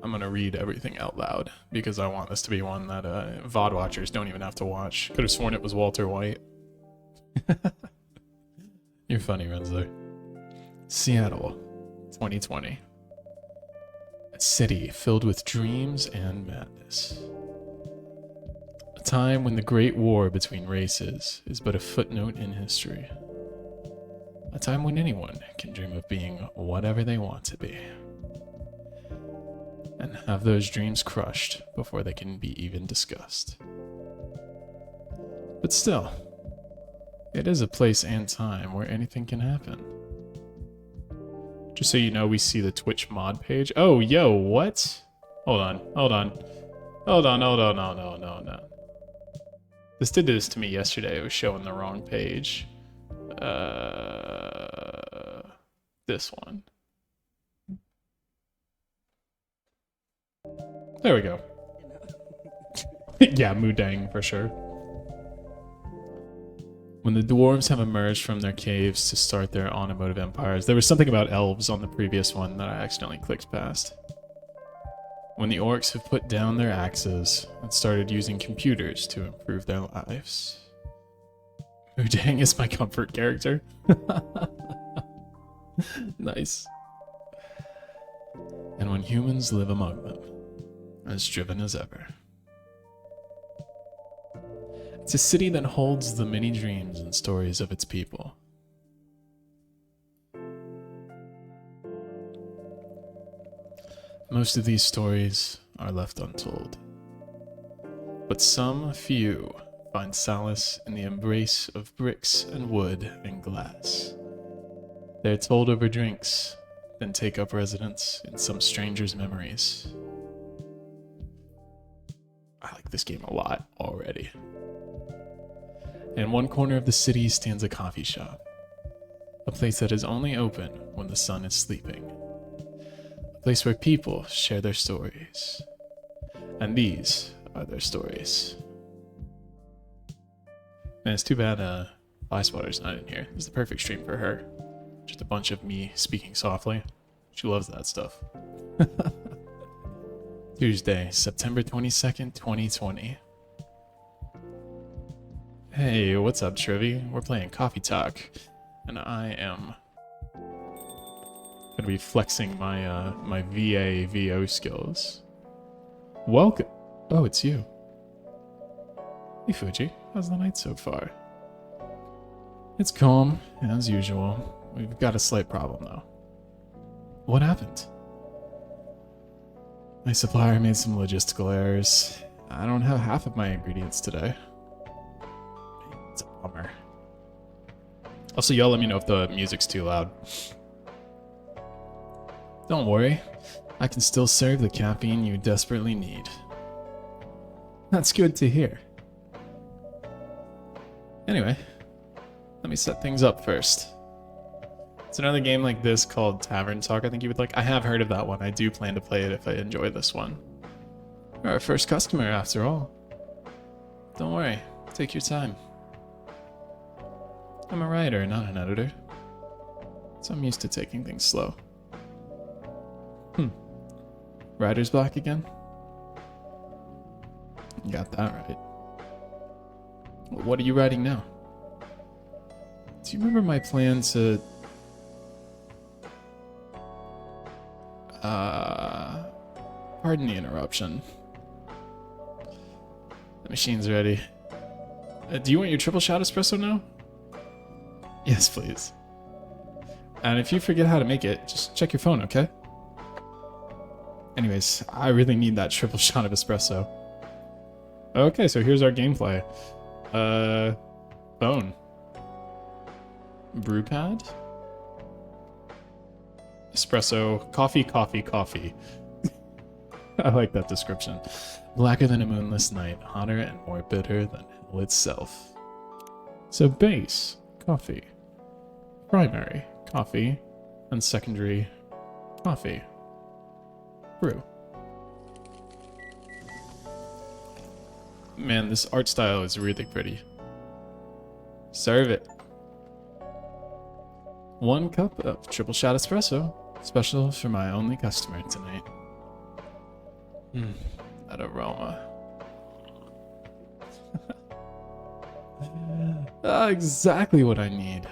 I'm gonna read everything out loud because I want this to be one that VOD watchers don't even have to watch. Could have sworn it was Walter White. You're funny, Renzo. Seattle, 2020. A city filled with dreams and madness. A time when the great war between races is but a footnote in history. A time when anyone can dream of being whatever they want to be. And have those dreams crushed before they can be even discussed. But still, it is a place and time where anything can happen. Just so you know, we see the Twitch mod page. Oh, yo, what? Hold on. No. This did this to me yesterday. It was showing the wrong page. This one. There we go. Yeah, Mudang for sure. When the dwarves have emerged from their caves to start their automotive empires, there was something about elves on the previous one that I accidentally clicked past. When the orcs have put down their axes and started using computers to improve their lives. Mudang is my comfort character. Nice. And when humans live among them, as driven as ever. It's a city that holds the many dreams and stories of its people. Most of these stories are left untold. But some few find solace in the embrace of bricks and wood and glass. They're told over drinks, then take up residence in some stranger's memories. I like this game a lot already. In one corner of the city stands a coffee shop, a place that is only open when the sun is sleeping, a place where people share their stories, and these are their stories. Man, it's too bad Flyswatter's not in here. It's the perfect stream for her. Just a bunch of me speaking softly. She loves that stuff. Tuesday, September 22nd, 2020. Hey, what's up, Trivy? We're playing Coffee Talk, and I am gonna be flexing my my VO skills. Welcome. Oh, it's you. Hey, Fuji. How's the night so far? It's calm, as usual. We've got a slight problem, though. What happened? My supplier made some logistical errors. I don't have half of my ingredients today. It's a bummer. Also, y'all let me know if the music's too loud. Don't worry. I can still serve the caffeine you desperately need. That's good to hear. Anyway, let me set things up first. It's another game like this called Tavern Talk I think you would like. I have heard of that one. I do plan to play it if I enjoy this one. You're our first customer after all. Don't worry, take your time. I'm a writer, not an editor. So I'm used to taking things slow. Writer's block again? You got that right. What are you writing now? Do you remember my plan to... Pardon the interruption. The machine's ready. Do you want your triple shot espresso now? Yes, please. And if you forget how to make it, just check your phone, okay? Anyways, I really need that triple shot of espresso. Okay, so here's our gameplay. Phone. Brewpad. Espresso. Coffee, coffee, coffee. I like that description. Blacker than a moonless night, hotter and more bitter than hell itself. So base, coffee. Primary, coffee. And secondary, coffee. Brew. Man, this art style is really pretty. Serve it. 1 cup of triple shot espresso, special for my only customer tonight. That aroma. Exactly what I need.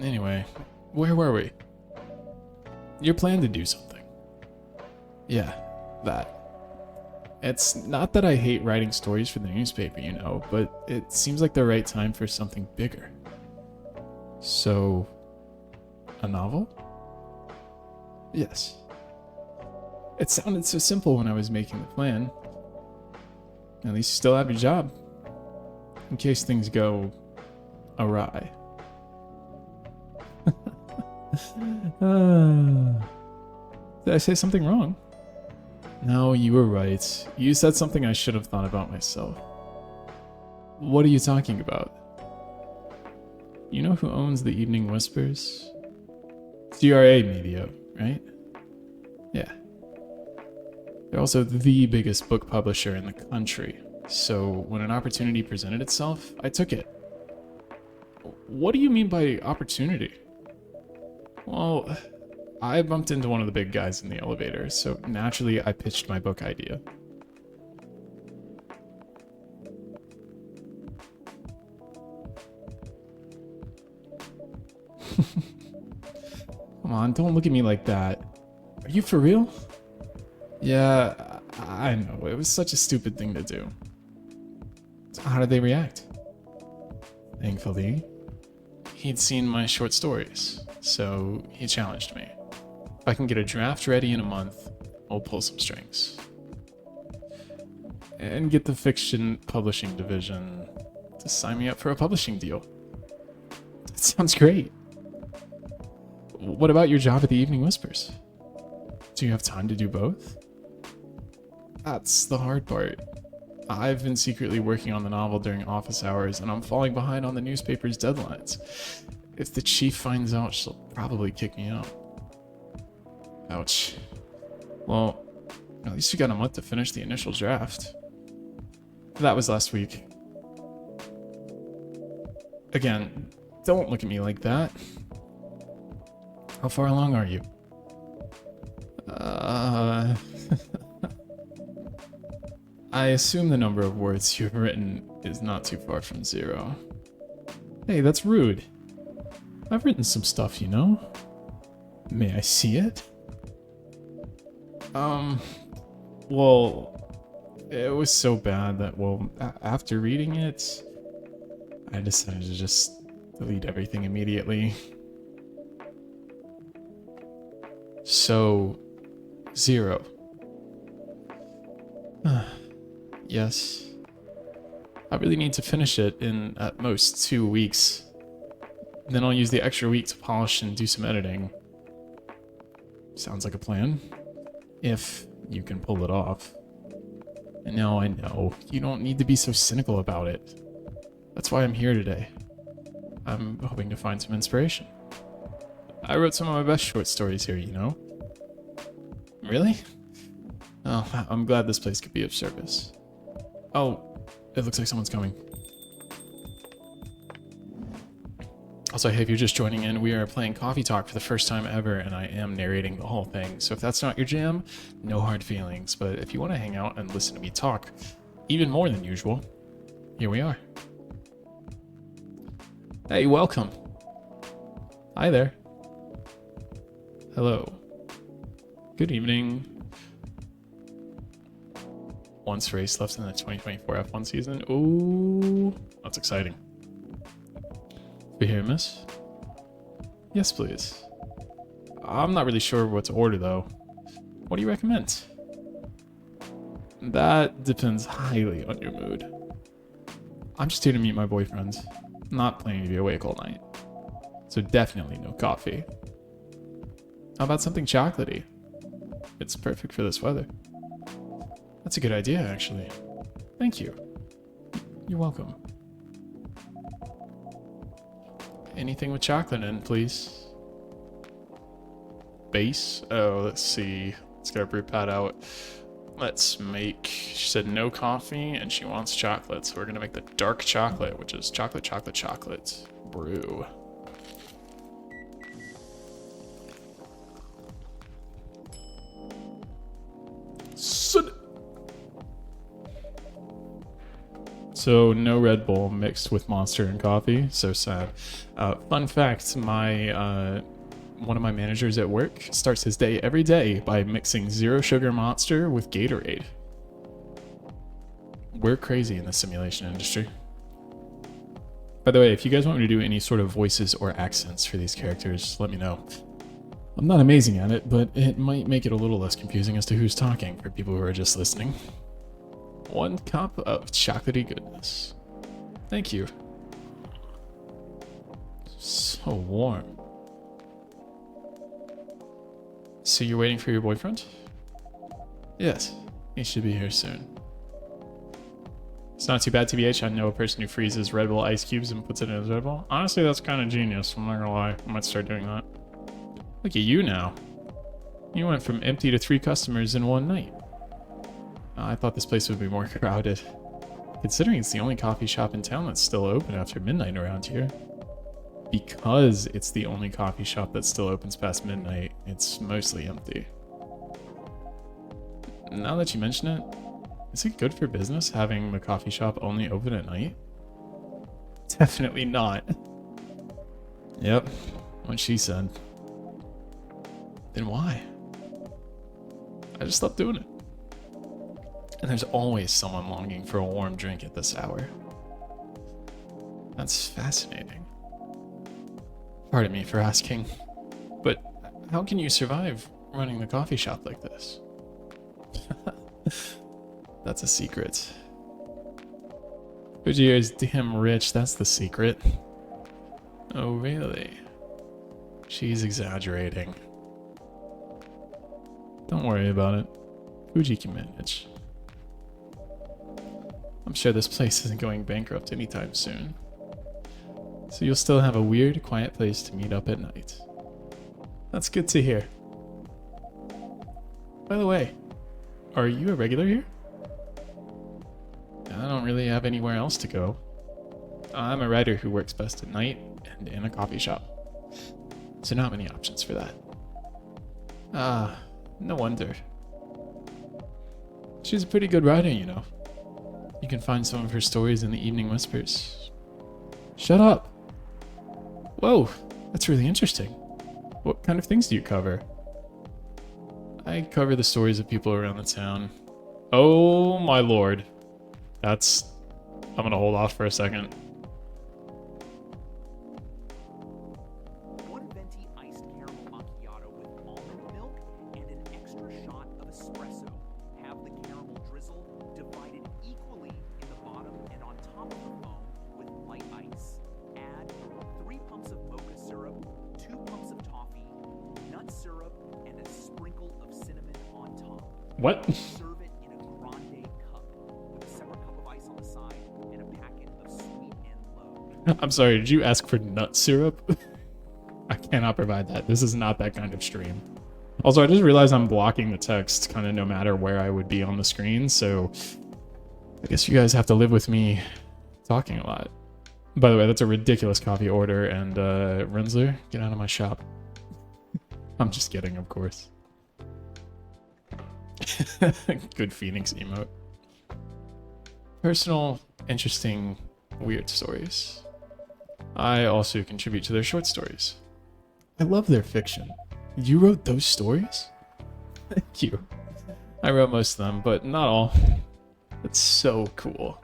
Anyway, where were we? Your plan to do something. Yeah, that. It's not that I hate writing stories for the newspaper, you know, but it seems like the right time for something bigger. So, a novel? Yes. It sounded so simple when I was making the plan. At least you still have your job. In case things go awry. Did I say something wrong? No, you were right. You said something I should have thought about myself. What are you talking about? You know who owns the Evening Whispers? GRA Media, right? Yeah. They're also the biggest book publisher in the country. So when an opportunity presented itself, I took it. What do you mean by opportunity? Well, I bumped into one of the big guys in the elevator, so naturally I pitched my book idea. Come on, don't look at me like that. Are you for real? Yeah, I know. It was such a stupid thing to do. So how did they react? Thankfully, he'd seen my short stories, so he challenged me. If I can get a draft ready in a month, I'll pull some strings. And get the fiction publishing division to sign me up for a publishing deal. That sounds great. What about your job at the Evening Whispers? Do you have time to do both? That's the hard part. I've been secretly working on the novel during office hours, and I'm falling behind on the newspaper's deadlines. If the chief finds out, she'll probably kick me out. Ouch. Well, at least you got a month to finish the initial draft. That was last week. Again, don't look at me like that. How far along are you? I assume the number of words you've written is not too far from 0. Hey, that's rude. I've written some stuff, you know? May I see it? Well, it was so bad that, after reading it, I decided to just delete everything immediately. So, 0. Yes. I really need to finish it in at most 2 weeks. Then I'll use the extra week to polish and do some editing. Sounds like a plan. If you can pull it off. And now I know, you don't need to be so cynical about it. That's why I'm here today. I'm hoping to find some inspiration. I wrote some of my best short stories here, you know? Really? Oh, I'm glad this place could be of service. Oh, it looks like someone's coming. Also, hey, if you're just joining in, we are playing Coffee Talk for the first time ever, and I am narrating the whole thing. So if that's not your jam, no hard feelings. But if you want to hang out and listen to me talk, even more than usual, here we are. Hey, welcome. Hi there. Hello. Good evening. Once race left in the 2024 F1 season. Ooh, that's exciting. You here, miss? Yes, please. I'm not really sure what to order, though. What do you recommend? That depends highly on your mood. I'm just here to meet my boyfriend. Not planning to be awake all night. So definitely no coffee. How about something chocolatey? It's perfect for this weather. That's a good idea, actually. Thank you. You're welcome. Anything with chocolate in, please. Base? Oh, let's see. Let's get our brew pad out. Let's make... She said no coffee, and she wants chocolate. So we're going to make the dark chocolate, which is chocolate, chocolate, chocolate brew. So no Red Bull mixed with Monster and coffee. So sad. Fun fact, one of my managers at work starts his day every day by mixing zero sugar Monster with Gatorade. We're crazy in the simulation industry. By the way, if you guys want me to do any sort of voices or accents for these characters, let me know. I'm not amazing at it, but it might make it a little less confusing as to who's talking for people who are just listening. 1 cup of chocolatey goodness. Thank you. So warm. So you're waiting for your boyfriend? Yes, he should be here soon. It's not too bad, TBH. I know a person who freezes Red Bull ice cubes and puts it in his Red Bull. Honestly, that's kind of genius. I'm not gonna lie. I might start doing that. Look at you now. You went from empty to 3 customers in one night. I thought this place would be more crowded. Considering it's the only coffee shop in town that's still open after midnight around here. Because it's the only coffee shop that still opens past midnight, it's mostly empty. Now that you mention it, is it good for business having the coffee shop only open at night? Definitely not. Yep, what she said. Then why? I just stopped doing it. And there's always someone longing for a warm drink at this hour. That's fascinating. Pardon me for asking, but how can you survive running the coffee shop like this? That's a secret. Fuji is damn rich, that's the secret. Oh, really? She's exaggerating. Don't worry about it. Fuji can manage. I'm sure this place isn't going bankrupt anytime soon. So you'll still have a weird, quiet place to meet up at night. That's good to hear. By the way, are you a regular here? I don't really have anywhere else to go. I'm a writer who works best at night and in a coffee shop. So not many options for that. Ah, no wonder. She's a pretty good writer, you know. You can find some of her stories in the Evening Whispers. Shut up! Whoa, that's really interesting. What kind of things do you cover? I cover the stories of people around the town. Oh my lord. I'm gonna hold off for a second. One venti iced caramel macchiato with almond milk and an extra shot of espresso. Have the caramel drizzle divided equally in the bottom and on top of the foam with light ice. Add 3 pumps of mocha syrup, 2 pumps of toffee, nut syrup, and a sprinkle of cinnamon on top. What? Serve it in a grande cup with a separate cup of ice on the side and a packet of sweet and low. I'm sorry, did you ask for nut syrup? I cannot provide that. This is not that kind of stream. Also, I just realized I'm blocking the text kind of no matter where I would be on the screen, so I guess you guys have to live with me talking a lot. By the way, that's a ridiculous coffee order, and Rensler, get out of my shop. I'm just kidding, of course. Good Phoenix emote. Personal, interesting, weird stories. I also contribute to their short stories. I love their fiction. You wrote those stories? Thank you. I wrote most of them, but not all. That's so cool.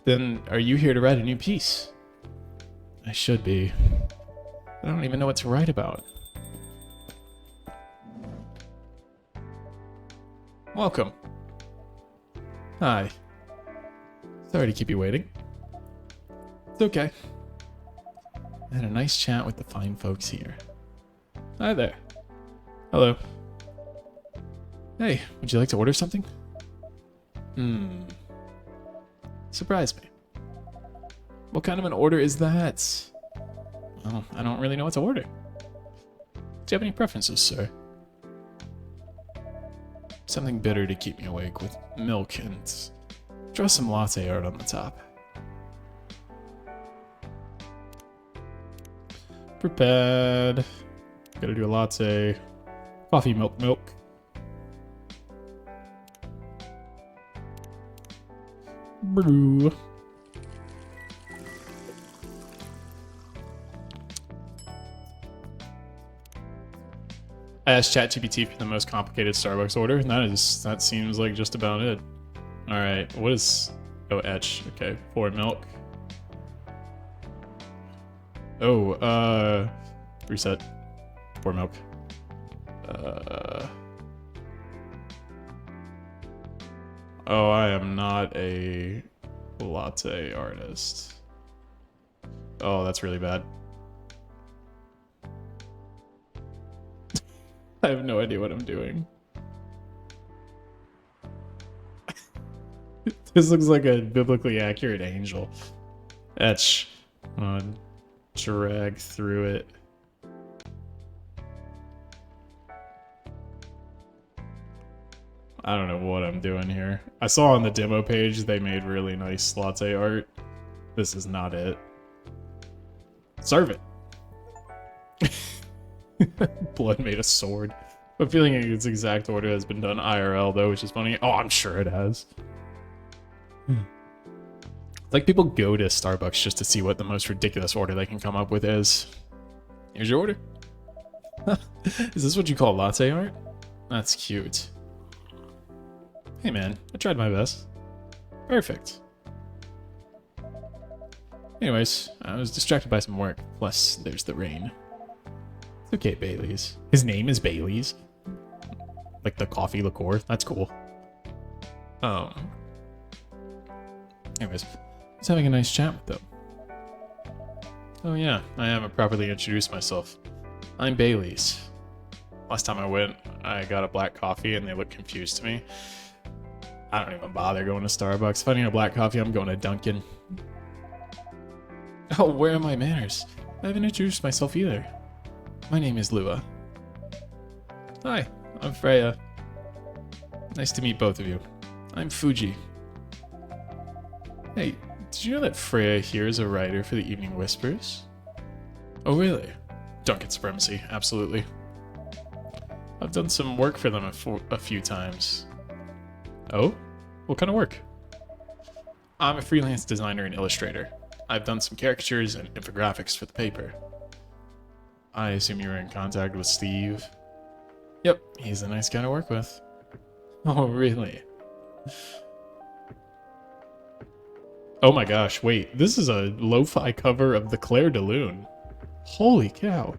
Then, are you here to write a new piece? I should be. I don't even know what to write about. Welcome. Hi. Sorry to keep you waiting. It's okay. I had a nice chat with the fine folks here. Hi there. Hello. Hey, would you like to order something? Surprise me. What kind of an order is that? Well, I don't really know what to order. Do you have any preferences, sir? Something bitter to keep me awake with milk and draw some latte art on the top. Prepared. Gotta do a latte. Coffee, milk. brew. I asked ChatGPT for the most complicated Starbucks order, and that seems like just about it. All right, what is... Oh, etch. Okay, pour milk. Oh, reset. Pour milk. Oh, I am not a latte artist. Oh, that's really bad. I have no idea what I'm doing. This looks like a biblically accurate angel. Etch. Drag through it. I don't know what I'm doing here. I saw on the demo page they made really nice latte art. This is not it. Serve it. Blood made a sword. I'm feeling like its exact order has been done IRL though, which is funny. Oh, I'm sure it has. Like people go to Starbucks just to see what the most ridiculous order they can come up with is. Here's your order. Is this what you call latte art? That's cute. Hey man, I tried my best. Perfect. Anyways, I was distracted by some work. Plus, there's the rain. It's okay, Bailey's. His name is Bailey's. Like the coffee liqueur. That's cool. Anyways, I was having a nice chat with them. Oh yeah, I haven't properly introduced myself. I'm Bailey's. Last time I went, I got a black coffee and they looked confused to me. I don't even bother going to Starbucks. If I need a black coffee, I'm going to Dunkin'. Oh, where are my manners? I haven't introduced myself either. My name is Lua. Hi, I'm Freya. Nice to meet both of you. I'm Fuji. Hey, did you know that Freya here is a writer for the Evening Whispers? Oh, really? Dunkin' Supremacy, absolutely. I've done some work for them a few times. Oh? What kind of work? I'm a freelance designer and illustrator. I've done some caricatures and infographics for the paper. I assume you were in contact with Steve? Yep, he's a nice guy to work with. Oh, really? Oh my gosh, wait, this is a lo-fi cover of the Claire de Lune. Holy cow.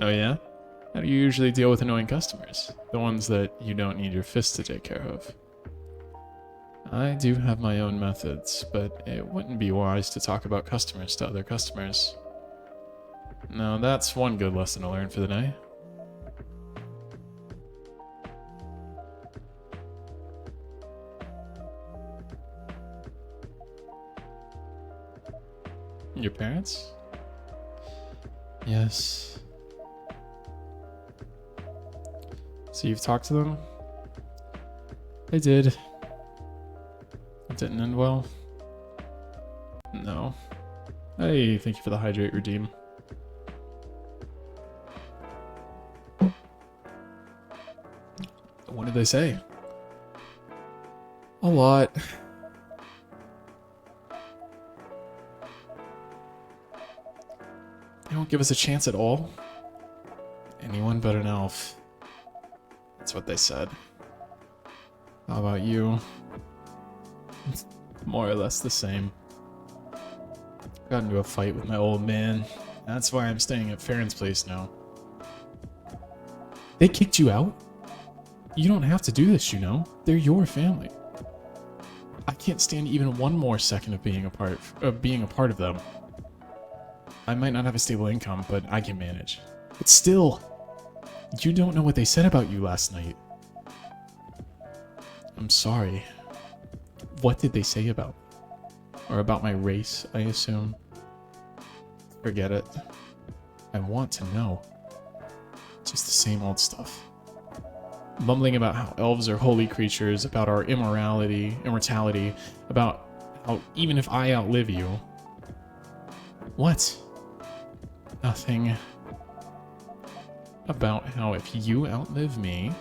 Oh yeah? How do you usually deal with annoying customers? The ones that you don't need your fist to take care of. I do have my own methods, but it wouldn't be wise to talk about customers to other customers. Now that's one good lesson to learn for the day. Your parents? Yes. So you've talked to them? I did. It didn't end well. No. Hey, thank you for the hydrate redeem. What did they say? A lot. They won't give us a chance at all. Anyone but an elf. That's what they said. How about you? More or less the same. Got into a fight with my old man. That's why I'm staying at Farron's place now. They kicked you out? You don't have to do this, you know. They're your family. I can't stand even one more second of being a part of them. I might not have a stable income, but I can manage. But still, you don't know what they said about you last night. I'm sorry. What did they say about me? Or about my race, I assume? Forget it. I want to know. Just the same old stuff. Mumbling about how elves are holy creatures, about our immortality, about how even if I outlive you... What? Nothing. About how if you outlive me,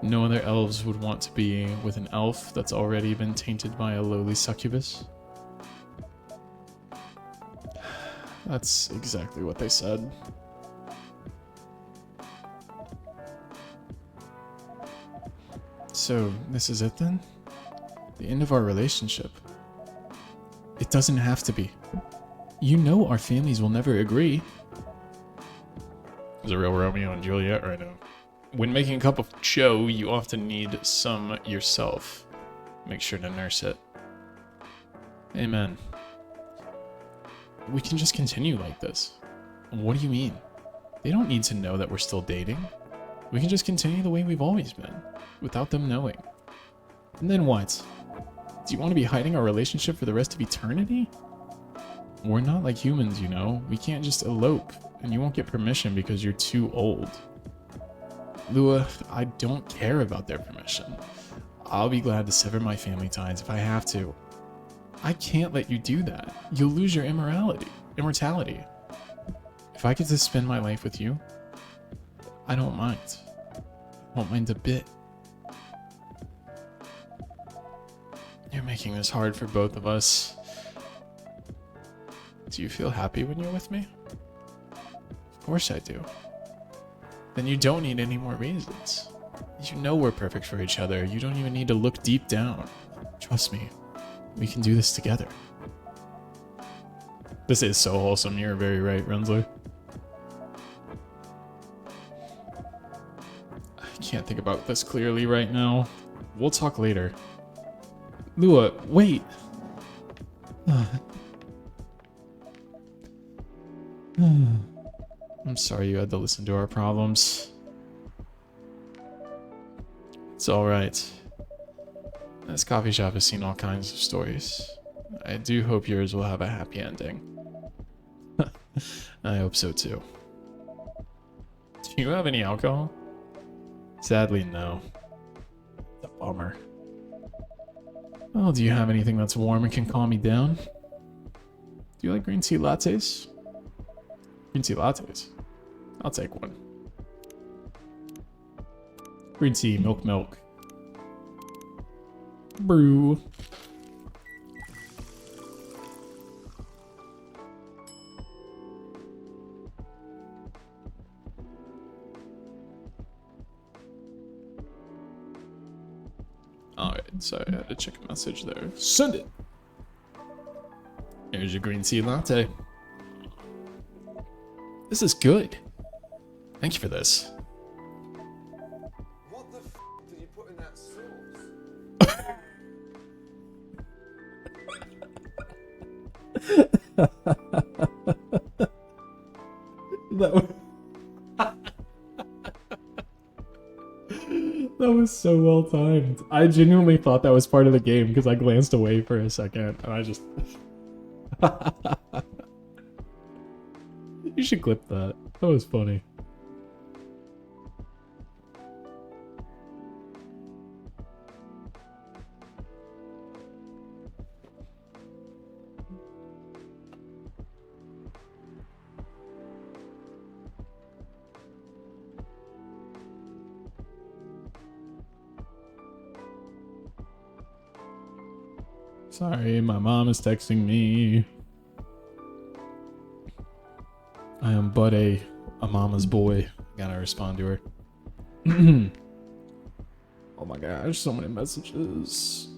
no other elves would want to be with an elf that's already been tainted by a lowly succubus. That's exactly what they said. So, this is it then? The end of our relationship? It doesn't have to be. You know our families will never agree. It's a real Romeo and Juliet right now. When making a cup of joe, you often need some yourself. Make sure to nurse it. Amen. We can just continue like this. What do you mean? They don't need to know that we're still dating. We can just continue the way we've always been, without them knowing. And then what? Do you want to be hiding our relationship for the rest of eternity? We're not like humans, you know. We can't just elope, and you won't get permission because you're too old. Lua, I don't care about their permission. I'll be glad to sever my family ties if I have to. I can't let you do that. You'll lose your immortality. If I get to spend my life with you, I don't mind. I won't mind a bit. You're making this hard for both of us. Do you feel happy when you're with me? Of course I do. Then you don't need any more reasons. You know we're perfect for each other. You don't even need to look deep down. Trust me. We can do this together. This is so wholesome. You're very right, Rensselaer. I can't think about this clearly right now. We'll talk later. Lua, wait. I'm sorry you had to listen to our problems. It's alright. This coffee shop has seen all kinds of stories. I do hope yours will have a happy ending. I hope so too. Do you have any alcohol? Sadly, no. It's a bummer. Well, do you have anything that's warm and can calm me down? Do you like green tea lattes? Green tea lattes? I'll take one. Green tea, milk. Brew. Alright, sorry, I had to check a message there. Send it! Here's your green tea latte. This is good. Thank you for this. What the f did you put in that sauce? That was so well timed. I genuinely thought that was part of the game because I glanced away for a second and I just. You should clip that. That was funny. Sorry, my mom is texting me. I am but a mama's boy. Gotta respond to her. Oh my gosh, so many messages.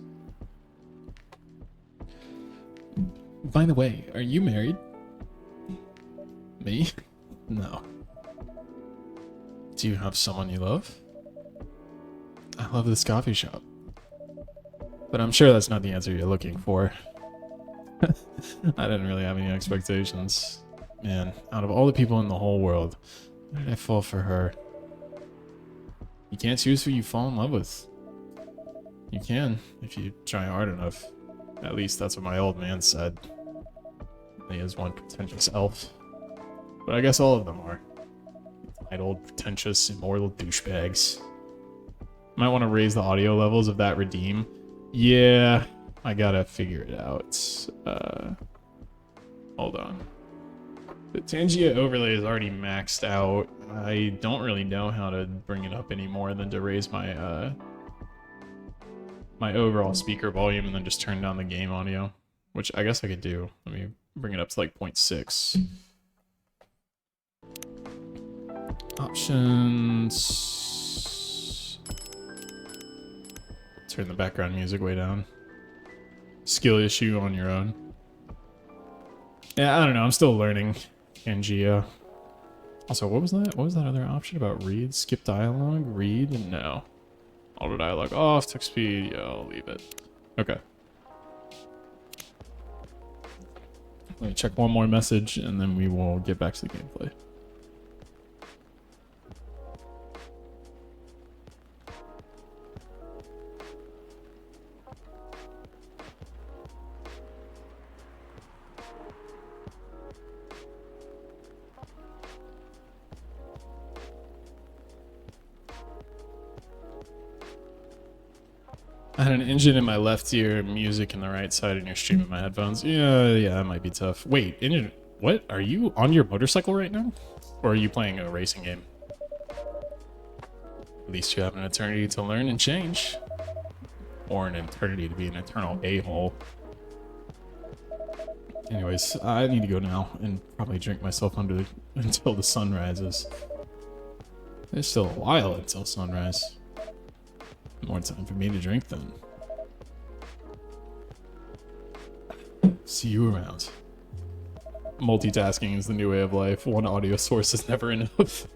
By the way, are you married? Me? No. Do you have someone you love? I love this coffee shop. But I'm sure that's not the answer you're looking for. I didn't really have any expectations. Man, out of all the people in the whole world, why did I fall for her? You can't choose who you fall in love with. You can, if you try hard enough. At least that's what my old man said. He is one pretentious elf. But I guess all of them are. Entitled, pretentious, immoral douchebags. Might want to raise the audio levels of that redeem. Yeah, I gotta figure it out. Hold on. The Tangia overlay is already maxed out. I don't really know how to bring it up any more than to raise my my overall speaker volume and then just turn down the game audio, which I guess I could do. Let me bring it up to like 0.6. Options. Turn the background music way down. Skill issue on your own. Yeah, I don't know. I'm still learning Tangia. Also, what was that? What was that other option about read? Skip dialogue? Read? No. Auto dialogue off. Text speed. Yeah, I'll leave it. Okay. Let me check one more message and then we will get back to the gameplay. I had an engine in my left ear, music in the right side, and you're streaming my headphones. Yeah, that might be tough. Wait, engine, what? Are you on your motorcycle right now? Or are you playing a racing game? At least you have an eternity to learn and change. Or an eternity to be an eternal a-hole. Anyways, I need to go now and probably drink myself until the sun rises. There's still a while until sunrise. More time for me to drink then. See you around. Multitasking is the new way of life. One audio source is never enough.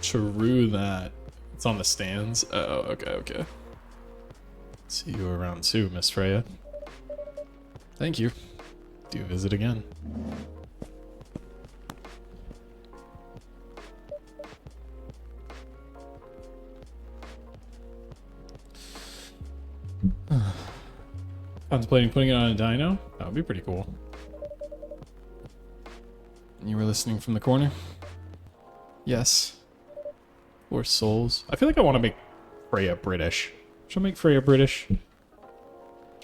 True that. It's on the stands. Oh, okay. See you around too, Miss Freya. Thank you. Do visit again. Contemplating putting it on a dyno? That would be pretty cool. You were listening from the corner? Yes. Poor souls. I feel like I want to make Freya British. Should I make Freya British?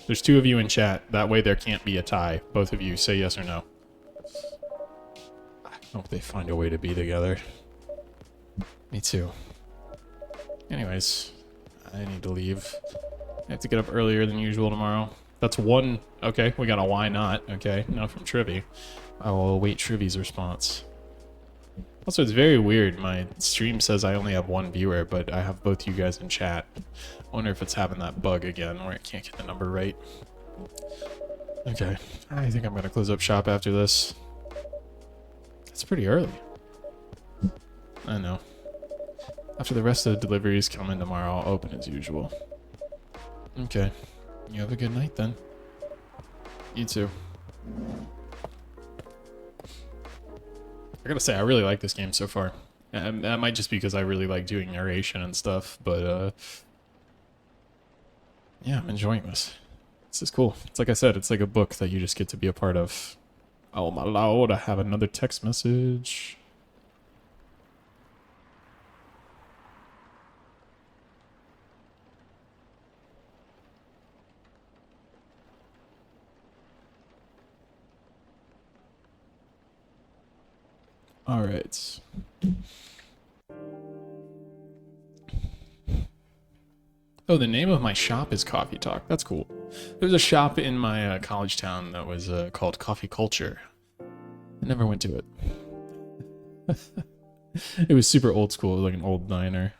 There's two of you in chat. That way there can't be a tie. Both of you say yes or no. I hope they find a way to be together. Me too. Anyways, I need to leave. I have to get up earlier than usual tomorrow. That's one. Okay, we got a why not. Okay, now from Trivy. I will await Trivy's response. Also, it's very weird. My stream says I only have one viewer, but I have both you guys in chat. I wonder if it's having that bug again where I can't get the number right. Okay, I think I'm going to close up shop after this. It's pretty early. I know. After the rest of the deliveries come in tomorrow, I'll open as usual. Okay. You have a good night then. You too. I gotta say, I really like this game so far. That might just be because I really like doing narration and stuff, but yeah, I'm enjoying this. This is cool. It's like I said, it's like a book that you just get to be a part of. Oh my lord, I have another text message. All right. Oh, the name of my shop is Coffee Talk. That's cool. There's a shop in my college town that was called Coffee Culture. I never went to it. It was super old school, like an old diner.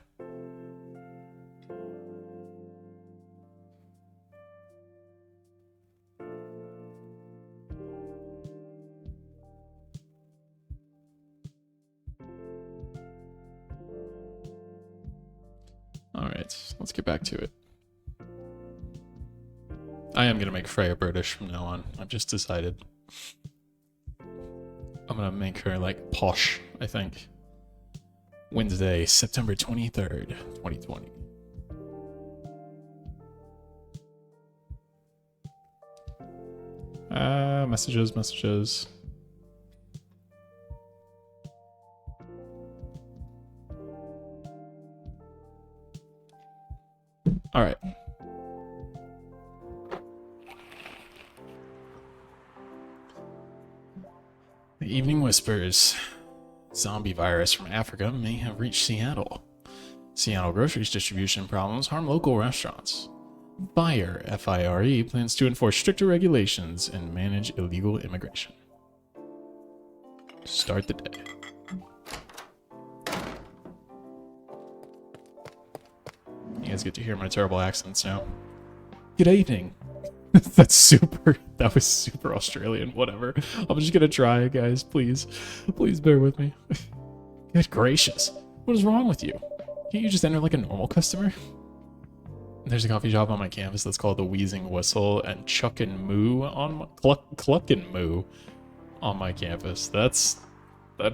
Alright, let's get back to it. I am gonna make Freya British from now on. I've just decided. I'm gonna make her like posh, I think. Wednesday, September 23rd, 2020. Messages. All right. The Evening Whispers. Zombie virus from Africa may have reached Seattle. Seattle groceries distribution problems harm local restaurants. FIRE, F-I-R-E, plans to enforce stricter regulations and manage illegal immigration. Start the day. You guys get to hear my terrible accents now. Good evening. That was super Australian, whatever. I'm just gonna try it, guys, please. Please bear with me. Good gracious. What is wrong with you? Can't you just enter like a normal customer? There's a coffee shop on my campus that's called the Wheezing Whistle and Chuck and Moo on my, Cluck and Moo on my campus. That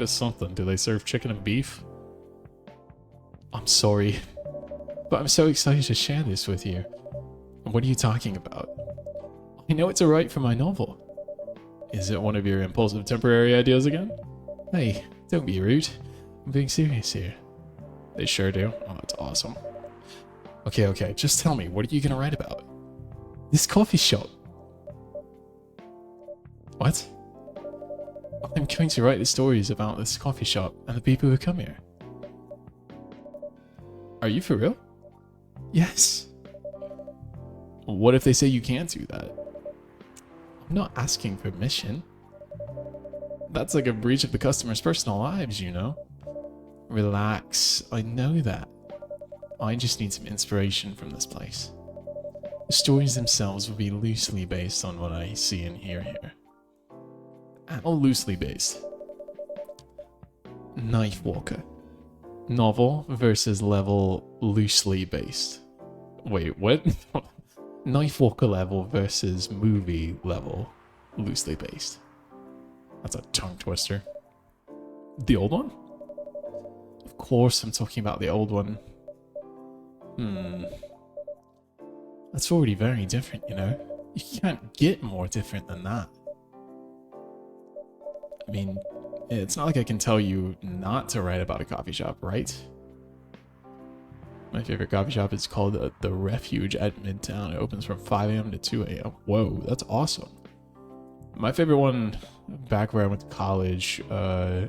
is something. Do they serve chicken and beef? I'm sorry, but I'm so excited to share this with you. What are you talking about? I know it's a write for my novel. Is it one of your impulsive temporary ideas again? Hey, don't be rude. I'm being serious here. They sure do. Oh, that's awesome. Okay, just tell me, what are you gonna write about? This coffee shop. What? I'm going to write the stories about this coffee shop and the people who come here. Are you for real? Yes. What if they say you can't do that? I'm not asking permission. That's like a breach of the customer's personal lives, you know? Relax, I know that. I just need some inspiration from this place. The stories themselves will be loosely based on what I see and hear here. How loosely based? Knife Walker. Novel versus level loosely based. Wait, what? Knife Walker level versus movie level loosely based. That's a tongue twister. The old one? Of course I'm talking about the old one. That's already very different, you know? You can't get more different than that. I mean, it's not like I can tell you not to write about a coffee shop, right? My favorite coffee shop is called The Refuge at Midtown. It opens from 5 a.m. to 2 a.m. Whoa, that's awesome. My favorite one back where I went to college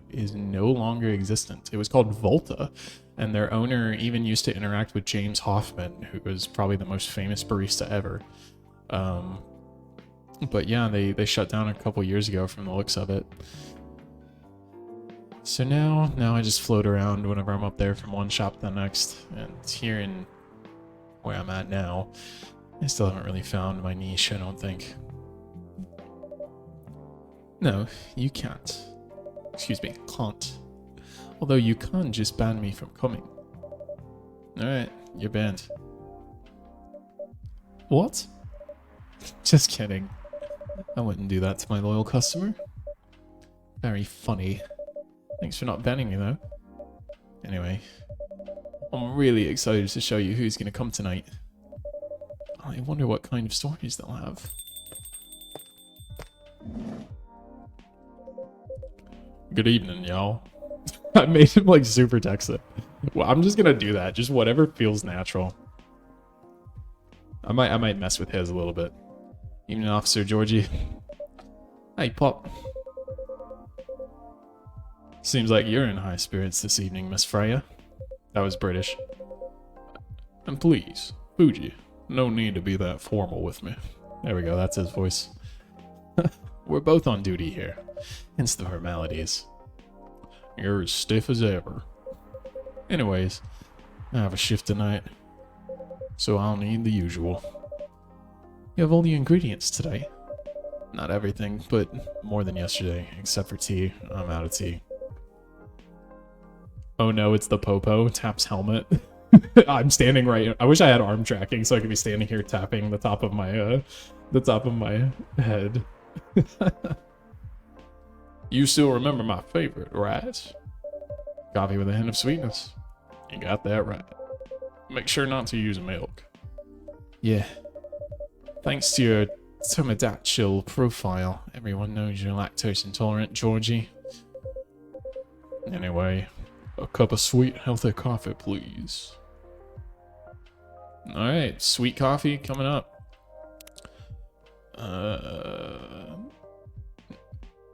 is no longer existent. It was called Volta, and their owner even used to interact with James Hoffman, who was probably the most famous barista ever. But yeah, they shut down a couple years ago from the looks of it. So now I just float around whenever I'm up there from one shop to the next, and here in where I'm at now, I still haven't really found my niche, I don't think. No, you can't. Excuse me, can't. Although you can't just ban me from coming. Alright, you're banned. What? Just kidding. I wouldn't do that to my loyal customer. Very funny. Thanks for not banning me though. Anyway, I'm really excited to show you who's gonna come tonight. I wonder what kind of stories they'll have. Good evening, y'all. I made him like super Texan. Well, I'm just gonna do that. Just whatever feels natural. I might mess with his a little bit. Evening, Officer Georgie. Hey, Pop. Seems like you're in high spirits this evening, Miss Freya. That was British. And please, Fuji, no need to be that formal with me. There we go, that's his voice. We're both on duty here, hence the formalities. You're as stiff as ever. Anyways, I have a shift tonight, so I'll need the usual. You have all the ingredients today. Not everything, but more than yesterday, except for tea. I'm out of tea. Oh no, it's the Popo, taps helmet. I'm standing right. I wish I had arm tracking so I could be standing here tapping the top of my head. You still remember my favorite, right? Coffee with a hint of sweetness. You got that right. Make sure not to use milk. Yeah. Thanks to your Tomodachi profile, everyone knows you're lactose intolerant, Georgie. Anyway, a cup of sweet, healthy coffee, please. Alright, sweet coffee coming up.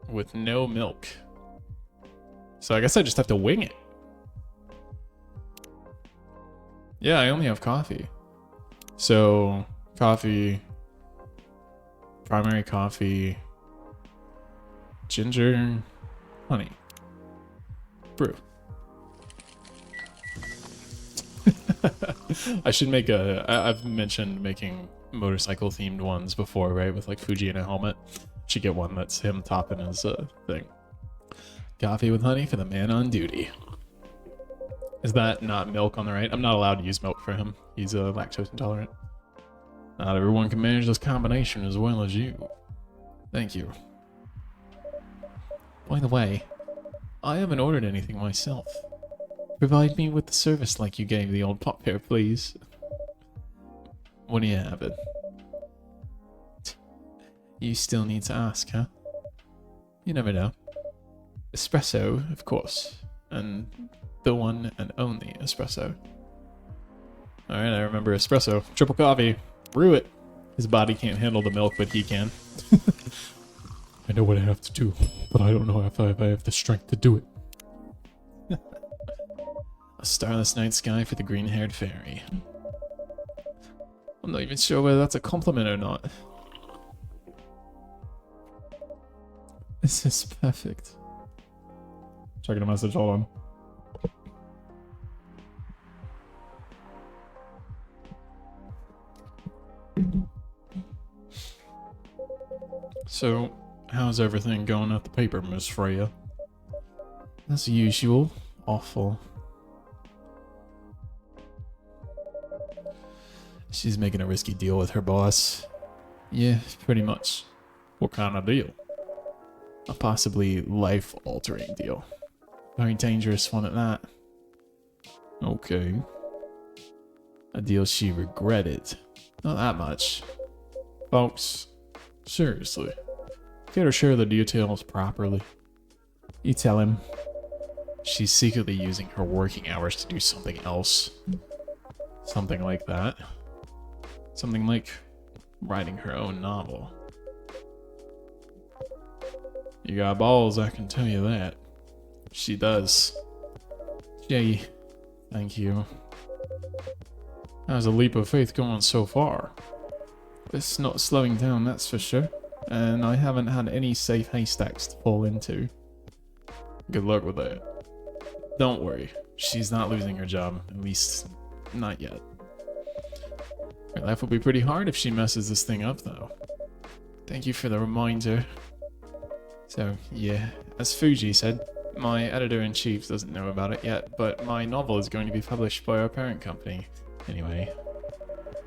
With no milk. So I guess I just have to wing it. Yeah, I only have coffee. So, coffee, primary coffee, ginger, honey, brew. I should make I've mentioned making motorcycle themed ones before, right? With like Fuji and a helmet. Should get one that's him topping his thing. Coffee with honey for the man on duty. Is that not milk on the right? I'm not allowed to use milk for him. He's lactose intolerant. Not everyone can manage this combination as well as you. Thank you. By the way, I haven't ordered anything myself. Provide me with the service like you gave the old Pop here, please. What are you having? You still need to ask, huh? You never know. Espresso, of course. And the one and only espresso. Alright, I remember espresso. Triple coffee. Brew it. His body can't handle the milk, but he can. I know what I have to do, but I don't know if I have the strength to do it. A starless night sky for the green-haired fairy. I'm not even sure whether that's a compliment or not. This is perfect. Checking a message, hold on. So, how's everything going at the paper, Miss Freya? As usual, awful. She's making a risky deal with her boss. Yeah, pretty much. What kind of deal? A possibly life-altering deal. Very dangerous one at that. Okay. A deal she regretted. Not that much. Folks, seriously. Get her share the details properly. You tell him. She's secretly using her working hours to do something else. Something like that. Something like writing her own novel. You got balls, I can tell you that. She does. Yay. Thank you. How's a leap of faith going so far? It's not slowing down, that's for sure. And I haven't had any safe haystacks to fall into. Good luck with that. Don't worry. She's not losing her job. At least, not yet. Her life will be pretty hard if she messes this thing up, though. Thank you for the reminder. So, yeah, as Fuji said, My editor-in-chief doesn't know about it yet, but my novel is going to be published by our parent company. Anyway.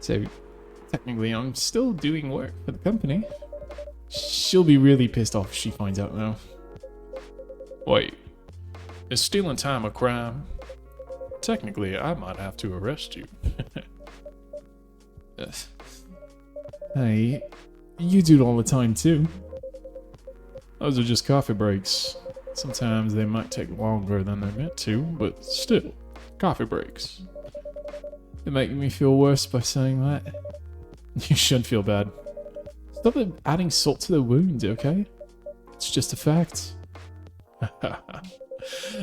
So, technically I'm still doing work for the company. She'll be really pissed off if she finds out though. Wait. Is stealing time a crime? Technically, I might have to arrest you. Hey, you do it all the time too. Those are just coffee breaks. Sometimes they might take longer than they're meant to, but still, coffee breaks. You're making me feel worse by saying that. You should feel bad. Stop adding salt to the wound, okay? It's just a fact.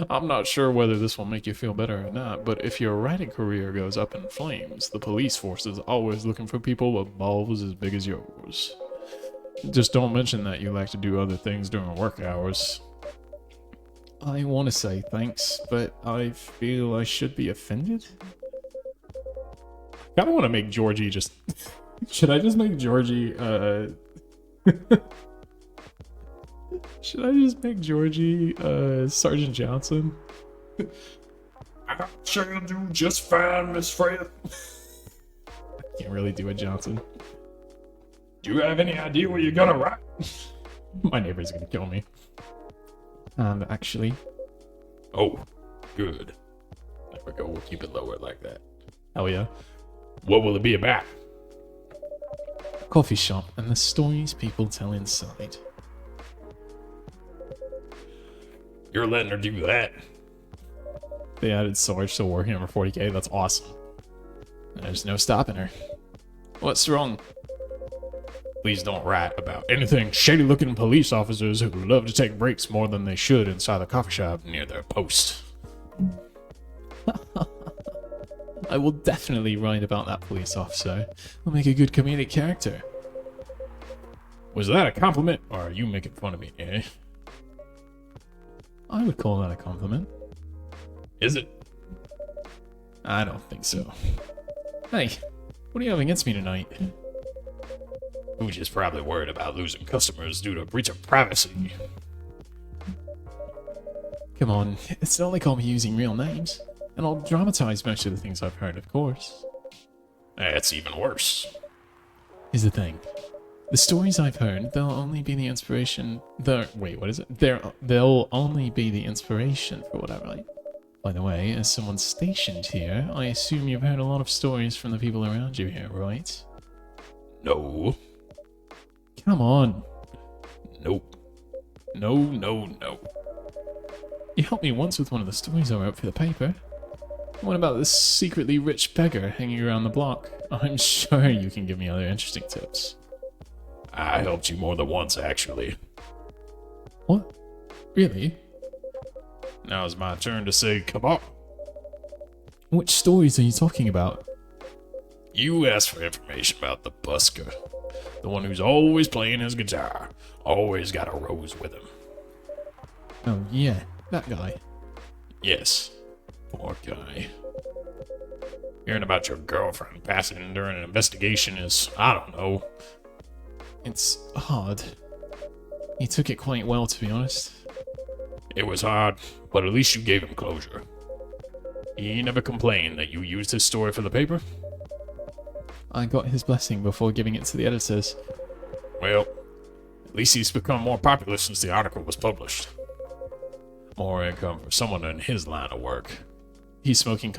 I'm not sure whether this will make you feel better or not, but if your writing career goes up in flames, the police force is always looking for people with balls as big as yours. Just don't mention that you like to do other things during work hours. I want to say thanks, but I feel I should be offended. I kind of want to make Georgie just... Should I just make Georgie, Should I just make Georgie, Sergeant Johnson? I sure do just fine, Miss Freya. I can't really do a Johnson. Do you have any idea what you're gonna write? My neighbor's gonna kill me. Actually. Oh, good. There we go, we'll keep it lower like that. Hell yeah. What will it be about? A coffee shop and the stories people tell inside. You're letting her do that? They added Sarge to Warhammer 40k, that's awesome. There's no stopping her. What's wrong? Please don't write about anything shady looking police officers who love to take breaks more than they should inside the coffee shop near their post. I will definitely write about that police officer. I'll make a good comedic character. Was that a compliment, or are you making fun of me, eh? I would call that a compliment. Is it? I don't think so. Hey, what do you have against me tonight? Who's just probably worried about losing customers due to a breach of privacy. Come on, it's not like I'll be using real names. And I'll dramatize most of the things I've heard, of course. That's even worse. Here's the thing. The stories I've heard, they'll only be the inspiration... Wait, what is it? They'll only be the inspiration for what I write. By the way, as someone stationed here, I assume you've heard a lot of stories from the people around you here, right? No. Come on. Nope. No. You helped me once with one of the stories I wrote for the paper. What about this secretly rich beggar hanging around the block? I'm sure you can give me other interesting tips. I helped you more than once, actually. What? Really? Now it's my turn to say, come on. Which stories are you talking about? You asked for information about the busker. The one who's always playing his guitar. Always got a rose with him. Oh yeah, that guy. Yes. Poor guy. Hearing about your girlfriend passing during an investigation is, I don't know. It's hard. He took it quite well, to be honest. It was hard, but at least you gave him closure. He never complained that you used his story for the paper? I got his blessing before giving it to the editors. Well, at least he's become more popular since the article was published. More income for someone in his line of work. He's smoking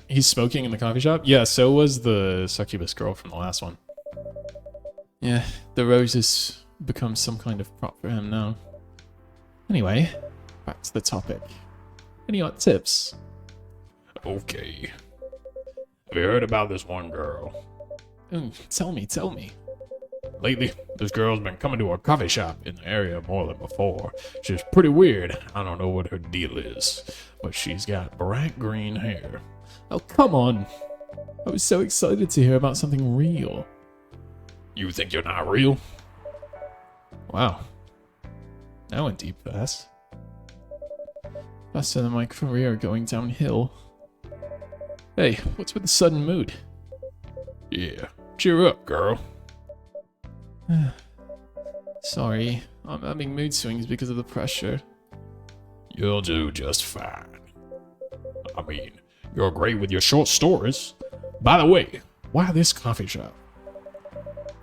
he's smoking in the coffee shop? Yeah, so was the succubus girl from the last one. Yeah, the rose has become some kind of prop for him now. Anyway, back to the topic. Any hot tips? Okay. Have you heard about this one girl? Tell me. Lately, this girl's been coming to a coffee shop in the area more than before. She's pretty weird. I don't know what her deal is, but she's got bright green hair. Oh, come on. I was so excited to hear about something real. You think you're not real? Wow. That went deep fast. Faster than my career going downhill. Hey, what's with the sudden mood? Yeah, cheer up, girl. Sorry, I'm having mood swings because of the pressure. You'll do just fine. I mean, you're great with your short stories. By the way, why this coffee shop?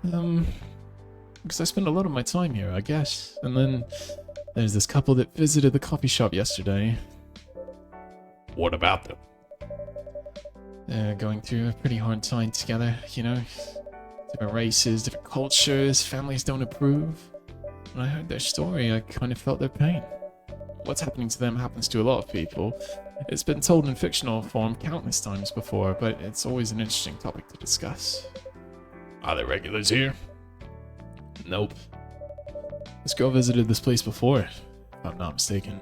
Because I spend a lot of my time here, I guess. And then there's this couple that visited the coffee shop yesterday. What about them? They're going through a pretty hard time together, you know? Different races, different cultures, families don't approve. When I heard their story, I kind of felt their pain. What's happening to them happens to a lot of people. It's been told in fictional form countless times before, but it's always an interesting topic to discuss. Are there regulars here? Nope. This girl visited this place before, if I'm not mistaken.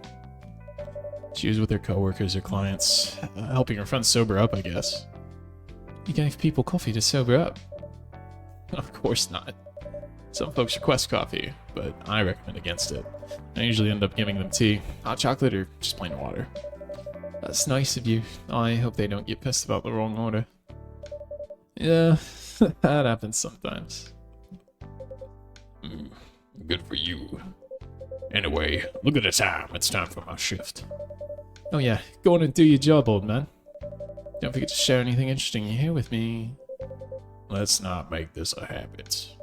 She was with her coworkers or clients, helping her friends sober up, I guess. You gave people coffee to sober up? Of course not. Some folks request coffee, but I recommend against it. I usually end up giving them tea, hot chocolate, or just plain water. That's nice of you. I hope they don't get pissed about the wrong order. Yeah, that happens sometimes. Good for you. Anyway, look at the time. It's time for my shift. Oh yeah, go on and do your job, old man. Don't forget to share anything interesting you hear with me. Let's not make this a habit.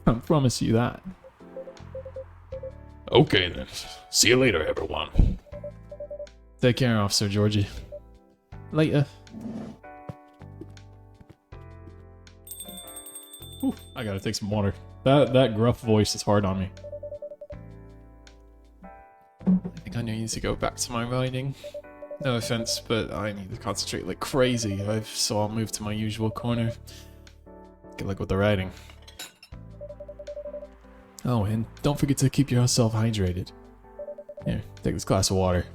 I promise you that. Okay then. See you later, everyone. Take care, Officer Georgie. Later. Whew, I gotta take some water. That gruff voice is hard on me. I think I need to go back to my writing. No offense, but I need to concentrate like crazy, so I'll move to my usual corner. Good luck with the writing. Oh, and don't forget to keep yourself hydrated. Here, take this glass of water.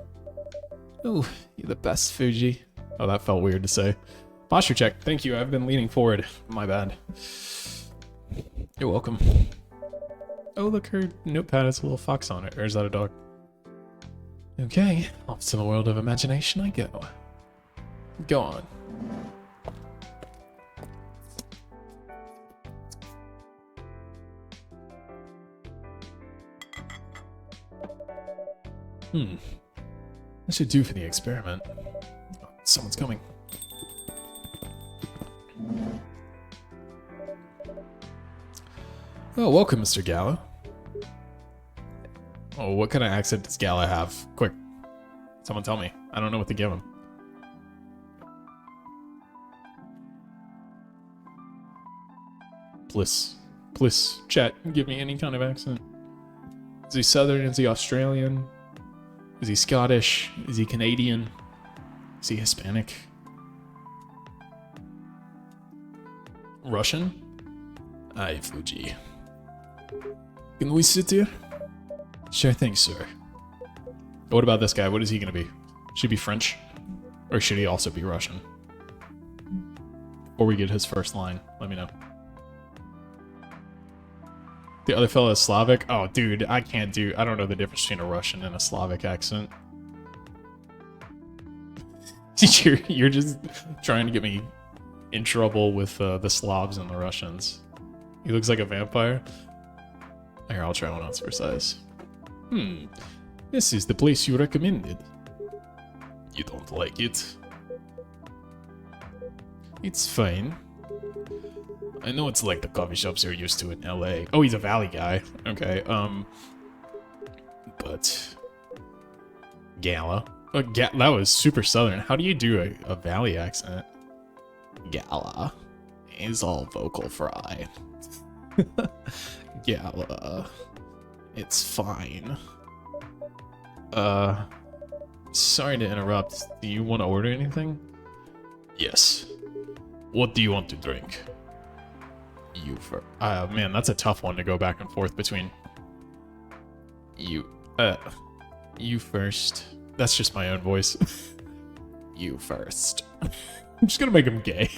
Oh, you're the best, Fuji. Oh, that felt weird to say. Posture check. Thank you. I've been leaning forward. My bad. You're welcome. Oh, look, her notepad has a little fox on it. Or is that a dog? Okay, off to the world of imagination I go. Go on. That should do for the experiment. Oh, someone's coming. Oh, welcome, Mr. Gallo. Oh, what kind of accent does Gallo have? Quick, someone tell me. I don't know what to give him. Please, chat, give me any kind of accent. Is he Southern? Is he Australian? Is he Scottish? Is he Canadian? Is he Hispanic? Russian? Aye, Fuji. Can we sit here? Sure thing, sir. What about this guy? What is he gonna be? Should he be French? Or should he also be Russian? Before we get his first line, let me know. The other fellow is Slavic? Oh, dude, I don't know the difference between a Russian and a Slavic accent. You're just trying to get me in trouble with the Slavs and the Russians. He looks like a vampire. Here, I'll try one on for size. This is the place you recommended. You don't like it? It's fine. I know it's like the coffee shops you're used to in LA. Oh, he's a Valley guy. Okay, but... Gala. That was super southern. How do you do a Valley accent? Gala is all vocal fry. Gala. It's fine. Sorry to interrupt. Do you want to order anything? Yes. What do you want to drink? You first. Man, that's a tough one to go back and forth between. You first. That's just my own voice. You first. I'm just gonna make him gay.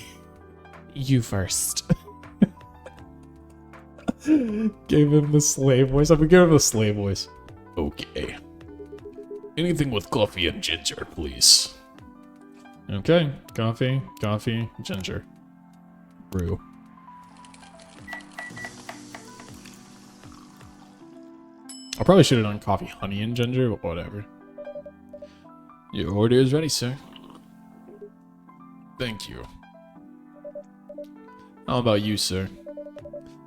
You first. Gave him the slave voice. I'm gonna give him the slave voice. Okay. Anything with coffee and ginger, please. Okay. Coffee, ginger. Brew. I probably should have done coffee, honey, and ginger, but whatever. Your order is ready, sir. Thank you. How about you, sir?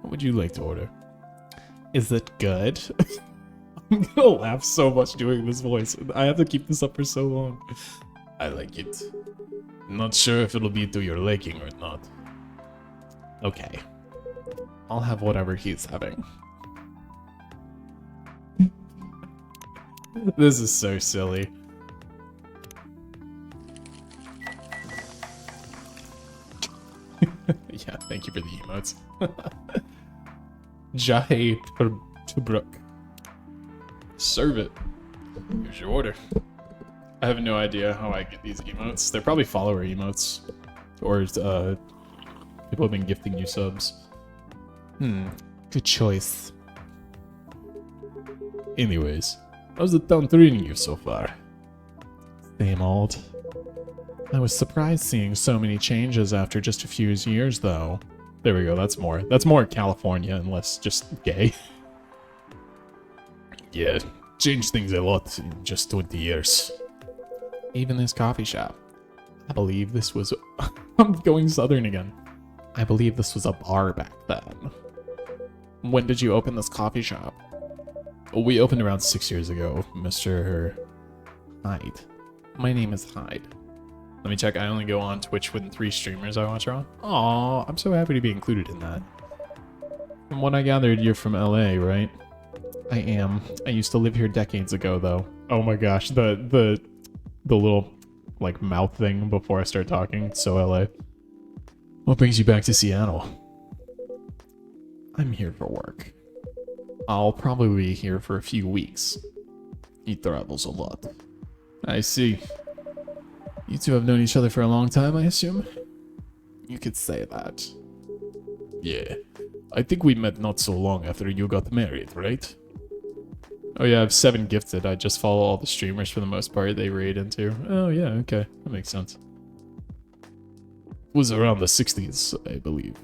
What would you like to order? Is it good? I'm gonna laugh so much doing this voice. I have to keep this up for so long. I like it. Not sure if it'll be to your liking or not. Okay. I'll have whatever he's having. This is so silly. Yeah, thank you for the emotes. Jahe Tubruk. Serve it. Here's your order. I have no idea how I get these emotes. They're probably follower emotes. Or people have been gifting you subs. Good choice. Anyways, how's the town treating you so far? Same old. I was surprised seeing so many changes after just a few years, though. There we go, that's more California and less just gay. Yeah, changed things a lot in just 20 years. Even this coffee shop. I believe this was... I'm going southern again. I believe this was a bar back then. When did you open this coffee shop? We opened around 6 years ago, Mr. Hyde. My name is Hyde. Let me check. I only go on Twitch when 3 streamers I watch are on. Aw, I'm so happy to be included in that. From what I gathered, you're from LA, right? I am. I used to live here decades ago, though. Oh my gosh, the little, like, mouth thing before I start talking. It's so LA. What brings you back to Seattle? I'm here for work. I'll probably be here for a few weeks. He travels a lot. I see. You two have known each other for a long time, I assume? You could say that. Yeah. I think we met not so long after you got married, right? Oh yeah, I have 7 gifted. I just follow all the streamers for the most part they raid into. Oh yeah, okay. That makes sense. It was around the 60s, I believe.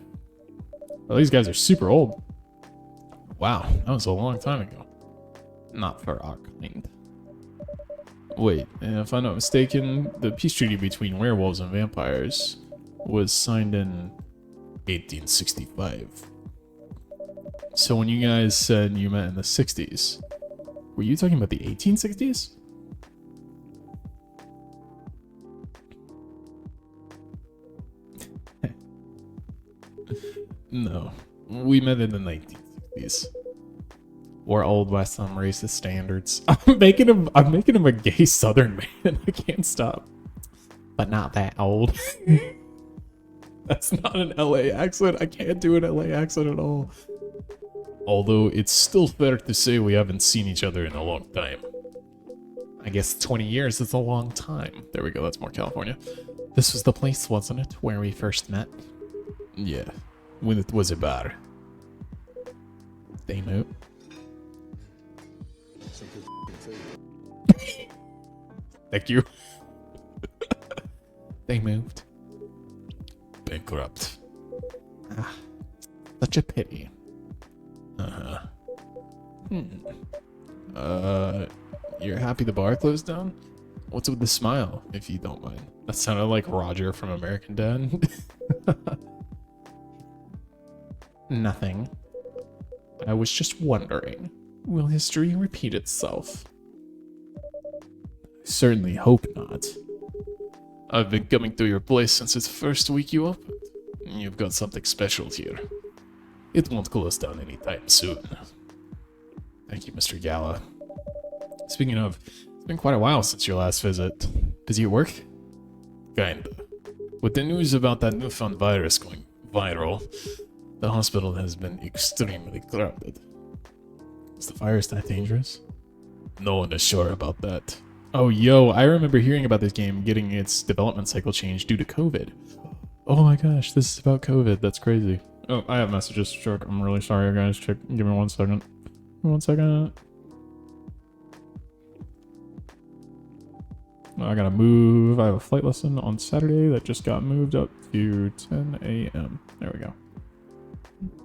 Well, these guys are super old. Wow, that was a long time ago. Not for our kind. Wait, if I'm not mistaken, the peace treaty between werewolves and vampires was signed in 1865. So when you guys said you met in the 60s, were you talking about the 1860s? No, we met in the 1960s. Or Old West on racist standards. I'm making him a gay Southern man. I can't stop. But not that old. That's not an LA accent. I can't do an LA accent at all. Although it's still fair to say we haven't seen each other in a long time. I guess 20 years is a long time. There we go, that's more California. This was the place, wasn't it, where we first met? Yeah, when it was a bar. They moved. Thank you. They moved. Bankrupt. Ah, such a pity. Uh-huh. You're happy the bar closed down? What's with the smile, if you don't mind? That sounded like Roger from American Dad. Nothing. I was just wondering, will history repeat itself? Certainly hope not. I've been coming to your place since its first week you opened. You've got something special here. It won't close down anytime soon. Thank you, Mr. Gala. Speaking of, it's been quite a while since your last visit. Busy at work? Kinda. With the news about that newfound virus going viral, the hospital has been extremely crowded. Is the virus that dangerous? No one is sure about that. Oh, yo, I remember hearing about this game getting its development cycle changed due to COVID. Oh my gosh, this is about COVID. That's crazy. Oh, I have messages, Chuck. I'm really sorry, guys. Check. Give me 1 second. 1 second. I gotta move. I have a flight lesson on Saturday that just got moved up to 10 a.m. There we go.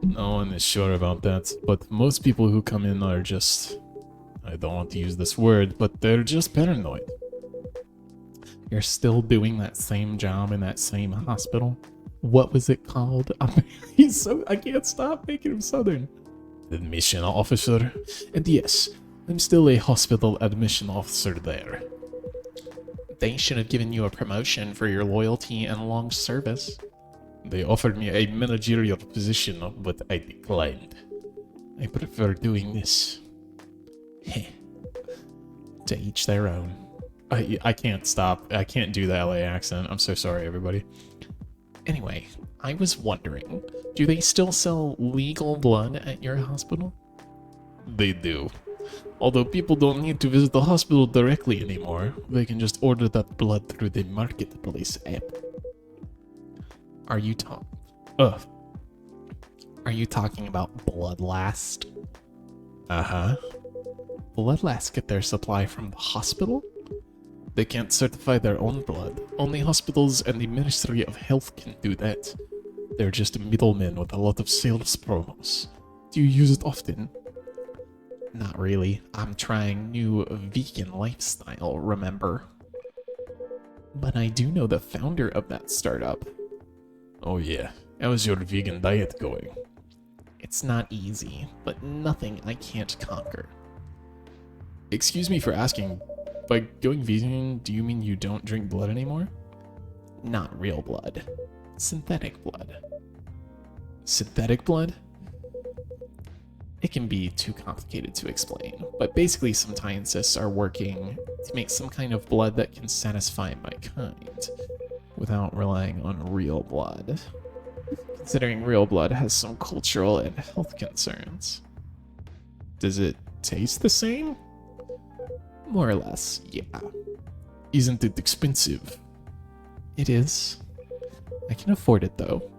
No one is sure about that, but most people who come in are just... I don't want to use this word, but they're just paranoid. You're still doing that same job in that same hospital? What was it called? I can't stop making him southern. Admission officer? And yes, I'm still a hospital admission officer there. They should have given you a promotion for your loyalty and long service. They offered me a managerial position, but I declined. I prefer doing this. Heh. To each their own. I can't stop. I can't do the LA accent. I'm so sorry, everybody. Anyway, I was wondering, do they still sell legal blood at your hospital? They do. Although people don't need to visit the hospital directly anymore, they can just order that blood through the Marketplace app. Are you talking about Bloodlast? Uh-huh. Bloodlast get their supply from the hospital? They can't certify their own blood. Only hospitals and the Ministry of Health can do that. They're just middlemen with a lot of sales promos. Do you use it often? Not really. I'm trying new vegan lifestyle, remember? But I do know the founder of that startup. Oh yeah, how's your vegan diet going? It's not easy, but nothing I can't conquer. Excuse me for asking, by going vegan, do you mean you don't drink blood anymore? Not real blood. Synthetic blood. Synthetic blood? It can be too complicated to explain, but basically some scientists are working to make some kind of blood that can satisfy my kind, without relying on real blood. Considering real blood has some cultural and health concerns. Does it taste the same? More or less, yeah. Isn't it expensive? It is. I can afford it though.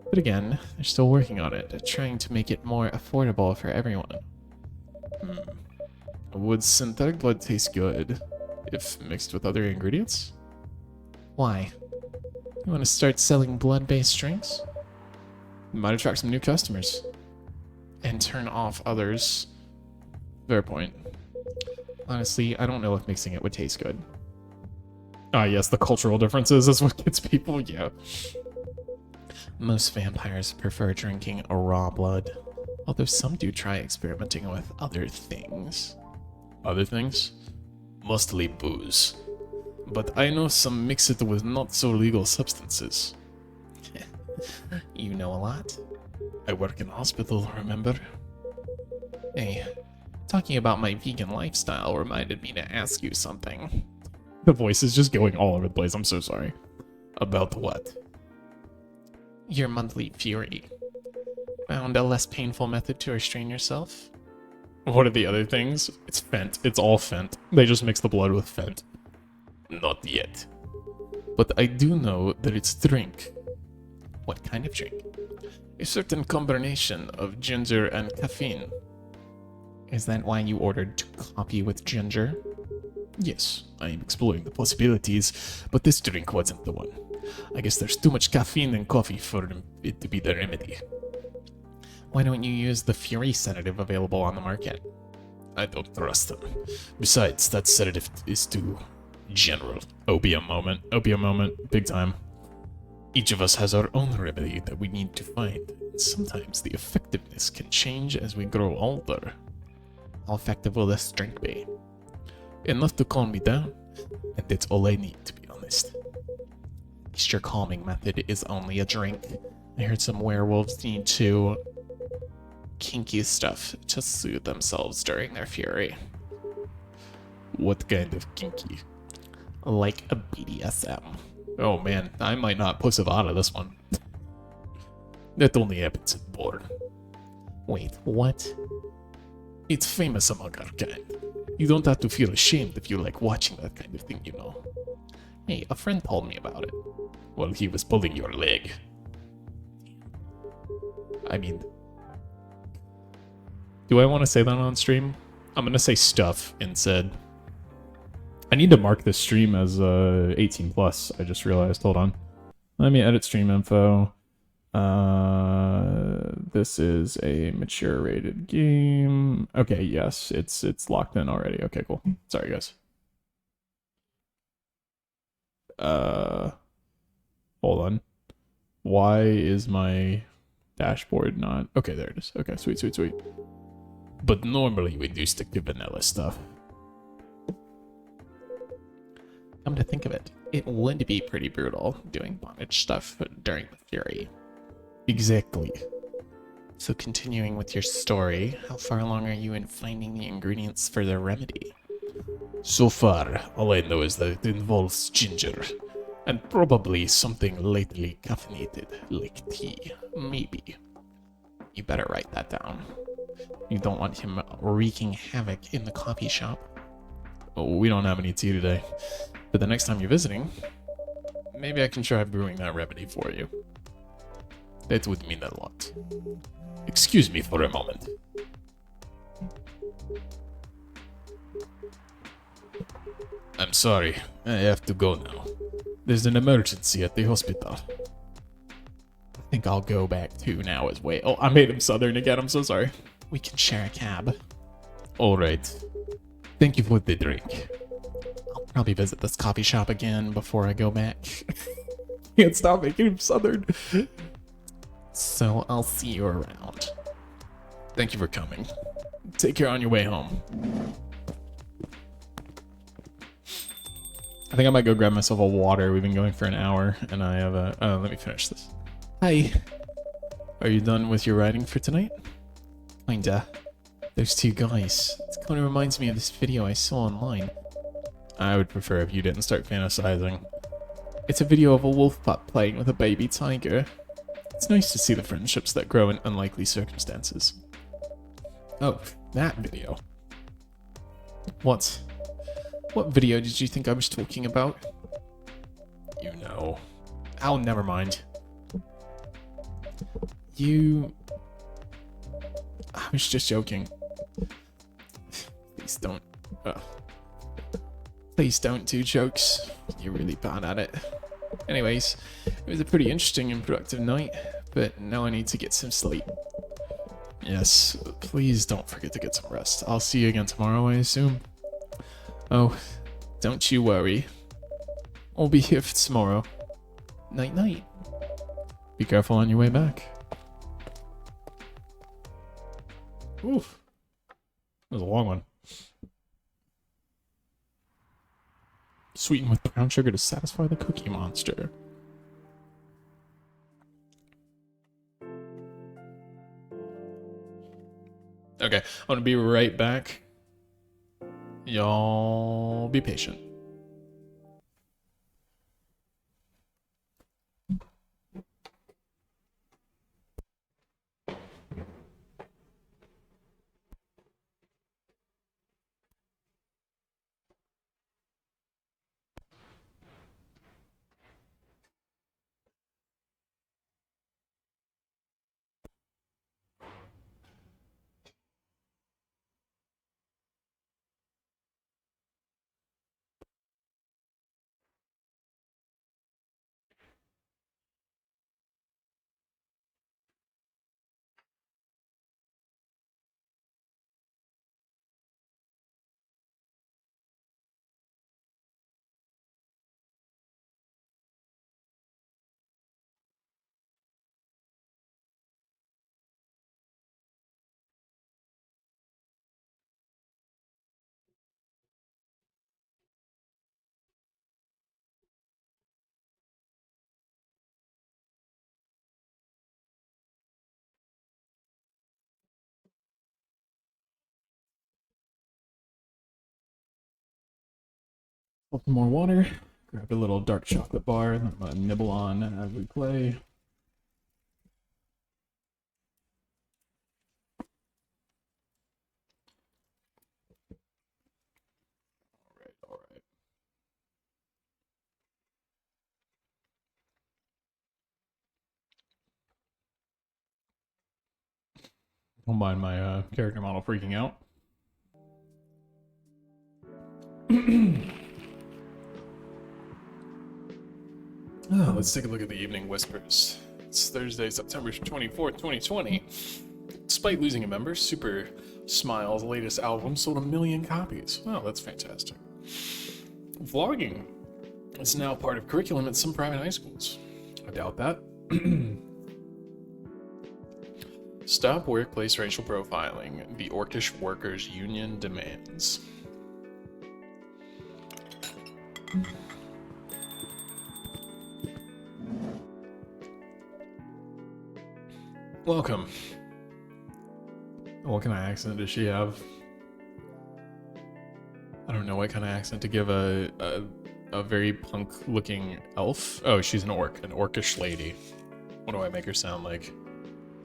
But again, they're still working on it, trying to make it more affordable for everyone. Would synthetic blood taste good if mixed with other ingredients? Why? You want to start selling blood-based drinks? Might attract some new customers. And turn off others. Fair point. Honestly, I don't know if mixing it would taste good. Ah, yes, the cultural differences is what gets people, yeah. Most vampires prefer drinking raw blood, although some do try experimenting with other things. Other things? Mostly booze. But I know some mix it with not so legal substances. You know a lot. I work in a hospital, remember? Hey, talking about my vegan lifestyle reminded me to ask you something. The voice is just going all over the place, I'm so sorry. About what? Your monthly fury. Found a less painful method to restrain yourself? What are the other things? It's Fent. It's all Fent. They just mix the blood with Fent. Not yet. But I do know that it's drink. What kind of drink? A certain combination of ginger and caffeine. Is that why you ordered coffee with ginger? Yes, I am exploring the possibilities, but this drink wasn't the one. I guess there's too much caffeine in coffee for it to be the remedy. Why don't you use the Fury sedative available on the market? I don't trust them. Besides, that sedative is too general. Opium moment. Opium moment. Big time. Each of us has our own remedy that we need to find. Sometimes the effectiveness can change as we grow older. How effective will this drink be? Enough to calm me down, and that's all I need, to be honest. At least your calming method is only a drink. I heard some werewolves need to kinky stuff to soothe themselves during their fury. What kind of kinky? Like a BDSM. Oh man, I might not puss out of this one. That only happens in porn. Wait, what? It's famous among our kind. You don't have to feel ashamed if you like watching that kind of thing, you know. Hey, a friend told me about it. Well, he was pulling your leg. I mean... Do I want to say that on stream? I'm gonna say stuff instead. I need to mark this stream as 18 plus, I just realized. Hold on. Let me edit stream info. This is a mature rated game. Okay, yes, it's locked in already. Okay, cool. Sorry, guys. Hold on. Why is my dashboard not... Okay, there it is. Okay, sweet, sweet, sweet. But normally we do stick to vanilla stuff. Come to think of it, it would be pretty brutal doing bondage stuff during the Fury. Exactly. So continuing with your story, how far along are you in finding the ingredients for the remedy? So far, all I know is that it involves ginger. And probably something lightly caffeinated, like tea. Maybe. You better write that down. You don't want him wreaking havoc in the coffee shop. Oh, we don't have any tea today. But the next time you're visiting, maybe I can try brewing that remedy for you. That would mean a lot. Excuse me for a moment. I'm sorry, I have to go now. There's an emergency at the hospital. I think I'll go back too now as well. Oh, I made him southern again, I'm so sorry. We can share a cab. Alright. Thank you for the drink. I'll probably visit this coffee shop again before I go back. Can't stop making him southern. So I'll see you around. Thank you for coming. Take care on your way home. I think I might go grab myself a water. We've been going for an hour, and I have a... Oh, let me finish this. Hi. Are you done with your writing for tonight? Kinda. Those two guys. It kind of reminds me of this video I saw online. I would prefer if you didn't start fantasizing. It's a video of a wolf pup playing with a baby tiger. It's nice to see the friendships that grow in unlikely circumstances. Oh, that video. What video did you think I was talking about? You know. Oh, never mind. I was just joking. Please don't. Please don't do jokes. You're really bad at it. Anyways, it was a pretty interesting and productive night, but now I need to get some sleep. Yes, please don't forget to get some rest. I'll see you again tomorrow, I assume. Oh, don't you worry. I'll be here for tomorrow. Night night. Be careful on your way back. Oof. That was a long one. Sweetened with brown sugar to satisfy the cookie monster. Okay, I'm gonna be right back. Y'all be patient. Up some more water. Grab a little dark chocolate bar that I'm gonna nibble on as we play. Alright. Don't mind my character model freaking out. Let's take a look at the Evening Whispers. It's Thursday, September 24th, 2020. Despite losing a member, Super Smile's latest album sold 1 million copies. Wow, that's fantastic. Vlogging It's now part of curriculum at some private high schools. I doubt that. Stop workplace racial profiling. The Orcish Workers Union demands. Welcome. What kind of accent does she have? I don't know what kind of accent to give a very punk-looking elf. Oh, she's an orc, an orcish lady. What do I make her sound like?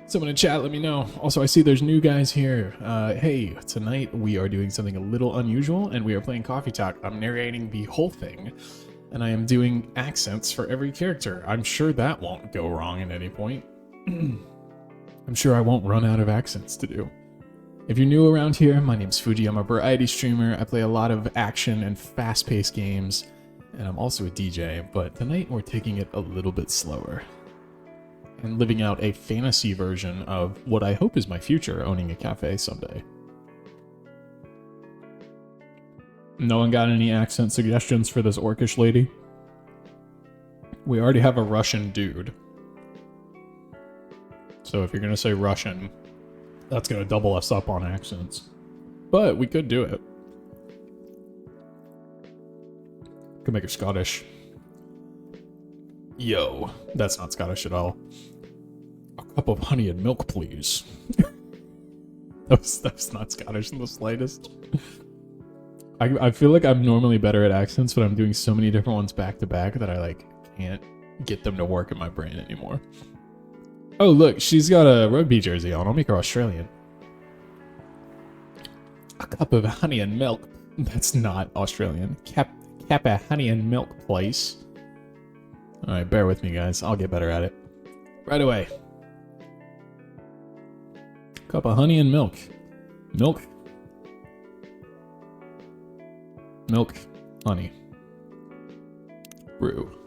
Someone in chat, let me know. Also, I see there's new guys here. Hey, tonight we are doing something a little unusual, and we are playing Coffee Talk. I'm narrating the whole thing, and I am doing accents for every character. I'm sure that won't go wrong at any point. I'm sure I won't run out of accents to do. If you're new around here, my name's Fuji. I'm a variety streamer. I play a lot of action and fast-paced games, and I'm also a DJ, but tonight we're taking it a little bit slower and living out a fantasy version of what I hope is my future, owning a cafe someday. No one got any accent suggestions for this orcish lady? We already have a Russian dude. So if you're going to say Russian, that's going to double us up on accents. But we could do it. Could make her Scottish. Yo, that's not Scottish at all. A cup of honey and milk, please. That's not Scottish in the slightest. I feel like I'm normally better at accents, but I'm doing so many different ones back to back that I can't get them to work in my brain anymore. Oh, look, she's got a rugby jersey on. I'll make her Australian. A cup of honey and milk. That's not Australian. Cap of honey and milk, please. Alright, bear with me, guys. I'll get better at it. Right away. Cup of honey and milk. Milk. Milk. Honey. Brew.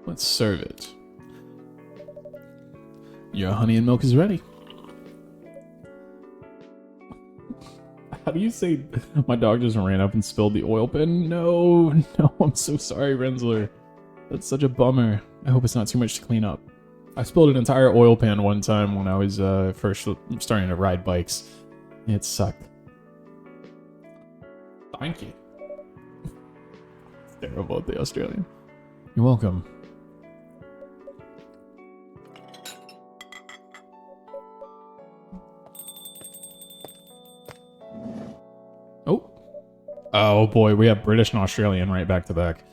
Let's serve it. Your honey and milk is ready. How do you say my dog just ran up and spilled the oil pen? No, I'm so sorry, Renzler. That's such a bummer. I hope it's not too much to clean up. I spilled an entire oil pan one time when I was first starting to ride bikes. It sucked. Thank you. It's terrible at the Australian. You're welcome. Oh boy, we have British and Australian right back to back.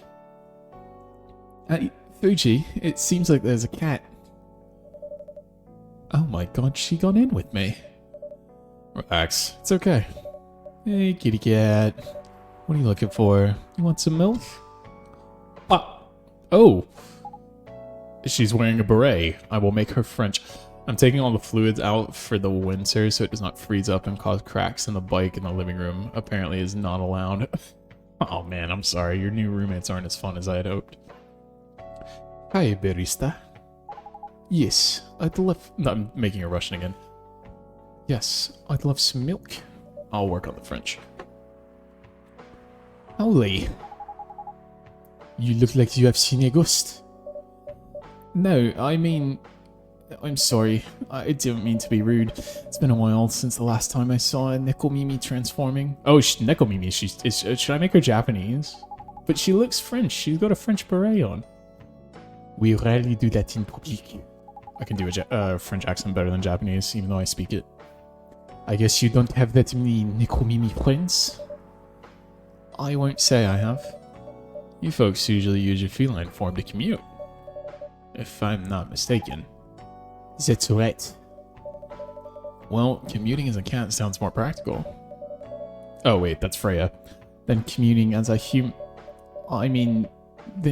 Fuji, it seems like there's a cat. Oh my god, she got in with me. Relax, it's okay. Hey, kitty cat. What are you looking for? You want some milk? Oh. She's wearing a beret. I will make her French. I'm taking all the fluids out for the winter so it does not freeze up and cause cracks in the bike in the living room. Apparently is not allowed. Oh man, I'm sorry. Your new roommates aren't as fun as I had hoped. Hi, barista. Yes, I'd love... No, I'm making a Russian again. Yes, I'd love some milk. I'll work on the French. Holy. You look like you have seen a ghost. No, I mean... I'm sorry. I didn't mean to be rude. It's been a while since the last time I saw a Nekomimi transforming. Oh, Nekomimi. Should I make her Japanese? But she looks French. She's got a French beret on. We rarely do that in public. I can do a French accent better than Japanese, even though I speak it. I guess you don't have that many Nekomimi friends? I won't say I have. You folks usually use your feline form to commute. If I'm not mistaken. That's right. Well, commuting as a cat sounds more practical. Oh wait, that's Freya. Then commuting as a then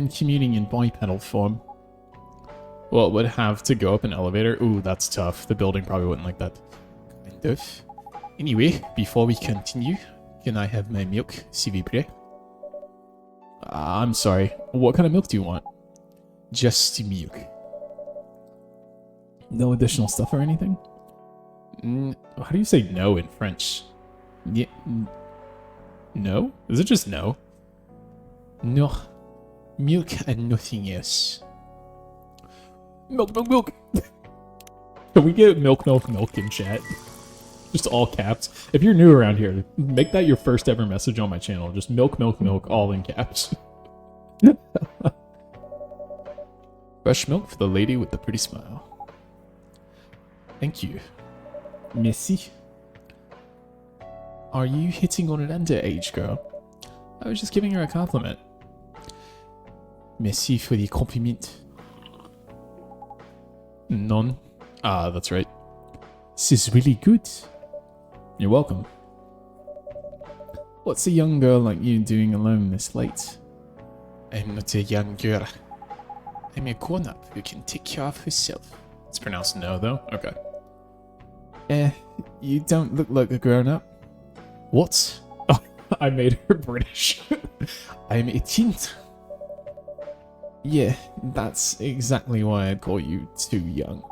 commuting in bipedal form. Well, it would have to go up an elevator. Ooh, that's tough. The building probably wouldn't like that. Kind of. Anyway, before we continue, can I have my milk, s'il vous plaît? I'm sorry. What kind of milk do you want? Just milk. No additional stuff or anything? How do you say no in French? Yeah. No? Is it just no? No. Milk and nothing else. Milk, milk, milk. Can we get milk, milk, milk in chat? Just all caps. If you're new around here, make that your first ever message on my channel. Just milk, milk, milk, all in caps. Fresh milk for the lady with the pretty smile. Thank you. Missy. Are you hitting on an underage girl? I was just giving her a compliment. Merci for the compliment. None. Ah, that's right. This is really good. You're welcome. What's a young girl like you doing alone this late? I'm not a young girl. I'm a grown-up who can take care of herself. It's pronounced no, though? Okay. You don't look like a grown-up. What? Oh, I made her British. I'm 18. Yeah, that's exactly why I'd call you too young.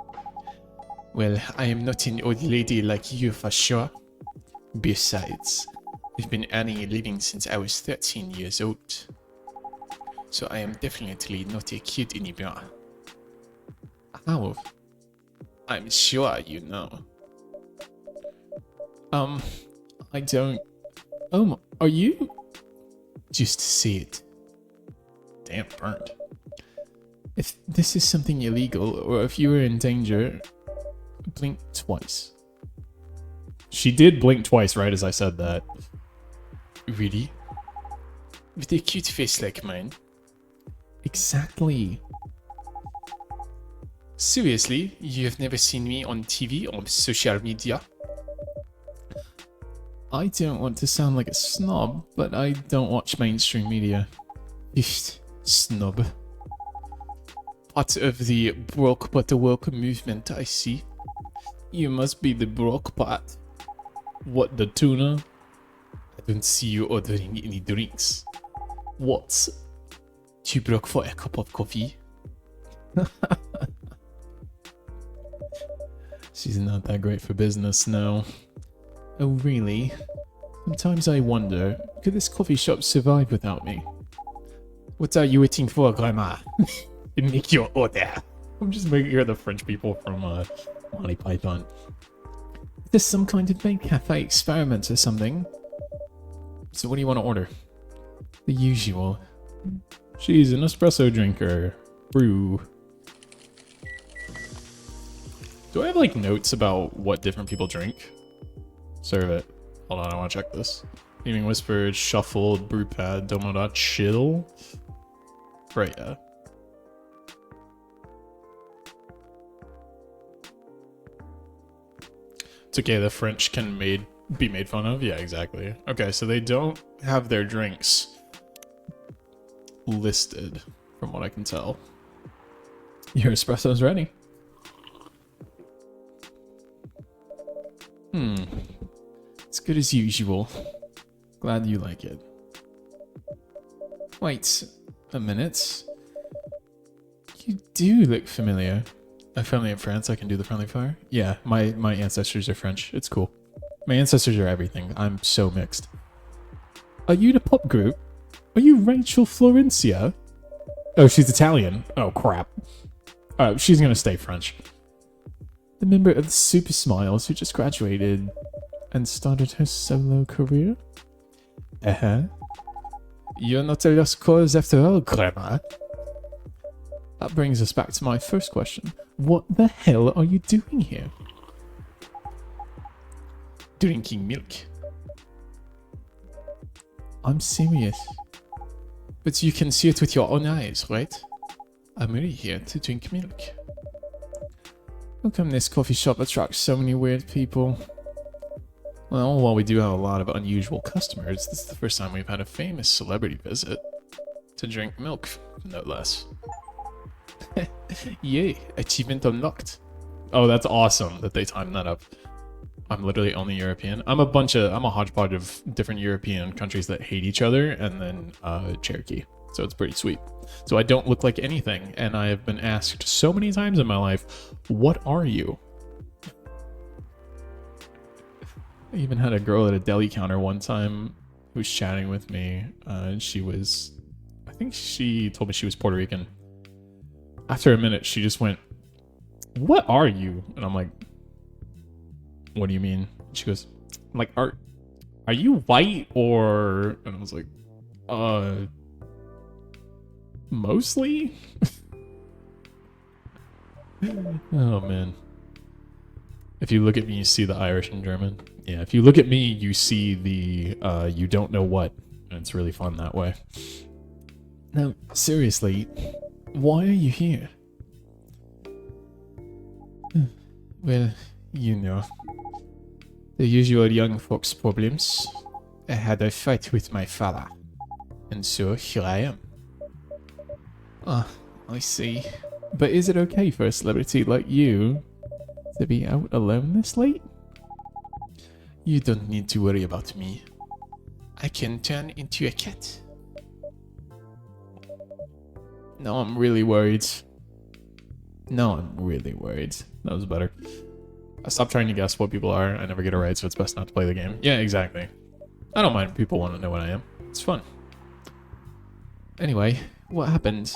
Well, I am not an old lady like you for sure. Besides, I've been earning a living since I was 13 years old. So I am definitely not a kid anymore. How? I'm sure you know. I don't... are you? Just say it. Damn, burned. If this is something illegal, or if you are in danger, blink twice. She did blink twice right as I said that. Really? With a cute face like mine? Exactly. Seriously, you have never seen me on TV or social media? I don't want to sound like a snob, but I don't watch mainstream media. Ish, snob. Part of the broke but woke movement, I see. You must be the broke part. What, the tuna? I don't see you ordering any drinks. What? Too broke for a cup of coffee? She's not that great for business, no. Oh, really? Sometimes I wonder, could this coffee shop survive without me? What are you waiting for, Grandma? Make your order. I'm just making her the French people from Monty Python. Is this some kind of maid cafe experiment or something? So what do you want to order? The usual. She's an espresso drinker. Brew. Do I have like notes about what different people drink? Serve it. Hold on, I want to check this. Evening Whispered, Shuffled, Brewpad, Domodot, Chill. Right, yeah. It's okay, the French can be made fun of? Yeah, exactly. Okay, so they don't have their drinks listed, from what I can tell. Your espresso's ready. It's good as usual. Glad you like it. Wait a minute. You do look familiar. I'm friendly in France, I can do the friendly fire? Yeah, my ancestors are French. It's cool. My ancestors are everything. I'm so mixed. Are you the pop group? Are you Rachel Florencia? Oh, she's Italian. Oh, crap. She's gonna stay French. The member of the Super Smiles who just graduated and started her solo career? Uh-huh. You're not a lost cause after all, Grandma. That brings us back to my first question. What the hell are you doing here? Drinking milk. I'm serious. But you can see it with your own eyes, right? I'm really here to drink milk. How come this coffee shop attracts so many weird people? Well, while we do have a lot of unusual customers, this is the first time we've had a famous celebrity visit to drink milk, no less. Yay, achievement unlocked. Oh, that's awesome that they timed that up. I'm literally only European. I'm a hodgepodge of different European countries that hate each other, and then Cherokee. So it's pretty sweet. So I don't look like anything, and I have been asked so many times in my life, what are you? I even had a girl at a deli counter one time who was chatting with me. And she was, I think she told me she was Puerto Rican. After a minute, she just went, "What are you?" And I'm like, "What do you mean?" She goes, like, are you white or? And I was like, mostly? Oh man. If you look at me, you see the Irish and German. Yeah, if you look at me, you see the you don't know what. And it's really fun that way. Now, seriously, why are you here? Well, you know. The usual young folks problems. I had a fight with my father. And so here I am. Ah, I see. But is it okay for a celebrity like you to be out alone this late? You don't need to worry about me. I can turn into a cat. No, I'm really worried. That was better. I stopped trying to guess what people are. I never get it right, so it's best not to play the game. Yeah, exactly. I don't mind if people want to know what I am. It's fun. Anyway, what happened?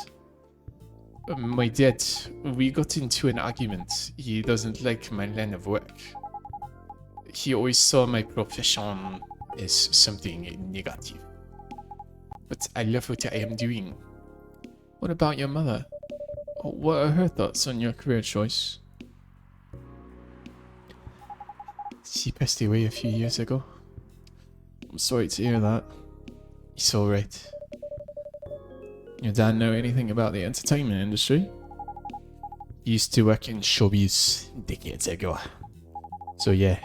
My dad, we got into an argument. He doesn't like my line of work. He always saw my profession as something negative. But I love what I am doing. What about your mother? What are her thoughts on your career choice? She passed away a few years ago. I'm sorry to hear that. It's alright. Your dad know anything about the entertainment industry? He used to work in showbiz decades ago. So yeah,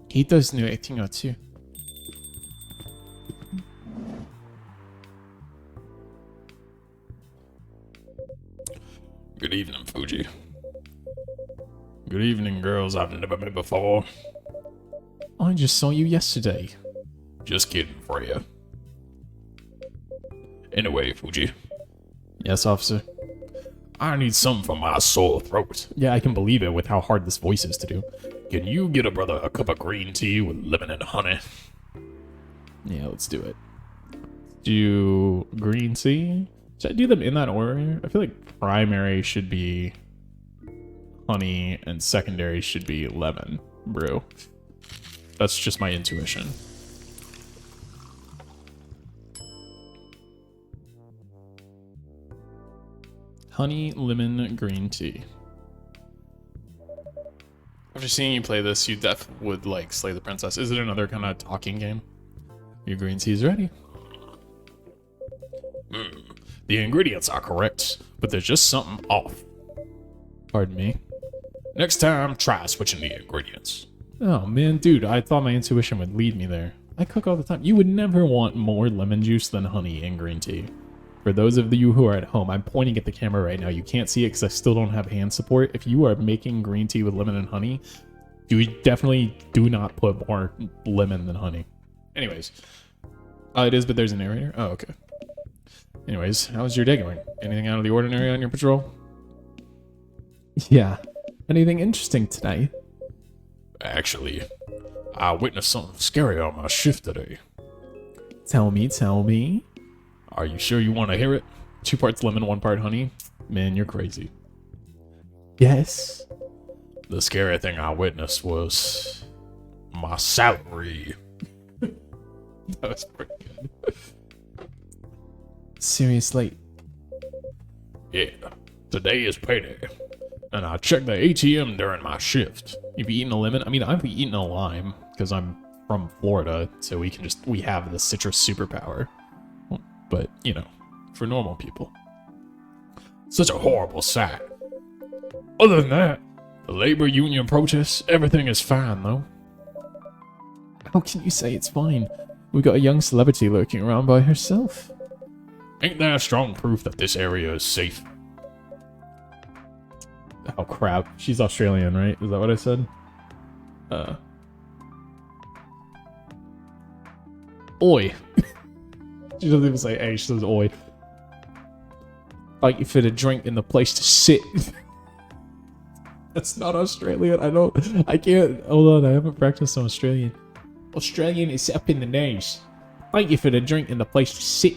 he does know a thing or two. Good evening, Fuji. Good evening, girls I've never met before. I just saw you yesterday. Just kidding, Freya. Anyway, Fuji, Yes, officer. I need something for my sore throat. Yeah, I can believe it with how hard this voice is to do. Can you get a brother a cup of green tea with lemon and honey? Yeah, let's do it. Do green tea? Should I do them in that order? I feel like primary should be honey and secondary should be lemon brew. That's just my intuition. Honey, lemon, green tea. After seeing you play this, you def would like Slay the Princess. Is it another kind of talking game? Your green tea is ready. The ingredients are correct, but there's just something off. Pardon me. Next time, try switching the ingredients. Oh man, dude, I thought my intuition would lead me there. I cook all the time. You would never want more lemon juice than honey in green tea. For those of you who are at home, I'm pointing at the camera right now. You can't see it because I still don't have hand support. If you are making green tea with lemon and honey, you definitely do not put more lemon than honey. Anyways. It is, but there's a narrator. Oh, okay. Anyways, how's your day going? Anything out of the ordinary on your patrol? Yeah. Anything interesting today? Actually, I witnessed something scary on my shift today. Tell me. Are you sure you want to hear it? 2 parts lemon, 1 part honey? Man, you're crazy. Yes. The scary thing I witnessed was my salary. That was pretty good. Seriously. Yeah, today is payday, and I checked the ATM during my shift. You've eaten a lemon? I mean, I've eaten a lime because I'm from Florida, so we have the citrus superpower. But, you know, for normal people. Such a horrible sight. Other than that, the labor union protests, everything is fine though. How can you say it's fine? We got a young celebrity lurking around by herself. Ain't there strong proof that this area is safe? Oh crap, she's Australian, right? Is that what I said? Oi. She doesn't even say hey, she says oi. Like you fit a drink in the place to sit. That's not Australian. I can't. Hold on, I haven't practiced on Australian. Australian is up in the nose. Thank you for the drink and the place to sit.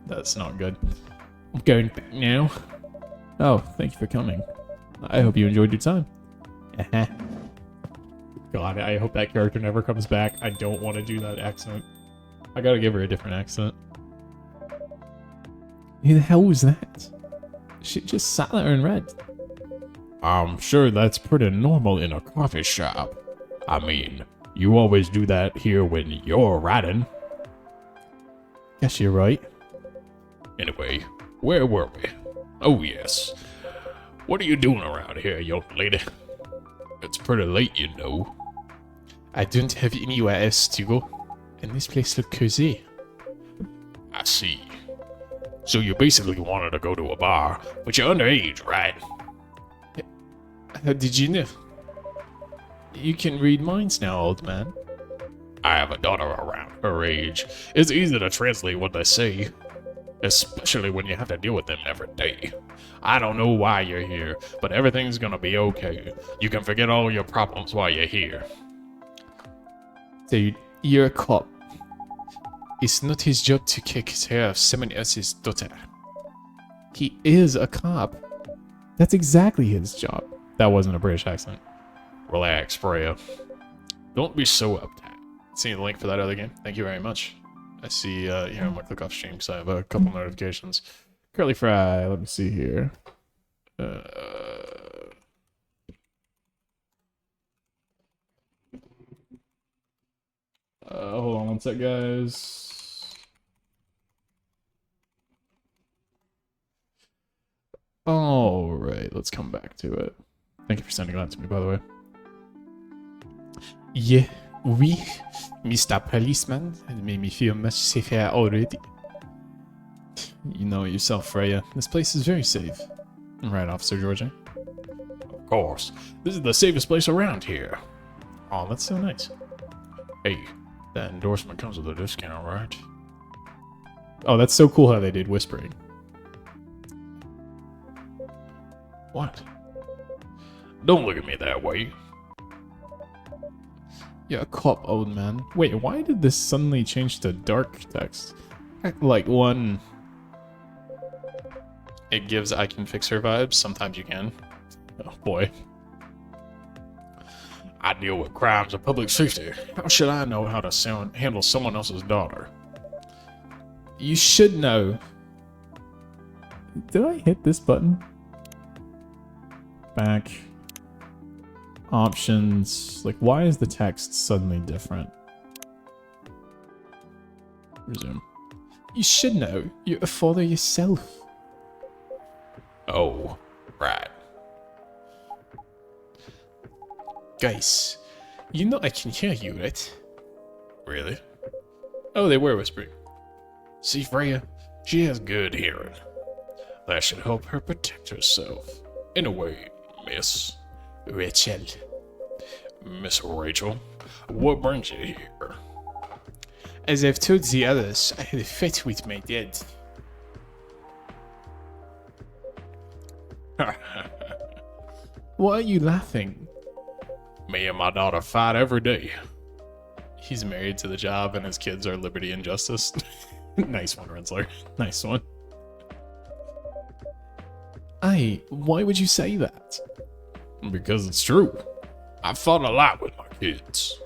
That's not good. I'm going back now. Oh, thank you for coming. I hope you enjoyed your time. God, I hope that character never comes back. I don't want to do that accent. I gotta give her a different accent. Who the hell was that? She just sat there and read. I'm sure that's pretty normal in a coffee shop. I mean, you always do that here when you're writing. Guess you're right. Anyway, where were we? Oh, yes. What are you doing around here, young lady? It's pretty late, you know. I don't have anywhere else to go. And this place looks cozy. I see. So you basically wanted to go to a bar, but you're underage, right? How did you know? You can read minds now, old man. I have a daughter around her age. It's easy to translate what they say, especially when you have to deal with them every day. I don't know why you're here, but everything's gonna be okay. You can forget all your problems while you're here. Dude, you're a cop. It's not his job to take care of someone else's daughter. He is a cop. That's exactly his job. That wasn't a British accent. Relax, Freya. Don't be so uptight. See the link for that other game? Thank you very much. I see here on my click off stream because I have a couple notifications. Curly Fry, let me see here. Hold on one sec, guys. All right, let's come back to it. Thank you for sending that to me, by the way. Yeah, oui, Mr. Policeman. It made me feel much safer already. You know it yourself, Freya. This place is very safe. Right, Officer Georgie? Of course. This is the safest place around here. Oh, that's so nice. Hey, that endorsement comes with a discount, right? Oh, that's so cool how they did whispering. What? Don't look at me that way. You're a cop, old man. Wait, why did this suddenly change to dark text? Act like one... It gives I can fix her vibes. Sometimes you can. Oh boy. I deal with crimes of public safety. How should I know how to handle someone else's daughter? You should know. Did I hit this button? Back. Options. Like, why is the text suddenly different? Resume. You should know. You're a father yourself. Oh, right. Guys, you know I can hear you, right? Really? Oh, they were whispering. See, Freya, she has good hearing. That should help her protect herself. In a way, Miss Rachel. Miss Rachel, what brings you here? As I've told the others, I had a fight with my dad. Why are you laughing? Me and my daughter fight every day. He's married to the job and his kids are liberty and justice. Nice one, Rensler. Nice one. Why would you say that? Because it's true. I fought a lot with my kids.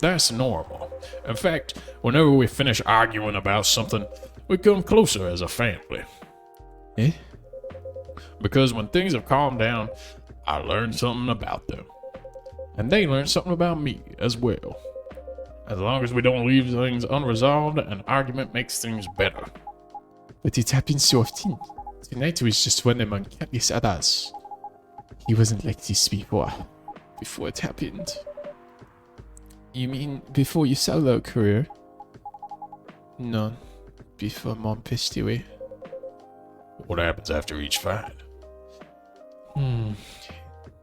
That's normal. In fact, whenever we finish arguing about something, we come closer as a family. Eh? Because when things have calmed down, I learn something about them. And they learn something about me as well. As long as we don't leave things unresolved, an argument makes things better. But it happens so often. Tonight was just one among countless others. He wasn't like this before it happened. You mean before your solo career? No, before Mom passed away. What happens after each fight?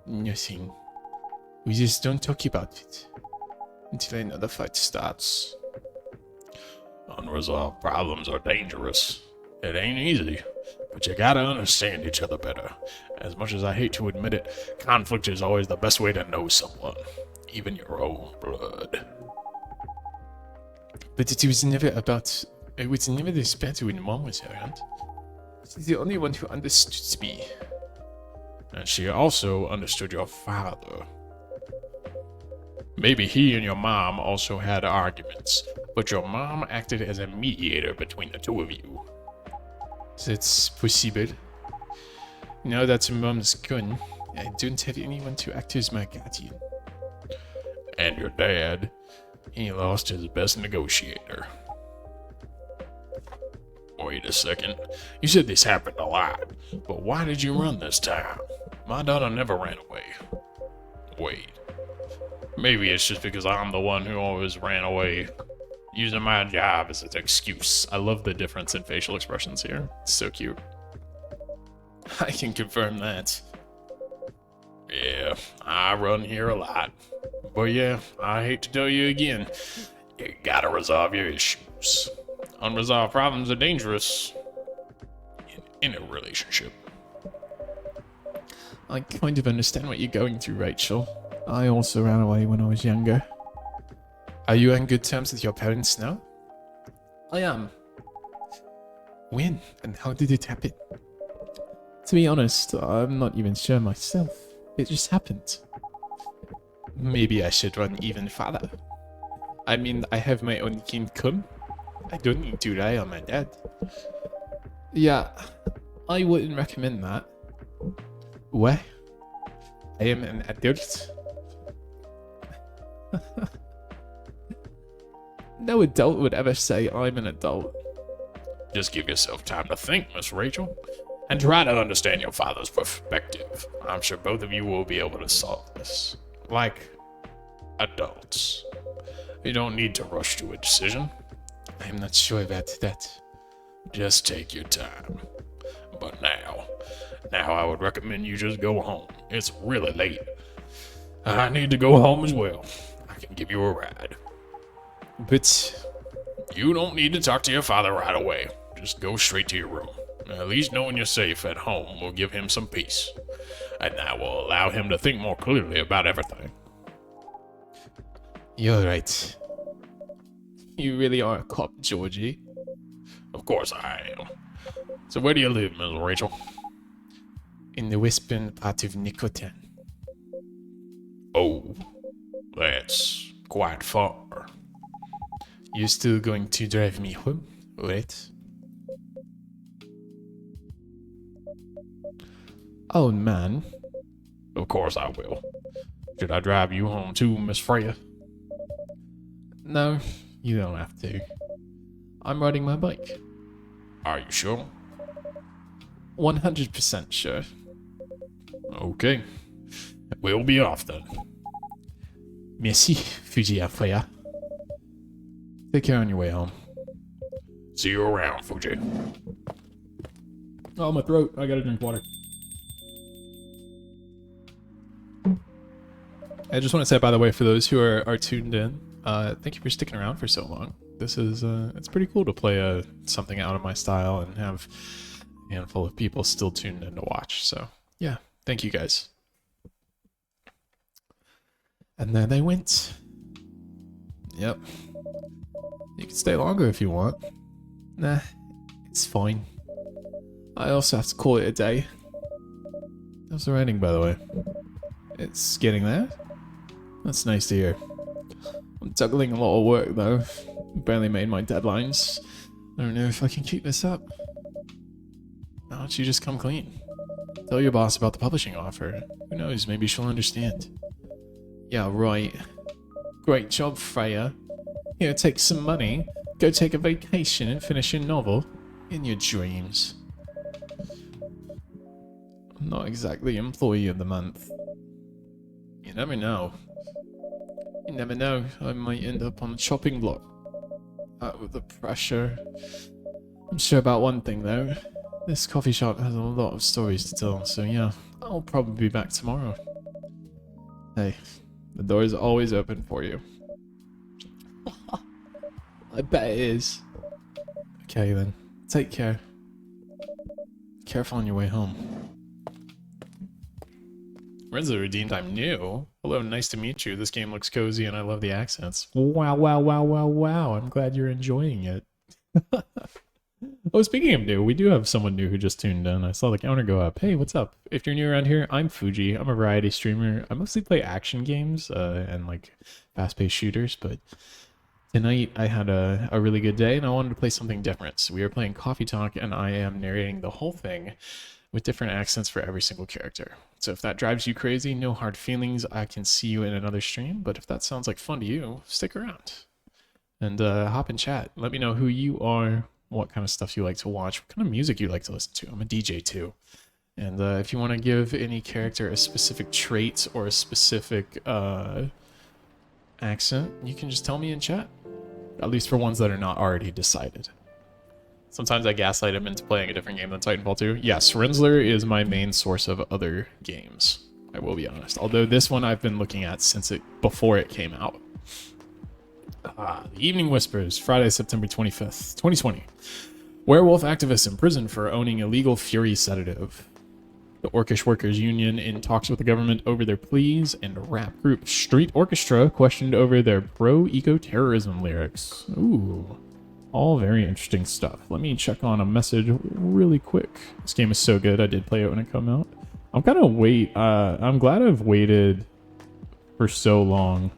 Nothing. We just don't talk about it until another fight starts. Unresolved problems are dangerous. It ain't easy, but you gotta understand each other better. As much as I hate to admit it, conflict is always the best way to know someone, even your own blood. But it was never about... It was never this bad when Mom was around. She's the only one who understood me. And she also understood your father. Maybe he and your mom also had arguments, but your mom acted as a mediator between the two of you. That's possible. Now that Mom's gone, I don't have anyone to act as my guardian. And your dad, he lost his best negotiator. Wait a second. You said this happened a lot, but why did you run this time? My daughter never ran away. Wait. Maybe it's just because I'm the one who always ran away, using my job as an excuse. I love the difference in facial expressions here. It's so cute. I can confirm that. Yeah, I run here a lot. But yeah, I hate to tell you again, you gotta resolve your issues. Unresolved problems are dangerous in a relationship. I kind of understand what you're going through, Rachel. I also ran away when I was younger. Are you on good terms with your parents now? I am. When and how did it happen? To be honest, I'm not even sure myself. It just happened. Maybe I should run even farther. I mean, I have my own income. I don't need to rely on my dad. Yeah, I wouldn't recommend that. Why? I am an adult. No adult would ever say I'm an adult. Just give yourself time to think, Miss Rachel, and try to understand your father's perspective. I'm sure both of you will be able to solve this. Like adults. You don't need to rush to a decision. I'm not sure about that. Just take your time. But now I would recommend you just go home. It's really late. I need to go home as well. I can give you a ride. But You don't need to talk to your father right away. Just go straight to your room. At least knowing you're safe at home will give him some peace. And that will allow him to think more clearly about everything. you're right. You really are a cop, Georgie. Of course I am. So where do you live, Miss Rachel? In the western part of Nicotan. Oh, that's quite far. You're still going to drive me home, right? Oh man. Of course I will. Should I drive you home too, Miss Freya? No, you don't have to. I'm riding my bike. Are you sure? 100% sure. Okay. We'll be off then. Merci, Fuji Freya. Take care on your way home. See you around, Fuji. Oh, my throat. I gotta drink water. I just want to say, by the way, for those who are tuned in, thank you for sticking around for so long. This is, it's pretty cool to play something out of my style and have a handful of people still tuned in to watch. So, yeah, thank you guys. And there they went. Yep. You can stay longer if you want. Nah, it's fine. I also have to call it a day. How's the writing, by the way? It's getting there. That's nice to hear. I'm juggling a lot of work, though. Barely made my deadlines. I don't know if I can keep this up. Why don't you just come clean? Tell your boss about the publishing offer. Who knows, maybe she'll understand. Yeah, right. Great job, Freya. Here, take some money. Go take a vacation and finish your novel. In your dreams. I'm not exactly employee of the month. You never know. You never know. I might end up on the chopping block. Out with the pressure. I'm sure about one thing, though. This coffee shop has a lot of stories to tell, so yeah, I'll probably be back tomorrow. Hey, the door is always open for you. I bet it is. Okay then, take care. Careful on your way home. Renzo redeemed, I'm new. Hello, nice to meet you. This game looks cozy and I love the accents. Wow, wow, wow, wow, wow. I'm glad you're enjoying it. Oh, speaking of new, we do have someone new who just tuned in. I saw the counter go up. Hey, what's up? If you're new around here, I'm Fuji. I'm a variety streamer. I mostly play action games and like fast-paced shooters, but tonight I had a really good day and I wanted to play something different. So we are playing Coffee Talk and I am narrating the whole thing with different accents for every single character. So if that drives you crazy, no hard feelings. I can see you in another stream, but if that sounds like fun to you, stick around and hop in chat. Let me know who you are, what kind of stuff you like to watch, what kind of music you like to listen to. I'm a DJ too. And if you want to give any character a specific trait or a specific accent, you can just tell me in chat. At least for ones that are not already decided. Sometimes I gaslight him into playing a different game than Titanfall 2. Yes, Renzler is my main source of other games. I will be honest. Although this one I've been looking at since before it came out. The Evening Whispers, Friday, September 25th, 2020. Werewolf activists in prison for owning illegal Fury sedative. The Orcish Workers Union in talks with the government over their pleas, and rap group Street Orchestra questioned over their pro-eco-terrorism lyrics. Ooh, all very interesting stuff. Let me check on a message really quick. This game is so good. I did play it when it came out. I'm kind of I'm glad I've waited for so long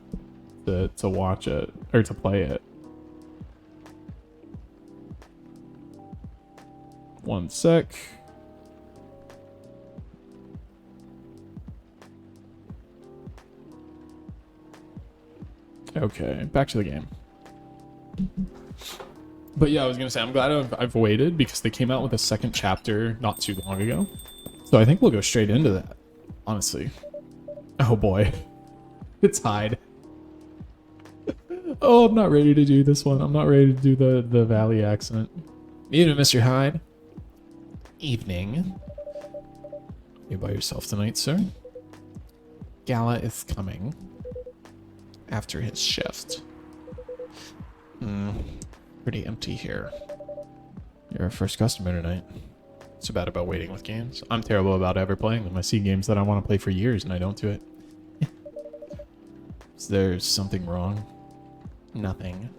to watch it or to play it. One sec. Okay, back to the game. But yeah, I was gonna say I'm glad I've waited because they came out with a second chapter not too long ago. So I think we'll go straight into that, honestly. Oh boy. It's Hyde. Oh, I'm not ready to do this one. I'm not ready to do the Valley accent. Evening, Mr. Hyde. Evening. You by yourself tonight, sir? Gala is coming after his shift. Pretty empty here. You're our first customer tonight. It's bad about waiting with games. I'm terrible about ever playing them. I see games that I want to play for years and I don't do it. Is there something wrong? Nothing.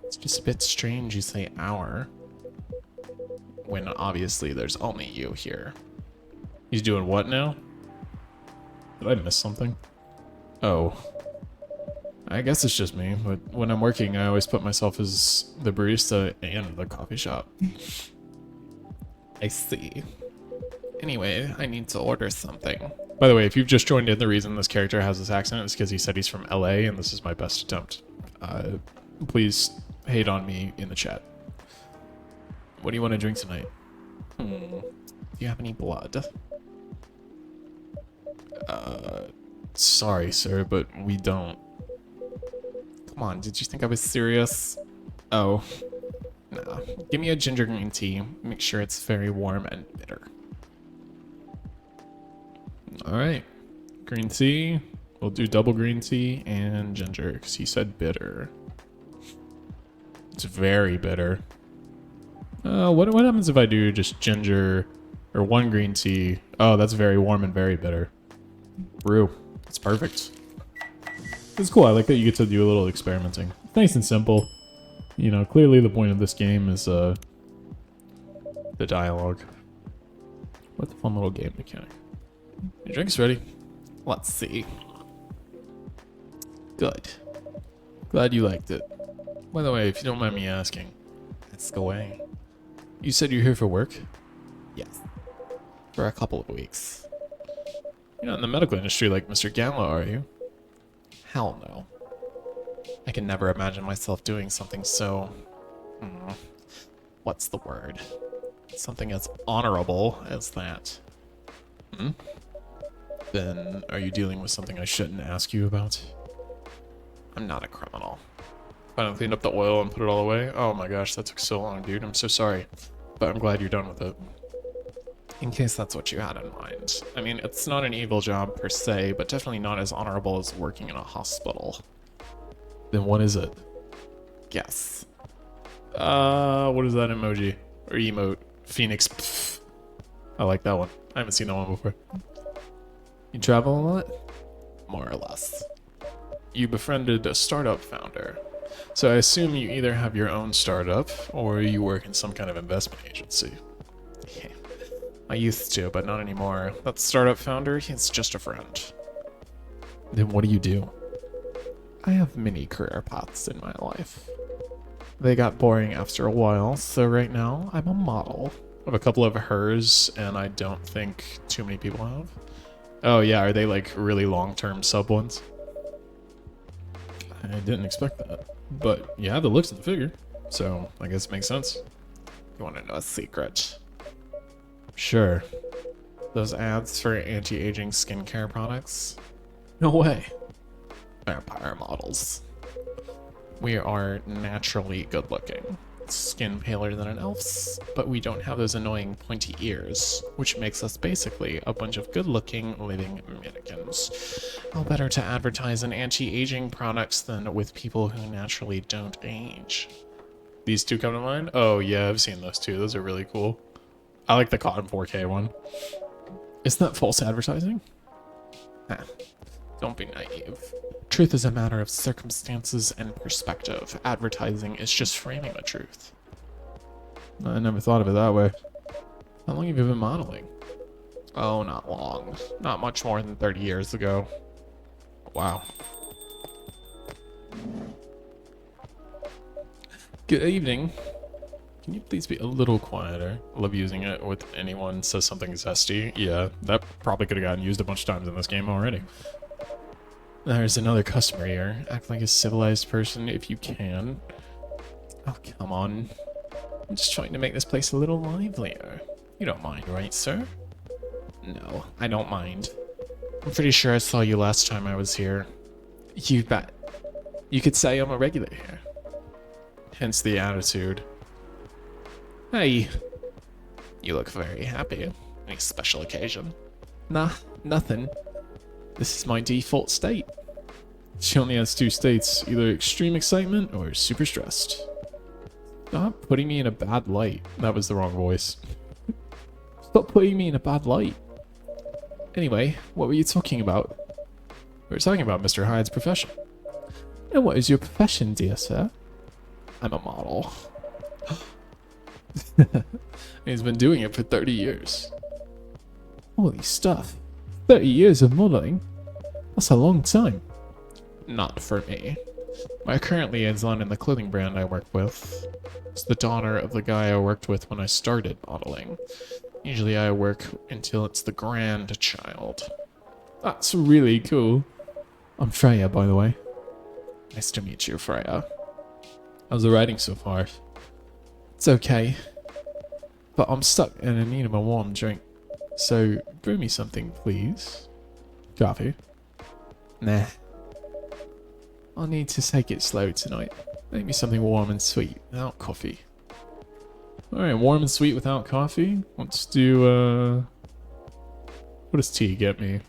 It's just a bit strange you say our when obviously there's only you here. He's doing what now? Did I miss something? Oh. I guess it's just me, but when I'm working, I always put myself as the barista and the coffee shop. I see. Anyway, I need to order something. By the way, if you've just joined in, the reason this character has this accent is because he said he's from LA, and this is my best attempt. Please hate on me in the chat. What do you want to drink tonight? Do you have any blood? Sorry, sir, but we don't. Come on, did you think I was serious? Oh. Nah. Give me a ginger green tea. Make sure it's very warm and bitter. Alright. Green tea. We'll do double green tea and ginger, because he said bitter. It's very bitter. What happens if I do just ginger or one green tea? Oh, that's very warm and very bitter. Brew. It's perfect. It's cool. I like that you get to do a little experimenting. Nice and simple. You know, clearly the point of this game is the dialogue. What a fun little game mechanic. Your drink's ready. Let's see. Good. Glad you liked it. By the way, if you don't mind me asking, let's go away. You said you're here for work? Yes. For a couple of weeks. You're not in the medical industry like Mr. Gala, are you? Hell no. I can never imagine myself doing something so... what's the word? Something as honorable as that. Then, are you dealing with something I shouldn't ask you about? I'm not a criminal. Finally cleaned up the oil and put it all away? Oh my gosh, that took so long, dude. I'm so sorry. But I'm glad you're done with it. In case that's what you had in mind. I mean, it's not an evil job per se, but definitely not as honorable as working in a hospital. Then what is it? Guess. What is that emoji? Or emote? Phoenix. Pff. I like that one. I haven't seen that one before. You travel a lot? More or less. You befriended a startup founder. So I assume you either have your own startup or you work in some kind of investment agency. Yeah. I used to, but not anymore. That startup founder, he's just a friend. Then what do you do? I have many career paths in my life. They got boring after a while, so right now I'm a model. I have a couple of hers, and I don't think too many people have. Oh yeah, are they like really long-term sub ones? I didn't expect that. But you have the looks and the figure, so I guess it makes sense. You want to know a secret? Sure. Those ads for anti-aging skincare products? No way. Vampire models. We are naturally good looking. Skin paler than an elf's, but we don't have those annoying pointy ears, which makes us basically a bunch of good-looking living mannequins. How better to advertise an anti-aging products than with people who naturally don't age? These two come to mind? Oh yeah, I've seen those two. Those are really cool. I like the Cotton 4K one. Isn't that false advertising? Huh. Don't be naive. Truth is a matter of circumstances and perspective. Advertising is just framing the truth. I never thought of it that way. How long have you been modeling? Oh, not long. Not much more than 30 years ago. Wow. Good evening. Can you please be a little quieter? I love using it with anyone says something zesty. Yeah, that probably could have gotten used a bunch of times in this game already. There's another customer here. Act like a civilized person if you can. Oh, come on. I'm just trying to make this place a little livelier. You don't mind, right, sir? No, I don't mind. I'm pretty sure I saw you last time I was here. You bet. You could say I'm a regular here. Hence the attitude. Hey. You look very happy. Any special occasion? Nah, nothing. This is my default state. She only has two states, either extreme excitement or super stressed. Stop putting me in a bad light. That was the wrong voice. Stop putting me in a bad light. Anyway, what were you talking about? We were talking about Mr. Hyde's profession. And what is your profession, dear sir? I'm a model. He's been doing it for 30 years. Holy stuff. 30 years of modeling? That's a long time. Not for me. My current liaison in the clothing brand I work with is the daughter of the guy I worked with when I started modeling. Usually I work until it's the grandchild. That's really cool. I'm Freya, by the way. Nice to meet you, Freya. How's the writing so far? It's okay. But I'm stuck and in need of a warm drink. So, brew me something, please. Coffee? Nah. I'll need to take it slow tonight. Make me something warm and sweet, without coffee. Alright, warm and sweet without coffee? Let's do, what does tea get me?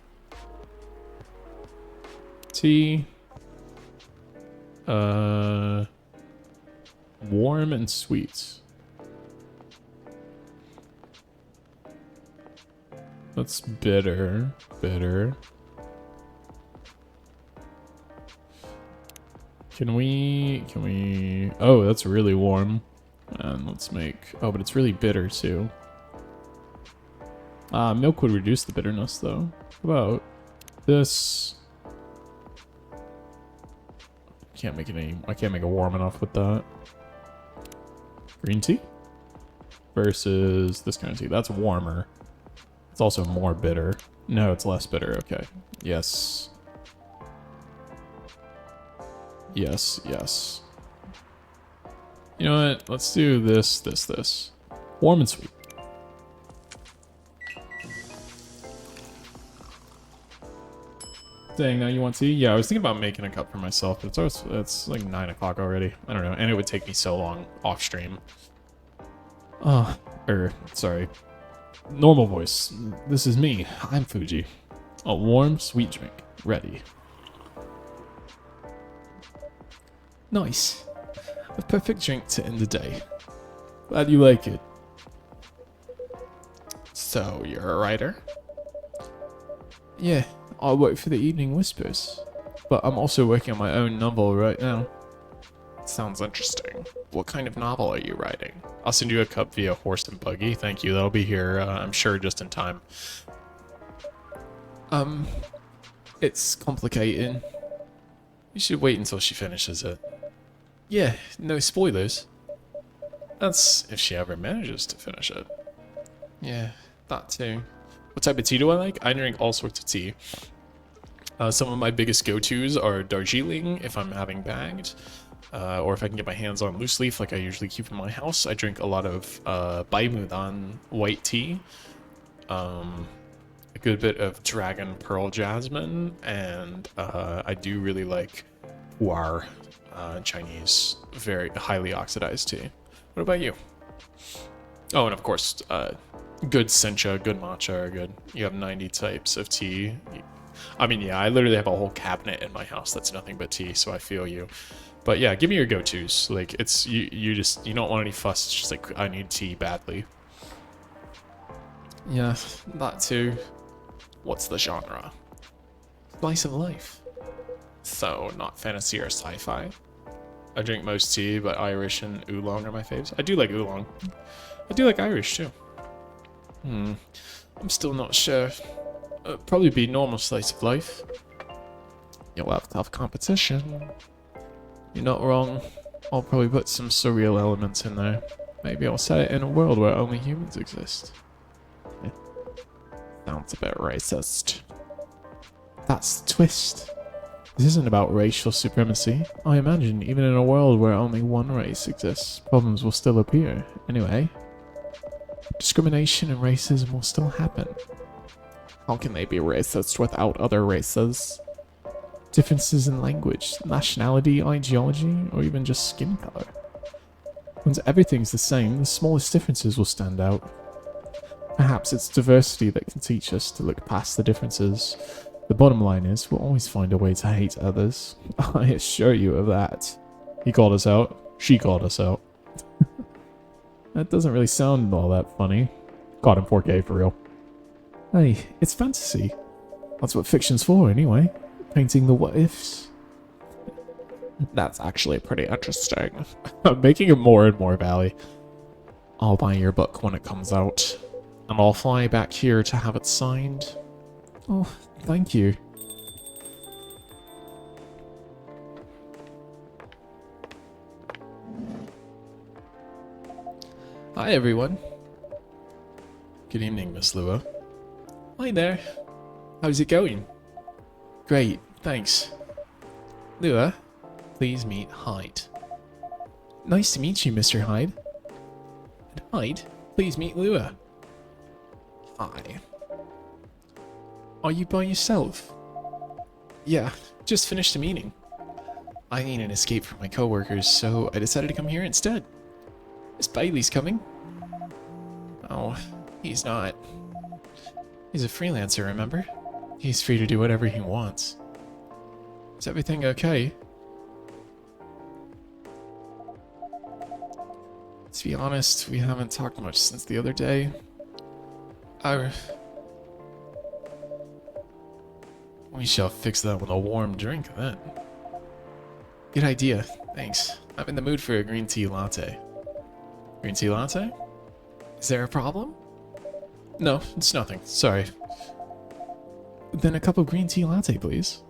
Tea. Warm and sweet. That's bitter. Bitter. Can we... Oh, that's really warm. And let's make... Oh, but it's really bitter, too. Milk would reduce the bitterness, though. How about this? Can't make it any... I can't make it warm enough with that. Green tea? Versus this kind of tea. That's warmer. It's also more bitter. No, it's less bitter. Okay. Yes. Yes, yes. You know what? Let's do this. Warm and sweet. Dang, now you want tea? Yeah, I was thinking about making a cup for myself, but it's like 9 o'clock already. I don't know, and it would take me so long off stream. Sorry. Normal voice. This is me. I'm Fuji. A warm, sweet drink. Ready. Nice. A perfect drink to end the day. Glad you like it. So, you're a writer? Yeah, I work for the Evening Whispers, but I'm also working on my own novel right now. Sounds interesting. What kind of novel are you writing? I'll send you a cup via horse and buggy. Thank you. That'll be here, I'm sure, just in time. It's complicated. You should wait until she finishes it. Yeah, no spoilers. That's if she ever manages to finish it. Yeah, that too. What type of tea do I like? I drink all sorts of tea. Some of my biggest go-tos are Darjeeling, if I'm having bagged. Or if I can get my hands on loose leaf like I usually keep in my house. I drink a lot of Baimudan white tea. A good bit of Dragon Pearl Jasmine. And I do really like Pu'er, Chinese, very highly oxidized tea. What about you? Oh, and of course, good sencha, good matcha are good. You have 90 types of tea. I mean, yeah, I literally have a whole cabinet in my house that's nothing but tea, so I feel you. But yeah, give me your go-tos. Like, it's, you don't want any fuss. It's just like, I need tea badly. Yeah, that too. What's the genre? Slice of life. So, not fantasy or sci-fi? I drink most tea, but Irish and oolong are my faves. I do like oolong. I do like Irish, too. I'm still not sure. Probably be normal slice of life. You'll have tough competition. You're not wrong. I'll probably put some surreal elements in there. Maybe I'll set it in a world where only humans exist. Yeah. Sounds a bit racist. That's the twist. This isn't about racial supremacy. I imagine even in a world where only one race exists, problems will still appear. Anyway, discrimination and racism will still happen. How can they be racist without other races? Differences in language, nationality, ideology, or even just skin color. Once everything's the same, the smallest differences will stand out. Perhaps it's diversity that can teach us to look past the differences. The bottom line is, we'll always find a way to hate others. I assure you of that. He called us out. She called us out. That doesn't really sound all that funny. Caught in 4K for real. Hey, it's fantasy. That's what fiction's for, anyway. Painting the what-ifs. That's actually pretty interesting. I'm making it more and more, Valley. I'll buy your book when it comes out. And I'll fly back here to have it signed. Oh, thank you. Hi, everyone. Good evening, Miss Lua. Hi there. How's it going? Great, thanks. Lua, please meet Hyde. Nice to meet you, Mr. Hyde. And Hyde, please meet Lua. Hi. Are you by yourself? Yeah, just finished a meeting. I need an escape from my coworkers, so I decided to come here instead. Miss Bailey's coming. Oh, he's not. He's a freelancer, remember? He's free to do whatever he wants. Is everything okay? To be honest, we haven't talked much since the other day. We shall fix that with a warm drink then. Good idea, thanks. I'm in the mood for a green tea latte. Green tea latte? Is there a problem? No, it's nothing. Sorry. Then a cup of green tea latte, please.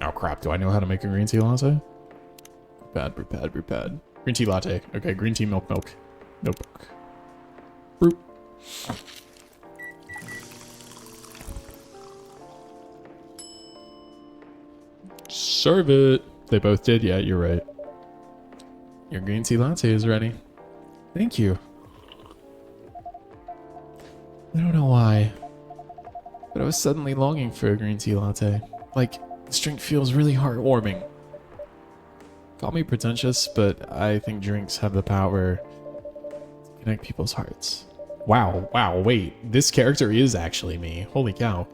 Oh crap, do I know how to make a green tea latte? Bad. Green tea latte. Okay, green tea milk. Notebook. Fruit. Serve it. They both did, yeah, you're right. Your green tea latte is ready. Thank you. I don't know why, but I was suddenly longing for a green tea latte. Like, this drink feels really heartwarming. Call me pretentious, but I think drinks have the power to connect people's hearts. Wow, wait, this character is actually me. Holy cow.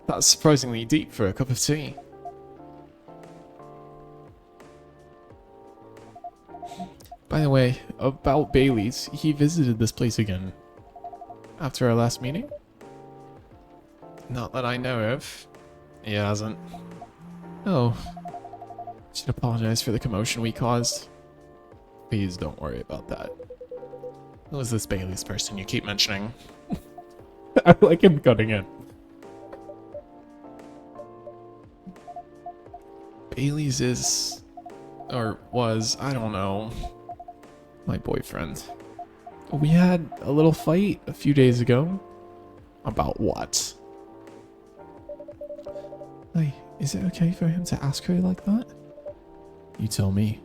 That's surprisingly deep for a cup of tea. By the way, about Bailey's, he visited this place again. After our last meeting? Not that I know of. He hasn't. Oh. Should apologize for the commotion we caused. Please don't worry about that. Who is this Bailey's person you keep mentioning? I like him cutting in. Bailey's is, or was, I don't know, my boyfriend. We had a little fight a few days ago. About what? Hey, is it okay for him to ask her like that? You tell me.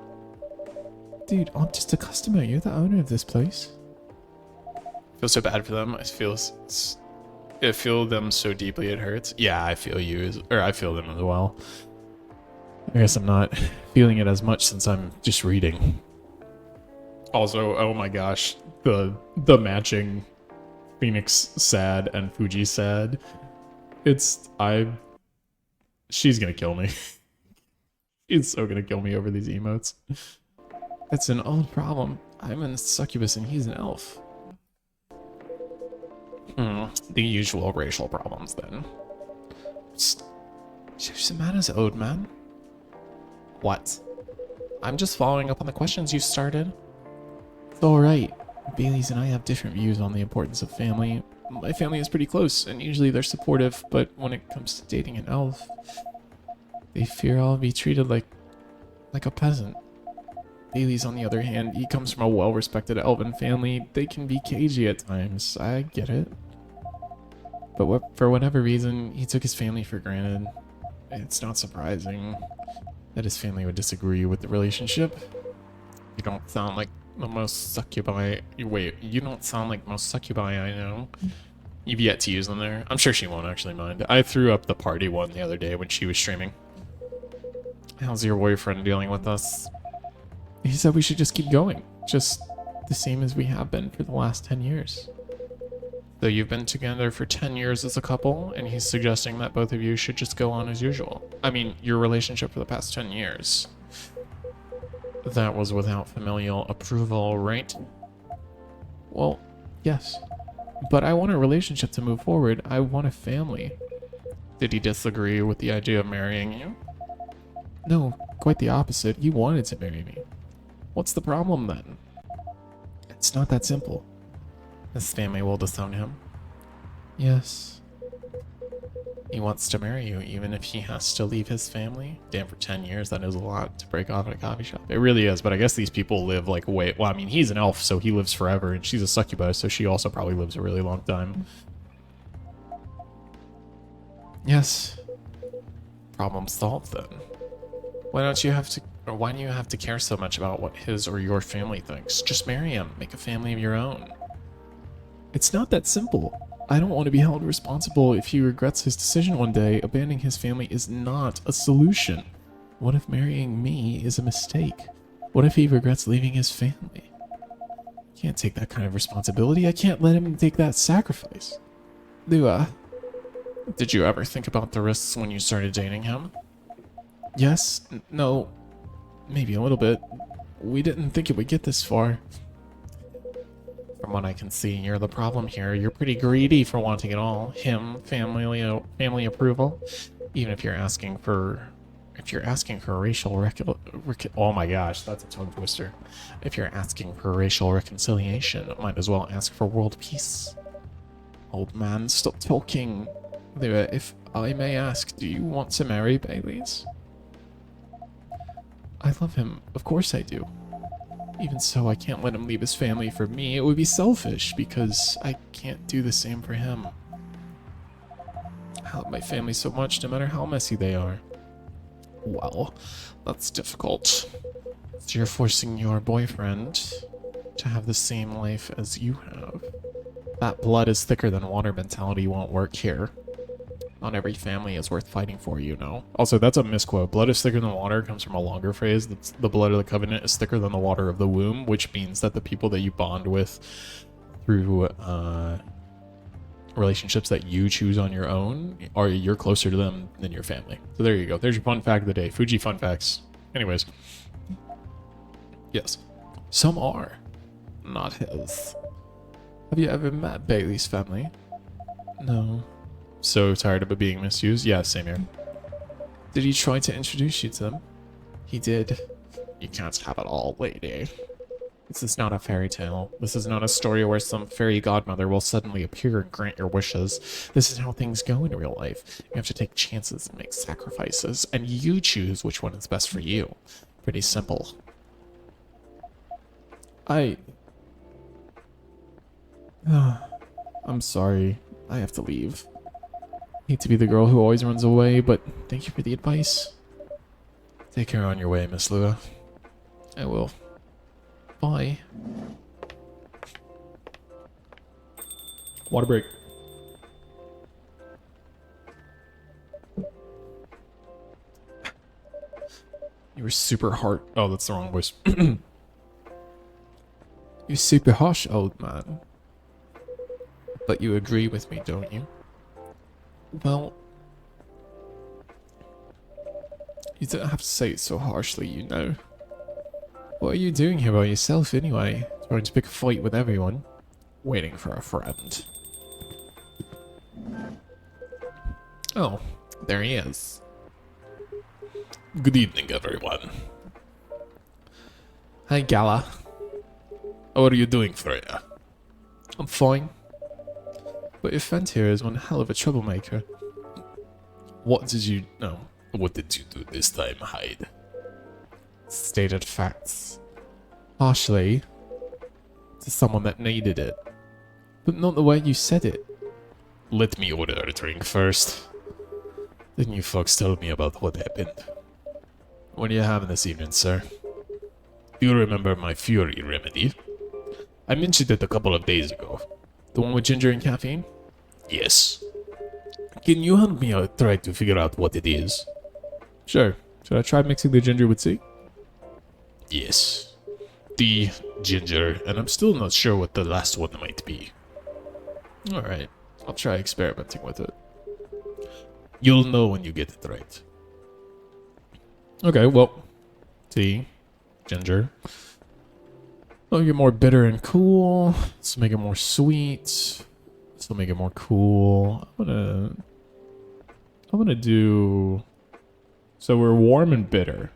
Dude, I'm just a customer. You're the owner of this place. I feel so bad for them. I feel them so deeply it hurts. Yeah, I feel I feel them as well. I guess I'm not feeling it as much since I'm just reading. Also, oh my gosh, the matching Phoenix sad and Fuji sad. She's gonna kill me. She's so gonna kill me over these emotes. That's an old problem. I'm a succubus and he's an elf. The usual racial problems then. What's the matter, old man? What? I'm just following up on the questions you started. It's alright. Bailey's and I have different views on the importance of family. My family is pretty close, and usually they're supportive, but when it comes to dating an elf, they fear I'll be treated like a peasant. Bailey's, on the other hand, he comes from a well-respected elven family. They can be cagey at times. I get it. But for whatever reason, he took his family for granted. It's not surprising that his family would disagree with the relationship. You don't sound like the most succubi. Wait, you don't sound like most succubi I know. You've yet to use them there. I'm sure she won't actually mind. I threw up the party one the other day when she was streaming. How's your boyfriend dealing with us? He said we should just keep going. Just the same as we have been for the last 10 years. So you've been together for 10 years as a couple, and he's suggesting that both of you should just go on as usual. I mean, your relationship for the past 10 years. That was without familial approval, right? Well, yes. But I want a relationship to move forward. I want a family. Did he disagree with the idea of marrying you? No, quite the opposite. He wanted to marry me. What's the problem then? It's not that simple. His family will disown him. Yes. He wants to marry you even if he has to leave his family. Damn, for 10 years, that is a lot to break off at a coffee shop. It really is, but I guess these people live like way... Well, I mean, he's an elf, so he lives forever, and she's a succubus, so she also probably lives a really long time. Yes. Problem solved then. Why do you have to care so much about what his or your family thinks? Just marry him. Make a family of your own. It's not that simple. I don't want to be held responsible if he regrets his decision one day. Abandoning his family is not a solution. What if marrying me is a mistake? What if he regrets leaving his family? I can't take that kind of responsibility. I can't let him take that sacrifice. Did you ever think about the risks when you started dating him? Yes, no, maybe a little bit. We didn't think it would get this far. From what I can see, you're the problem here. You're pretty greedy for wanting it all. Him, family approval. Even if you're asking for racial oh my gosh, that's a tongue twister. If you're asking for racial reconciliation, might as well ask for world peace. Old man, stop talking. If I may ask, do you want to marry Bailey's? I love him. Of course I do. Even so, I can't let him leave his family for me. It would be selfish because I can't do the same for him. I love my family so much, no matter how messy they are. Well, that's difficult. So you're forcing your boyfriend to have the same life as you have. That blood is thicker than water mentality won't work here. Not every family is worth fighting for, you know. Also, that's a misquote. Blood is thicker than water comes from a longer phrase. That's the blood of the covenant is thicker than the water of the womb, which means that the people that you bond with through relationships that you choose on your own, you're closer to them than your family. So there you go. There's your fun fact of the day. Fuji fun facts. Anyways. Yes. Some are. Not his. Have you ever met Bailey's family? No. so tired of it being misused. Yeah, same here. Did he try to introduce you to them? He did. You can't have it all, lady. This is not a fairy tale. This is not a story where some fairy godmother will suddenly appear and grant your wishes. This is how things go in real life. You have to take chances and make sacrifices, and you choose which one is best for you. Pretty simple. I'm sorry. I have to leave. Hate to be the girl who always runs away, but thank you for the advice. Take care on your way, Miss Lua. I will. Bye. Water break. You were super hard. Oh, that's the wrong voice. You're super harsh, old man. But you agree with me, don't you? Well, you don't have to say it so harshly, you know. What are you doing here by yourself anyway? Trying to pick a fight with everyone? Waiting for a friend. Oh, there he is. Good evening, everyone. Hi, Gala. How are you doing, Freya? I'm fine. But your friend here is one hell of a troublemaker. What did you... No. What did you do this time, Hyde? Stated facts. Harshly. To someone that needed it. But not the way you said it. Let me order a drink first. Then you folks tell me about what happened. What are you having this evening, sir? Do you remember my Fury remedy? I mentioned it a couple of days ago. The one with ginger and caffeine? Yes. Can you help me out try to figure out what it is? Sure. Should I try mixing the ginger with tea? Yes. Tea, ginger, and I'm still not sure what the last one might be. Alright. I'll try experimenting with it. You'll know when you get it right. Okay, well. Tea. Ginger. I'll get more bitter and cool. Let's make it more sweet. This will make it more cool. I'm gonna do... So we're warm and bitter.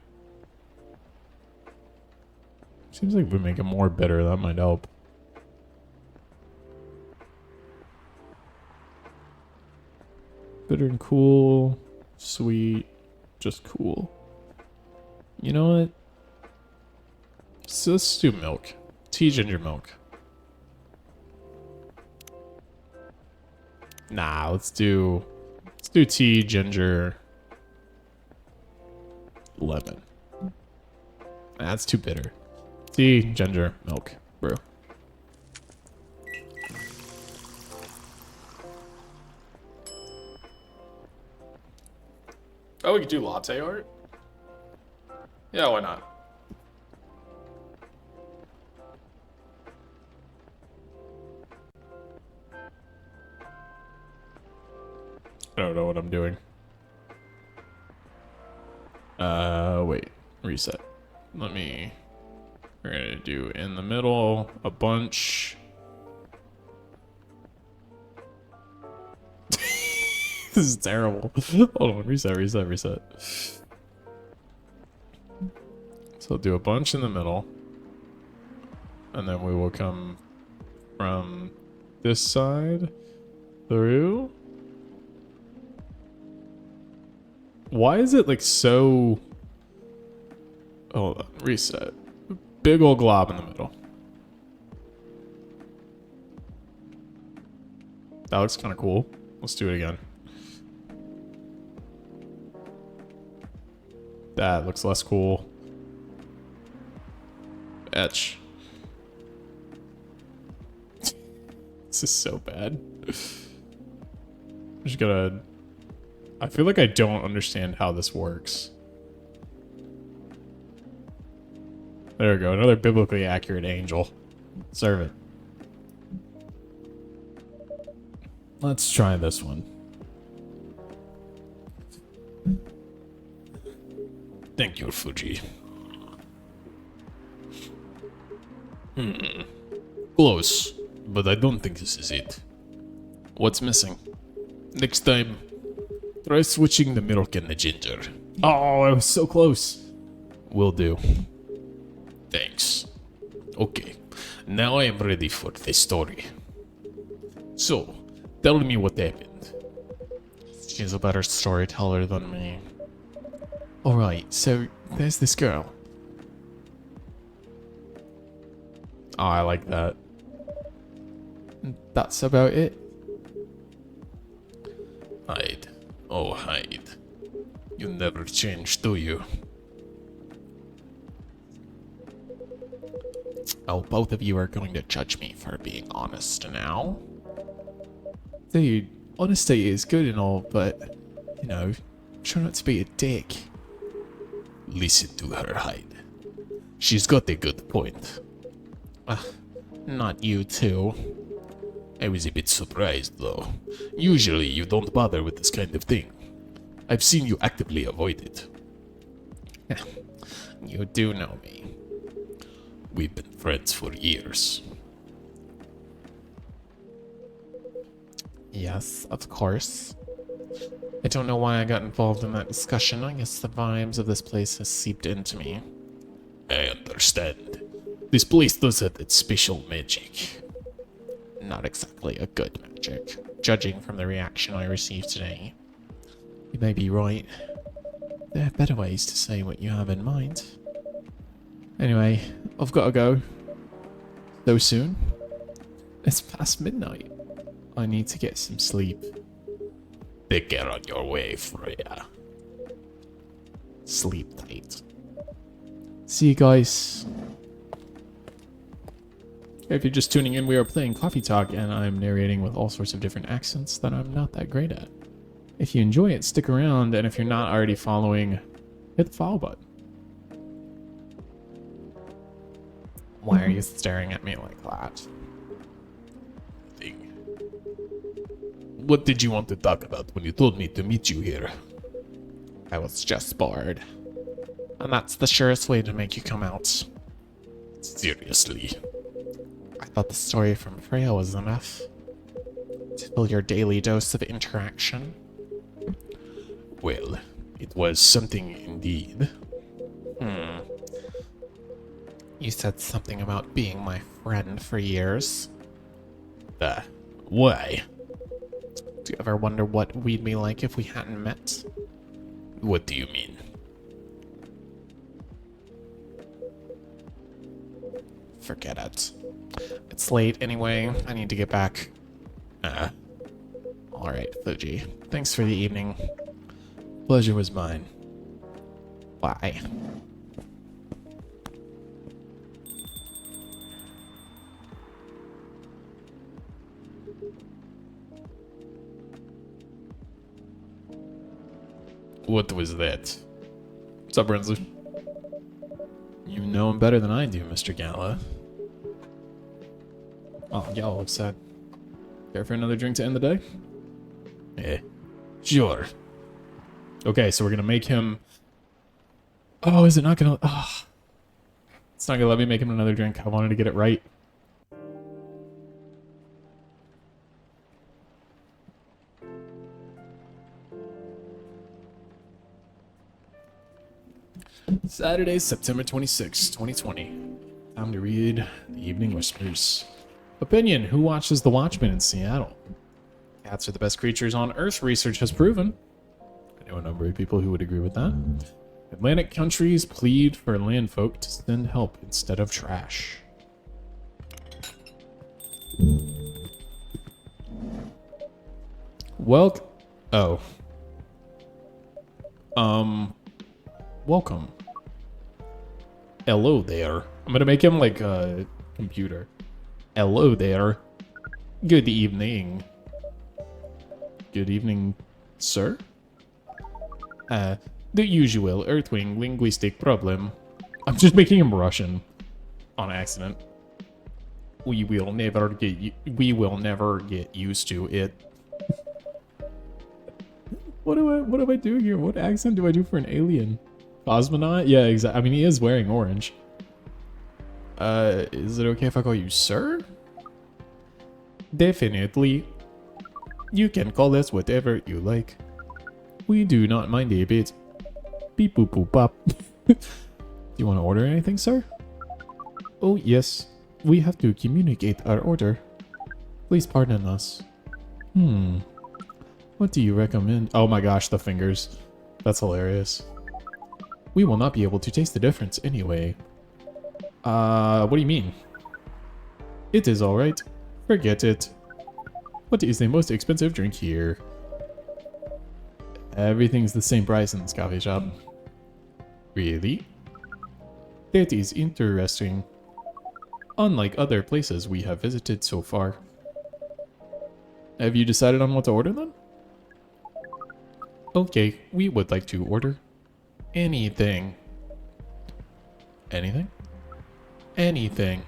Seems like if we make it more bitter, that might help. Bitter and cool. Sweet. Just cool. You know what? So let's do milk. Tea, ginger, milk. Nah, let's do tea, ginger, lemon. That's too bitter. Tea, ginger, milk, brew. Oh, we could do latte art? Yeah, why not? I don't know what I'm doing. Wait. Reset. We're gonna do in the middle, a bunch. This is terrible. Hold on, reset. So I'll do a bunch in the middle. And then we will come from this side through. Why is it like so... Hold on, reset. Big old glob in the middle. That looks kind of cool. Let's do it again. That looks less cool. Etch. This is so bad. I'm just gonna... I feel like I don't understand how this works. There we go, another biblically accurate angel. Serve it. Let's try this one. Thank you, Fuji. Close, but I don't think this is it. What's missing? Next time, try switching the milk and the ginger. Oh, I was so close. Will do. Thanks. Okay, now I am ready for the story. So, tell me what happened. She's a better storyteller than me. Alright, so there's this girl. Oh, I like that. That's about it. Hyde. Oh, Hyde. You never change, do you? Oh, both of you are going to judge me for being honest now. Dude, honesty is good and all, but, you know, try not to be a dick. Listen to her, Hyde. She's got a good point. Not you too. I was a bit surprised, though. Usually, you don't bother with this kind of thing. I've seen you actively avoid it. You do know me. We've been friends for years. Yes, of course. I don't know why I got involved in that discussion. I guess the vibes of this place has seeped into me. I understand. This place does have that special magic. Not exactly a good magic, judging from the reaction I received today. You may be right. There are better ways to say what you have in mind. Anyway, I've got to go. So soon? It's past midnight. I need to get some sleep. Take care on your way, Freya. Sleep tight. See you guys. If you're just tuning in, we are playing Coffee Talk, and I'm narrating with all sorts of different accents that I'm not that great at. If you enjoy it, stick around, and if you're not already following, hit the follow button. Why are you staring at me like that? What did you want to talk about when you told me to meet you here? I was just bored. And that's the surest way to make you come out. Seriously. I thought the story from Freya was enough to fill your daily dose of interaction. Well, it was something indeed. You said something about being my friend for years. Why? Do you ever wonder what we'd be like if we hadn't met? What do you mean? Forget it. It's late anyway. I need to get back. Alright, Fuji. Thanks for the evening. Pleasure was mine. Bye. What was that? What's up, Rensley? You know him better than I do, Mr. Gala. Oh, Gala looks sad. Care for another drink to end the day? Sure. Okay, so we're gonna make him... Oh, is it not gonna... Oh. It's not gonna let me make him another drink. I wanted to get it right. Saturday, September 26, 2020. Time to read The Evening Whispers. Opinion: who watches The Watchmen in Seattle? Cats are the best creatures on Earth, research has proven. I know a number of people who would agree with that. Atlantic countries plead for landfolk to send help instead of trash. Welcome. Oh. Welcome. Hello there. I'm gonna make him like a computer. Hello there. Good evening. Good evening, sir? The usual Earthwing linguistic problem. I'm just making him Russian on accident. We will never get used to it. What am I doing here? What accent do I do for an alien? Cosmonaut? Yeah, exactly. I mean, he is wearing orange. Is it okay if I call you sir? Definitely. You can call us whatever you like. We do not mind a bit. Beep boop boop bop. Do you want to order anything, sir? Oh, yes. We have to communicate our order. Please pardon us. What do you recommend? Oh my gosh, the fingers. That's hilarious. We will not be able to taste the difference anyway. What do you mean? It is alright. Forget it. What is the most expensive drink here? Everything's the same price in this coffee shop. Really? That is interesting. Unlike other places we have visited so far. Have you decided on what to order then? Okay, we would like to order anything. Anything? Anything.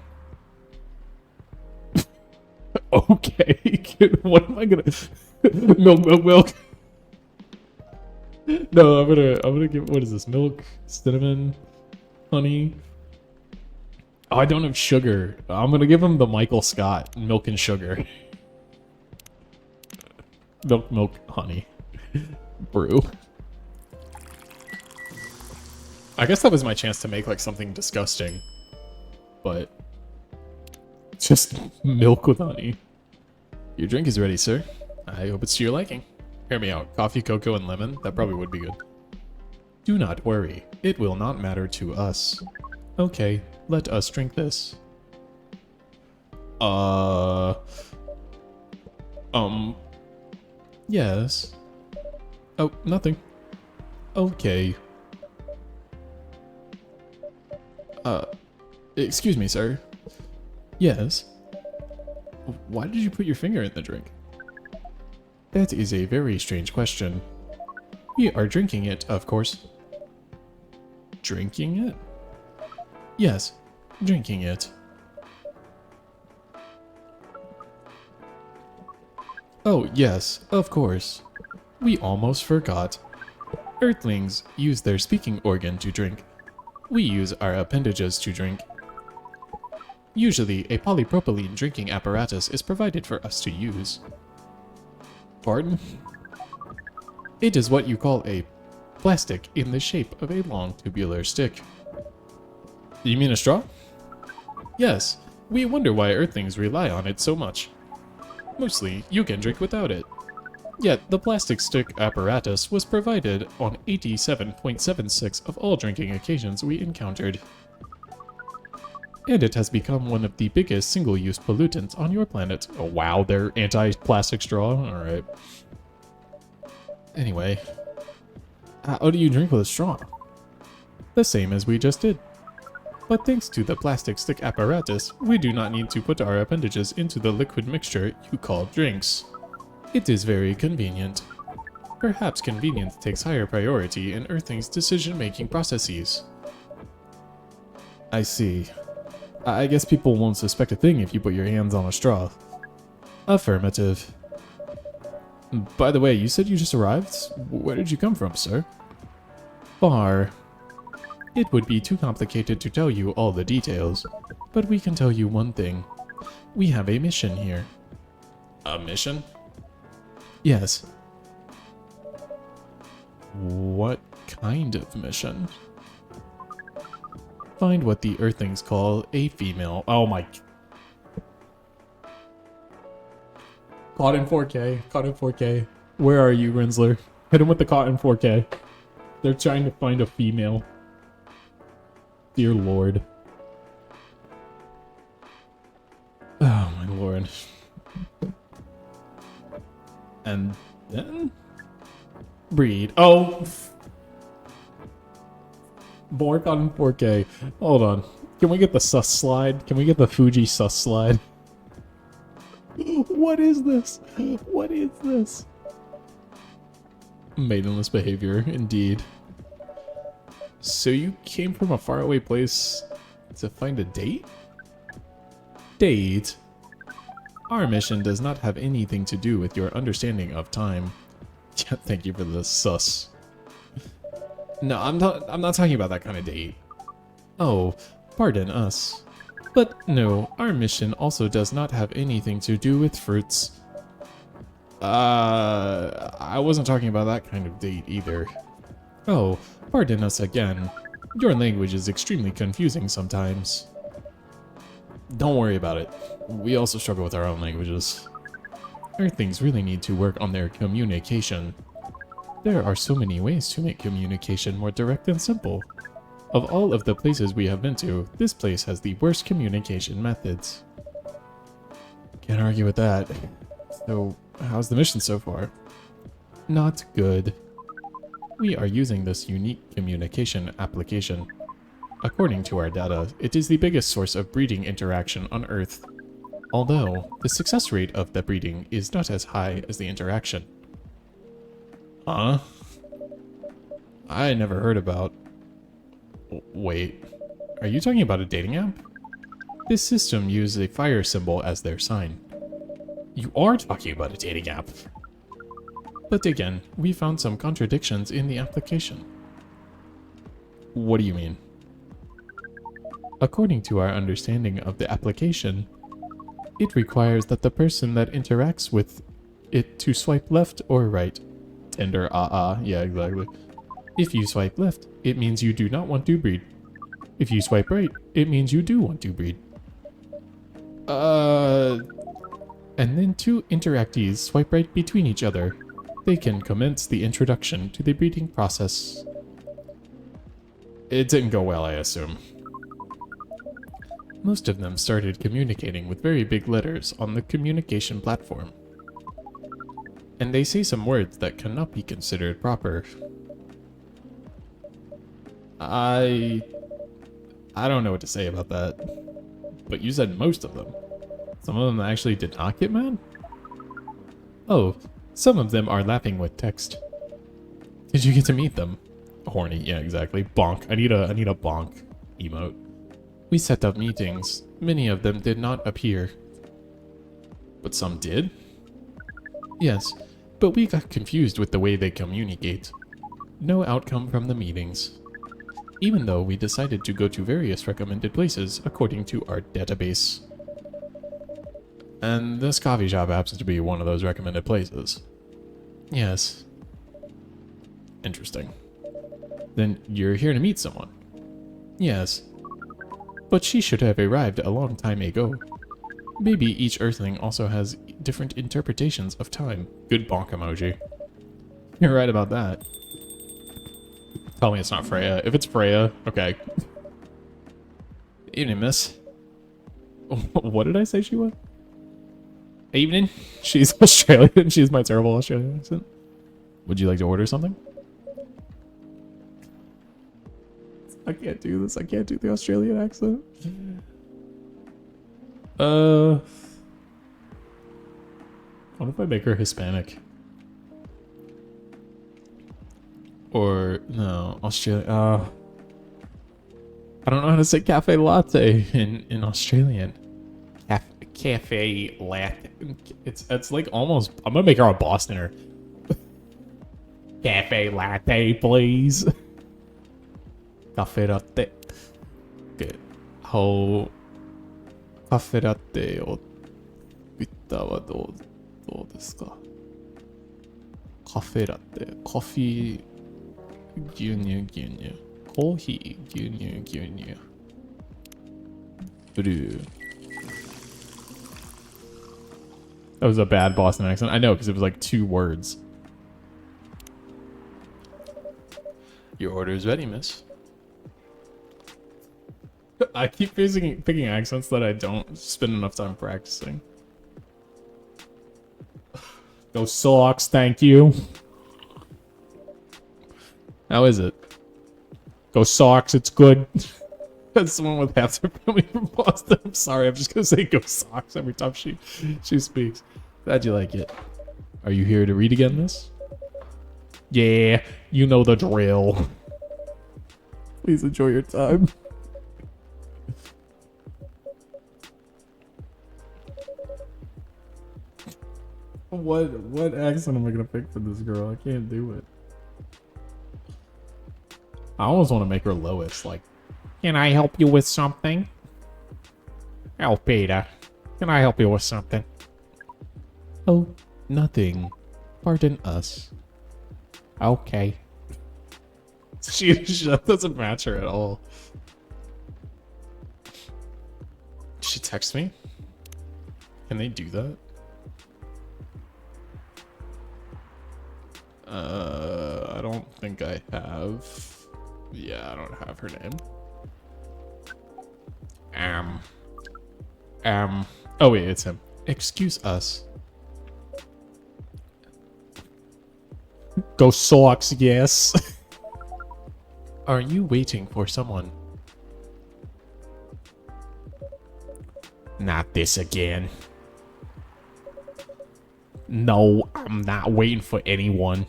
Okay, what am I gonna... milk, milk, milk. No, I'm gonna give, what is this? Milk, cinnamon, honey. Oh, I don't have sugar. I'm gonna give him the Michael Scott, milk and sugar. Milk, milk, honey. Brew. I guess that was my chance to make like something disgusting. But just milk with honey. Your drink is ready, sir. I hope it's to your liking. Hear me out. Coffee, cocoa, and lemon? That probably would be good. Do not worry. It will not matter to us. Okay, let us drink this. Yes. Oh, nothing. Okay. Excuse me, sir. Yes. Why did you put your finger in the drink? That is a very strange question. We are drinking it, of course. Drinking it? Yes, drinking it. Oh, yes, of course. We almost forgot. Earthlings use their speaking organ to drink. We use our appendages to drink. Usually, a polypropylene drinking apparatus is provided for us to use. Pardon? It is what you call a plastic in the shape of a long tubular stick. You mean a straw? Yes, we wonder why Earthlings rely on it so much. Mostly, you can drink without it. Yet, the plastic stick apparatus was provided on 87.76 of all drinking occasions we encountered. And it has become one of the biggest single-use pollutants on your planet. Oh wow, they're anti-plastic straw? Alright. Anyway, how do you drink with a straw? The same as we just did. But thanks to the plastic stick apparatus, we do not need to put our appendages into the liquid mixture you call drinks. It is very convenient. Perhaps convenience takes higher priority in Earthling's decision-making processes. I see. I guess people won't suspect a thing if you put your hands on a straw. Affirmative. By the way, you said you just arrived? Where did you come from, sir? Bar. It would be too complicated to tell you all the details, but we can tell you one thing. We have a mission here. A mission? Yes. What kind of mission? Find what the Earthlings call a female. Oh my. Caught in 4K. Caught in 4K. Where are you, Rinsler? Hit him with the caught in 4K. They're trying to find a female. Dear Lord. Oh my lord. And then? Breed. Oh! More caught in 4K. Hold on. Can we get the sus slide? Can we get the Fuji sus slide? What is this? What is this? Maidenless behavior, indeed. So you came from a faraway place to find a date? Date? Our mission does not have anything to do with your understanding of time. Thank you for the sus. No, I'm not talking about that kind of date. Oh, pardon us. But no, our mission also does not have anything to do with fruits. I wasn't talking about that kind of date either. Oh, pardon us again. Your language is extremely confusing sometimes. Don't worry about it. We also struggle with our own languages. Earthlings really need to work on their communication. There are so many ways to make communication more direct and simple. Of all of the places we have been to, this place has the worst communication methods. Can't argue with that. So, how's the mission so far? Not good. We are using this unique communication application. According to our data, it is the biggest source of breeding interaction on Earth. Although, the success rate of the breeding is not as high as the interaction. Huh? I never heard about... Wait, are you talking about a dating app? This system uses a fire symbol as their sign. You are talking about a dating app. But again, we found some contradictions in the application. What do you mean? According to our understanding of the application, it requires that the person that interacts with it to swipe left or right. Tinder, yeah, exactly. If you swipe left, it means you do not want to breed. If you swipe right, it means you do want to breed. And then two interactees swipe right between each other. They can commence the introduction to the breeding process. It didn't go well, I assume. Most of them started communicating with very big letters on the communication platform. And they say some words that cannot be considered proper. I don't know what to say about that. But you said most of them. Some of them actually did not get mad? Oh, some of them are laughing with text. Did you get to meet them? Horny, yeah, exactly. Bonk. I need a bonk emote. We set up meetings. Many of them did not appear. But some did? Yes, but we got confused with the way they communicate. No outcome from the meetings. Even though we decided to go to various recommended places according to our database. And this coffee shop happens to be one of those recommended places. Yes. Interesting. Then you're here to meet someone? Yes. But she should have arrived a long time ago. Maybe each Earthling also has different interpretations of time. Good bonk emoji. You're right about that. Tell me it's not Freya. If it's Freya, okay. Evening, miss. What did I say she was? Evening. She's Australian. She's my terrible Australian accent. Would you like to order something? I can't do this. I can't do the Australian accent. What if I make her Hispanic? Or, no, Australia. I don't know how to say cafe latte in Australian. Cafe latte. It's like almost. I'm gonna make her a Bostoner. Cafe latte, please. Cafe latte. Okay. How. Cafe latte をビッターはどうですか? カフェラテ、コーヒー、牛乳、コーヒー、牛乳、ブルー。That was a bad Boston accent. I know, because it was like 2 words. Your order is ready, miss. I keep picking accents that I don't spend enough time practicing. Go socks, thank you. How is it? Go socks, it's good. That's someone with half their family from Boston. I'm sorry, I'm just gonna say go socks every time she speaks. Glad you like it. Are you here to read again, miss? Yeah, you know the drill. Please enjoy your time. What accent am I gonna pick for this girl? I can't do it. I almost want to make her Lois, like, can I help you with something? Oh, Peter, can I help you with something? Oh, nothing. Pardon us. Okay. She that doesn't match her at all. She texts me? Can they do that? I don't think I have. Yeah, I don't have her name. Oh wait, it's him. Excuse us. Go Sox, yes. Are you waiting for someone? Not this again. No, I'm not waiting for anyone.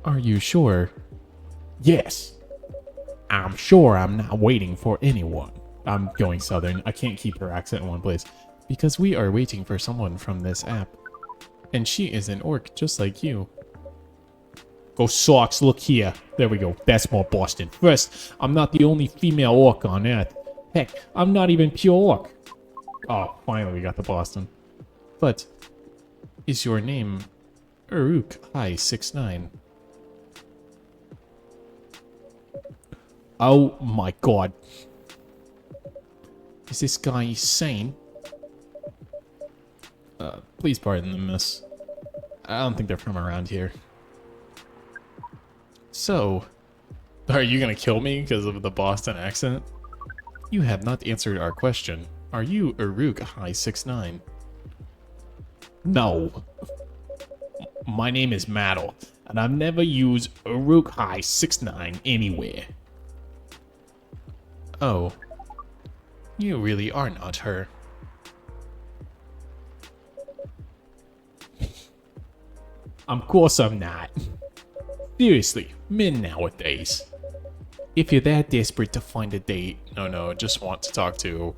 Are you sure? Yes. I'm sure I'm not waiting for anyone. I'm going southern. I can't keep her accent in one place. Because we are waiting for someone from this app. And she is an orc just like you. Go Sox, look here. There we go. That's more Boston. First, I'm not the only female orc on Earth. Heck, I'm not even pure orc. Oh, finally we got the Boston. But, is your name Uruk High 6'9"? Oh my god. Is this guy sane? Please pardon them, miss. I don't think they're from around here. So, are you gonna kill me because of the Boston accent? You have not answered our question. Are you Uruk High 6'9"? No. My name is Maddle, and I've never used Uruk High 6'9" anywhere. Oh. You really are not her. Of course I'm not. Seriously, men nowadays. If you're that desperate to find a date, no, just want to talk to,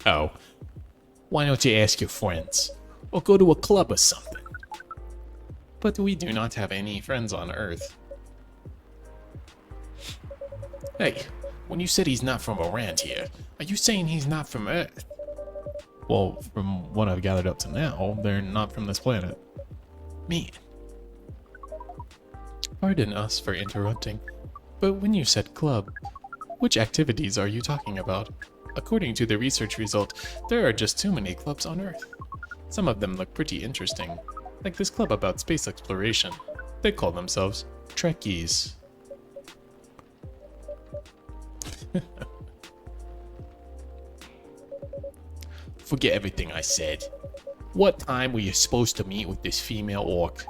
oh. Why don't you ask your friends? Or go to a club or something? But we do not have any friends on Earth. Hey, when you said he's not from around here, are you saying he's not from Earth? Well, from what I've gathered up to now, they're not from this planet. Man. Pardon us for interrupting, but when you said club, which activities are you talking about? According to the research result, there are just too many clubs on Earth. Some of them look pretty interesting, like this club about space exploration. They call themselves Trekkies. Forget everything I said. What time were you supposed to meet with this female orc?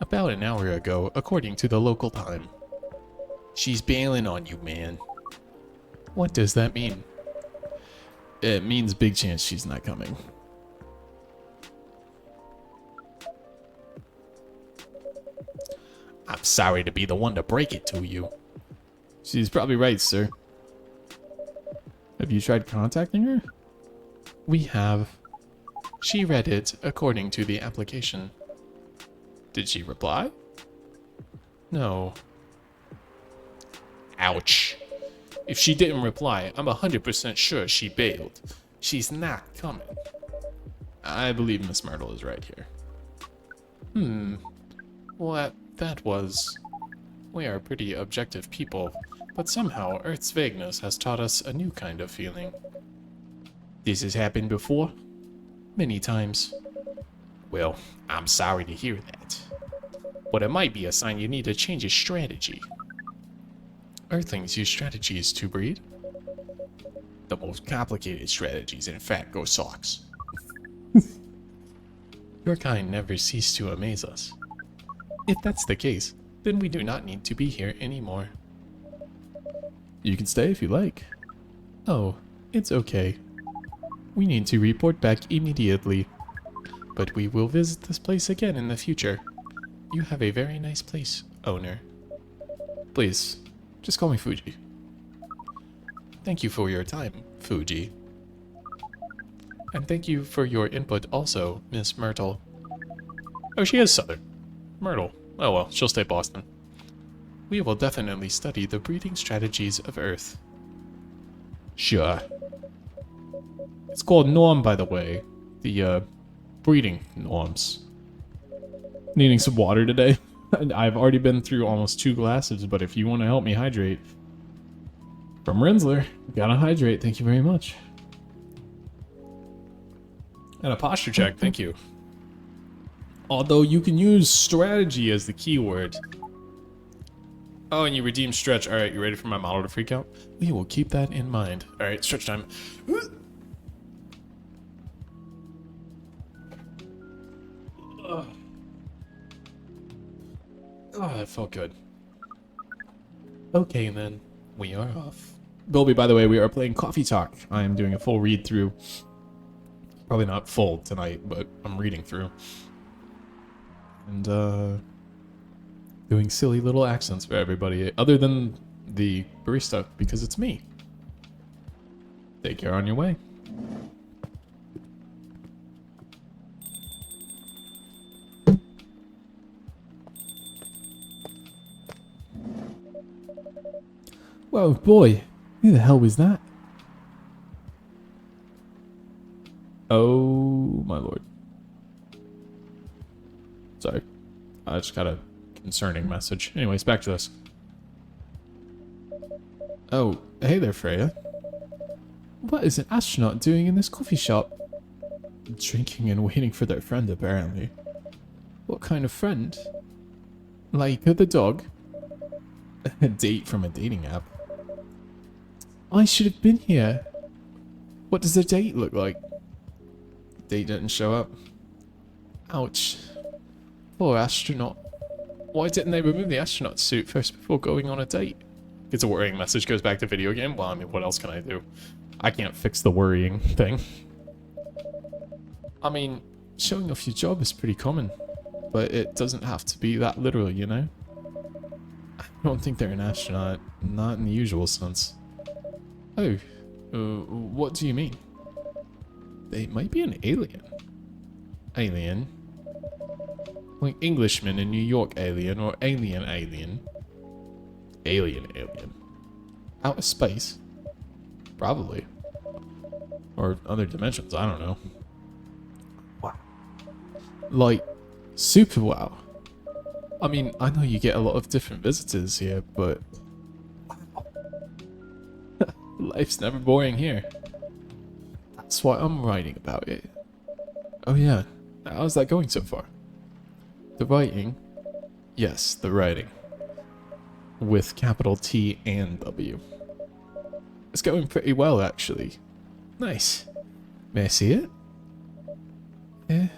About an hour ago, according to the local time. She's bailing on you, man. What does that mean? It means big chance she's not coming. I'm sorry to be the one to break it to you. She's probably right, sir. Have you tried contacting her? We have. She read it according to the application. Did she reply? No. Ouch. If she didn't reply, I'm 100% sure she bailed. She's not coming. I believe Miss Myrtle is right here. What that was. We are pretty objective people, but somehow Earth's vagueness has taught us a new kind of feeling. This has happened before? Many times. Well, I'm sorry to hear that. But it might be a sign you need to change your strategy. Earthlings use strategies to breed? The most complicated strategies, in fact, go Sox. Your kind never cease to amaze us. If that's the case, then we do not need to be here anymore. You can stay if you like. Oh, it's okay. We need to report back immediately. But we will visit this place again in the future. You have a very nice place, owner. Please, just call me Fuji. Thank you for your time, Fuji. And thank you for your input also, Miss Myrtle. Oh, she is Southern. Myrtle. Oh well, she'll stay Boston. We will definitely study the breeding strategies of Earth. Sure. It's called Norm, by the way. The, breeding norms. Needing some water today. I've already been through almost 2 glasses, but if you want to help me hydrate, from Rinsler, gotta hydrate. Thank you very much. And a posture check. Thank you. Although you can use strategy as the keyword. Oh, and you redeem stretch. All right, you ready for my model to freak out? We will keep that in mind. All right, stretch time. Oh, that felt good. Okay, then. We are off. Bilby, by the way, we are playing Coffee Talk. I am doing a full read through. Probably not full tonight, but I'm reading through. And, doing silly little accents for everybody, other than the barista, because it's me. Take care on your way. Whoa, boy. Who the hell was that? Oh, my lord. Sorry. I just got a concerning message. Anyways, back to this. Oh, hey there, Freya. What is an astronaut doing in this coffee shop? Drinking and waiting for their friend, apparently. What kind of friend? Laika the dog? A date from a dating app. I should have been here. What does the date look like? Date didn't show up. Ouch. Poor astronaut. Why didn't they remove the astronaut suit first before going on a date? It's a worrying message, goes back to video game. Well, I mean, what else can I do? I can't fix the worrying thing. I mean, showing off your job is pretty common, but it doesn't have to be that literal, you know? I don't think they're an astronaut, not in the usual sense. Oh, what do you mean? They might be an alien. Alien? Like Englishman in New York alien, or alien alien. Alien alien. Outer space? Probably. Or other dimensions, I don't know. Wow. Like, super wow. I mean, I know you get a lot of different visitors here, but... life's never boring here. That's why I'm writing about it. Oh yeah, how's that going so far? The writing? Yes, the writing. With capital T and W. It's going pretty well, actually. Nice. May I see it? Eh?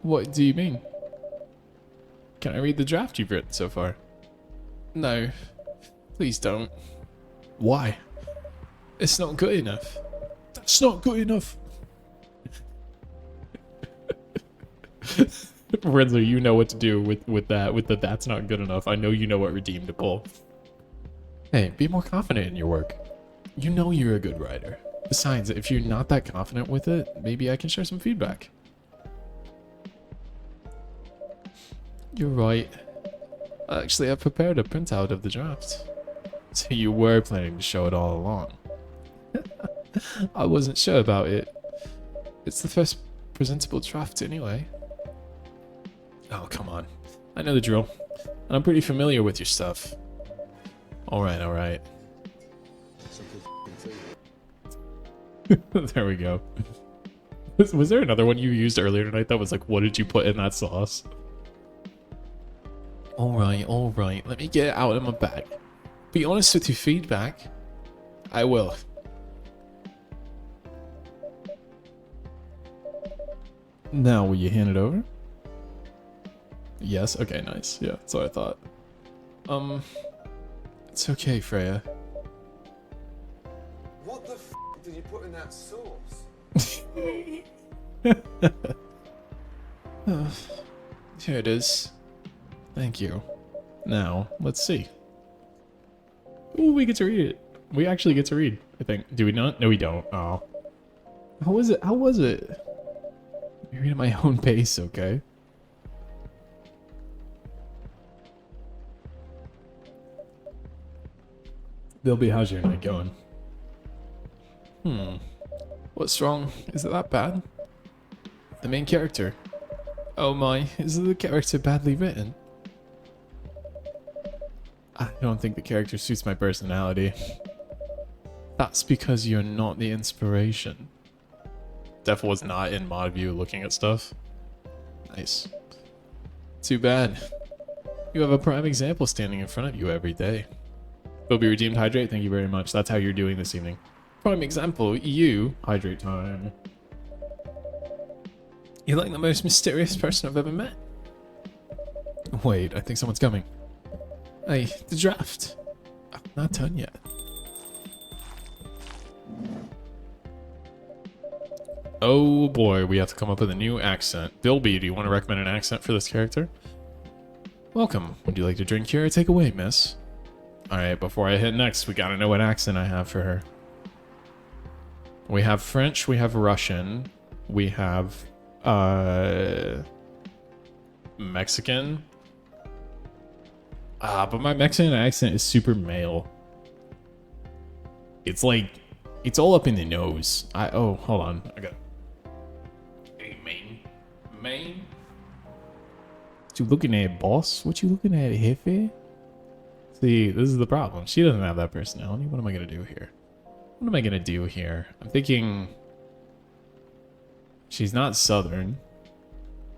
What do you mean? Can I read the draft you've written so far? No. Please don't. Why? It's not good enough. That's not good enough. Renzo, you know what to do with that. With the that's not good enough. I know you know what redeem to pull. Hey, be more confident in your work. You know you're a good writer. Besides, if you're not that confident with it, maybe I can share some feedback. You're right. Actually, I prepared a printout of the draft. So you were planning to show it all along. I wasn't sure about it. It's the first presentable draft anyway. Oh, come on. I know the drill. And I'm pretty familiar with your stuff. Alright, alright. There we go. Was there another one you used earlier tonight that was like, what did you put in that sauce? Alright. Let me get it out of my bag. Be honest with your feedback. I will. Now, will you hand it over? Yes? Okay, nice. Yeah, that's what I thought. It's okay, Freya. What the f did you put in that sauce? Here it is. Thank you. Now, let's see. Ooh, we get to read it. We actually get to read, I think. Do we not? No, we don't. Oh. How was it? How was it? You're reading at my own pace, okay? Bilby, how's your night going? What's wrong? Is it that bad? The main character. Oh my, is the character badly written? I don't think the character suits my personality. That's because you're not the inspiration. Def was not in mod view looking at stuff. Nice. Too bad. You have a prime example standing in front of you every day. Will be redeemed, hydrate. Thank you very much. That's how you're doing this evening. Prime example, you. Hydrate time. You're like the most mysterious person I've ever met. Wait, I think someone's coming. Hey, the draft. Oh, not done yet. Oh boy, we have to come up with a new accent. Bilby, do you want to recommend an accent for this character? Welcome. Would you like to drink here or take away, miss? Alright, before I hit next, we gotta know what accent I have for her. We have French, we have Russian, we have, Mexican. But my Mexican accent is super male. It's like, it's all up in the nose. Oh, hold on. I got. Hey, Maine? What you looking at, boss? What you looking at, Jefe? See, this is the problem. She doesn't have that personality. What am I gonna do here? What am I gonna do here? I'm thinking. She's not Southern.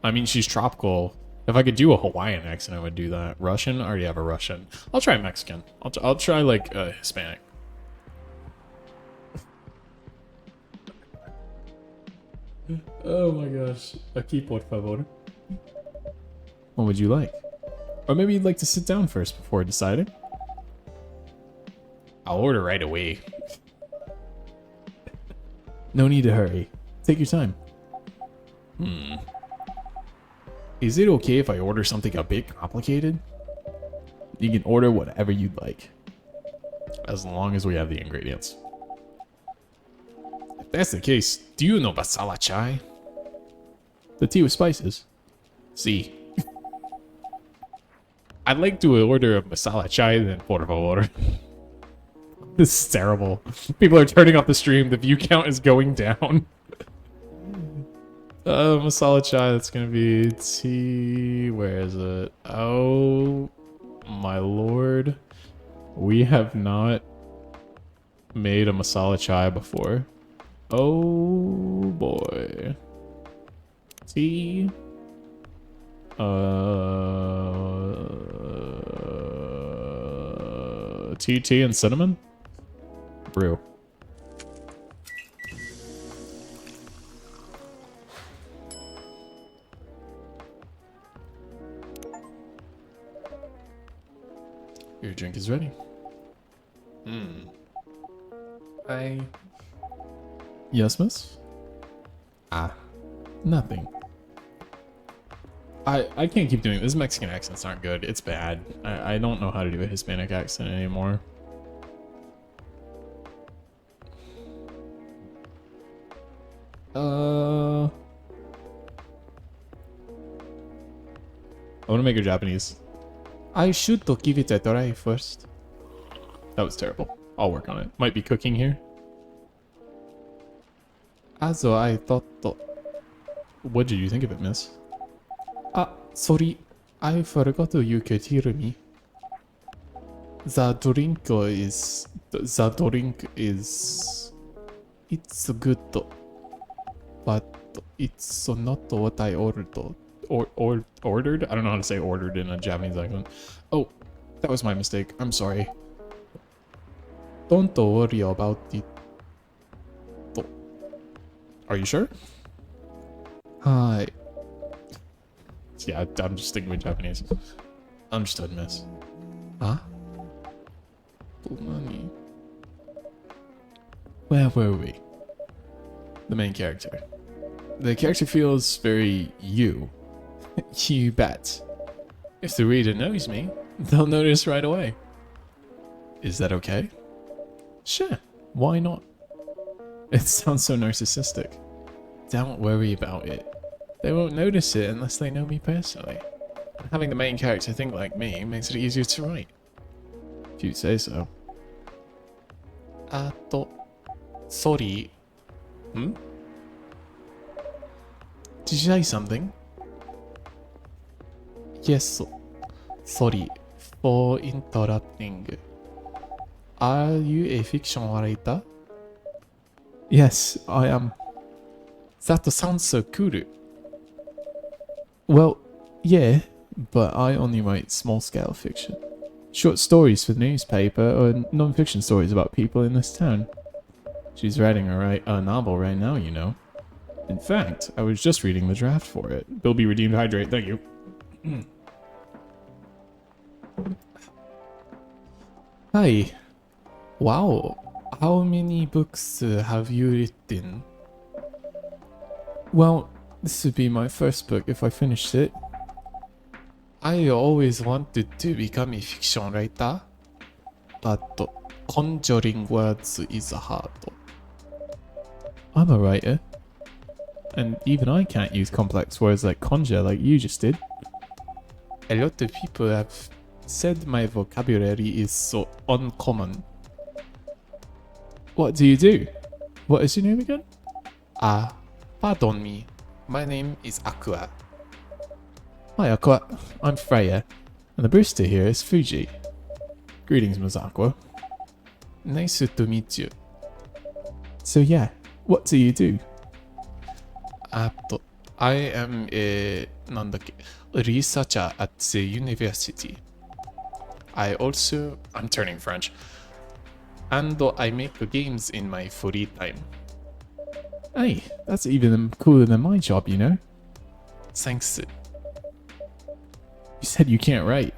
I mean, she's tropical. If I could do a Hawaiian accent, I would do that. Russian? I already have a Russian. I'll try Mexican. I'll try, like, Hispanic. Oh my gosh. Aquí, por favor. What would you like? Or maybe you'd like to sit down first before deciding? I'll order right away. No need to hurry. Take your time. Is it okay if I order something a bit complicated? You can order whatever you'd like. As long as we have the ingredients. If that's the case, do you know masala chai? The tea with spices? See. I'd like to order a masala chai then por favor. This is terrible. People are turning off the stream. The view count is going down. Masala chai, that's gonna be tea. Where is it? Oh my lord. We have not made a masala chai before. Oh boy. Tea. Tea and cinnamon? Brew. Your drink is ready. Yes, miss? Nothing. I can't keep doing this. Mexican accents aren't good. It's bad. I don't know how to do a Hispanic accent anymore. I want to make her Japanese. I should give it a try first. That was terrible. I'll work on it. Might be cooking here. Also, I thought... What did you think of it, miss? Sorry. I forgot you could hear me. The drink is... It's good, but it's not what I ordered. Ordered? I don't know how to say ordered in a Japanese accent. Oh, that was my mistake. I'm sorry. Don't worry about it. Are you sure? Hi. Yeah, I'm just sticking with Japanese. Understood, miss. Huh? Money. Where were we? The main character. The character feels very you. You bet. If the reader knows me, they'll notice right away. Is that okay? Sure, why not? It sounds so narcissistic. Don't worry about it. They won't notice it unless they know me personally. And having the main character think like me makes it easier to write. If you say so. Sorry. Hmm? Did you say something? Yes. Sorry for interrupting. Are you a fiction writer? Yes, I am. That sounds so cool. Well, yeah, but I only write small-scale fiction. Short stories for the newspaper or non-fiction stories about people in this town. She's writing a novel right now, you know. In fact, I was just reading the draft for it. Bilby redeemed hydrate, thank you. Hi. Wow, how many books have you written? Well, this would be my first book if I finished it. I always wanted to become a fiction writer, but conjuring words is hard. I'm a writer, and even I can't use complex words like conjure like you just did. A lot of people have said my vocabulary is so uncommon. What do you do? What is your name again? Pardon me. My name is Aqua. Hi Aqua, I'm Freya, and the barista here is Fuji. Greetings, Ms. Aqua. Nice to meet you. So yeah, what do you do? I am a researcher at the university. I'm turning French. And I make games in my free time. Hey, that's even cooler than my job, you know? Thanks. You said you can't write,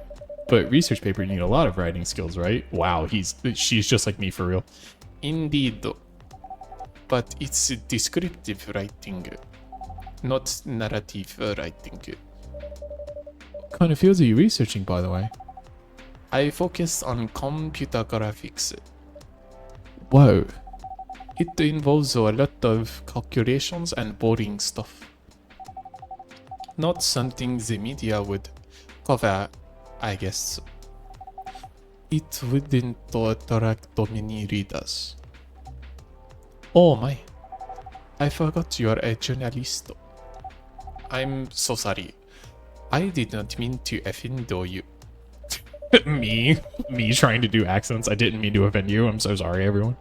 but research paper you need a lot of writing skills, right? Wow, she's just like me for real. Indeed, but it's descriptive writing, not narrative writing. What kind of fields are you researching, by the way? I focus on computer graphics. Whoa. It involves a lot of calculations and boring stuff. Not something the media would cover, I guess. It wouldn't attract many readers. Oh my. I forgot you're a journalist. I'm so sorry. I did not mean to offend you. Me trying to do accents. I didn't mean to offend you. I'm so sorry, everyone.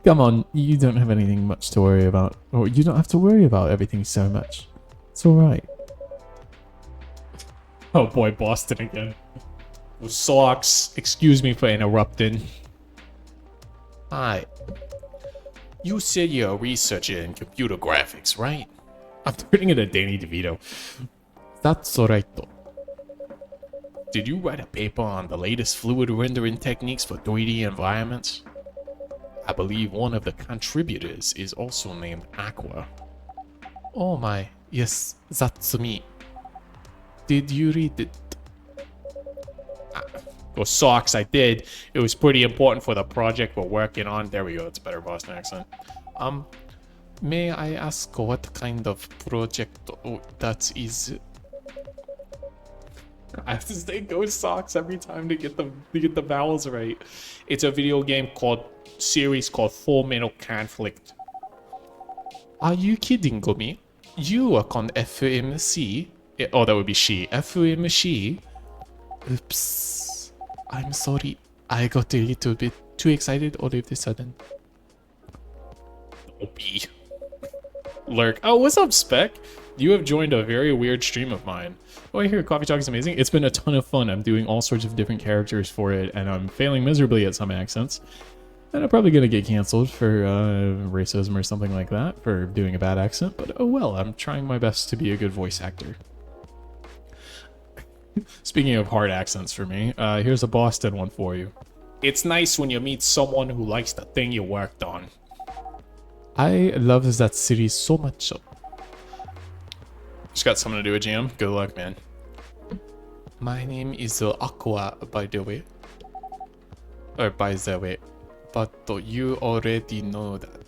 Come on, you don't have anything much to worry about. Or you don't have to worry about everything so much. It's alright. Oh boy, Boston again. Socks. Excuse me for interrupting. Hi. You said you're a researcher in computer graphics, right? I'm turning into Danny DeVito. That's alright though. Did you write a paper on the latest fluid rendering techniques for 3D environments? I believe one of the contributors is also named Aqua. Oh my, yes, that's me. Did you read it? Oh, socks, I did. It was pretty important for the project we're working on. There we go, it's a better Boston accent. May I ask what kind of project that is? I have to say go socks every time to get the vowels right. It's a video game series called Full Metal Conflict. Are you kidding me? You work on FMC? Oh, that would be she. FMC? Oops. I'm sorry. I got a little bit too excited all of a sudden. OP. Lurk. Oh, what's up, Spec? You have joined a very weird stream of mine. Oh, I hear Coffee Talk is amazing. It's been a ton of fun. I'm doing all sorts of different characters for it, and I'm failing miserably at some accents. And I'm probably going to get canceled for racism or something like that for doing a bad accent, but oh well, I'm trying my best to be a good voice actor. Speaking of hard accents for me, here's a Boston one for you. It's nice when you meet someone who likes the thing you worked on. I love that series so much. Just got something to do with Jam. Good luck, man. My name is Aqua, by the way. Or by the way. But you already know that.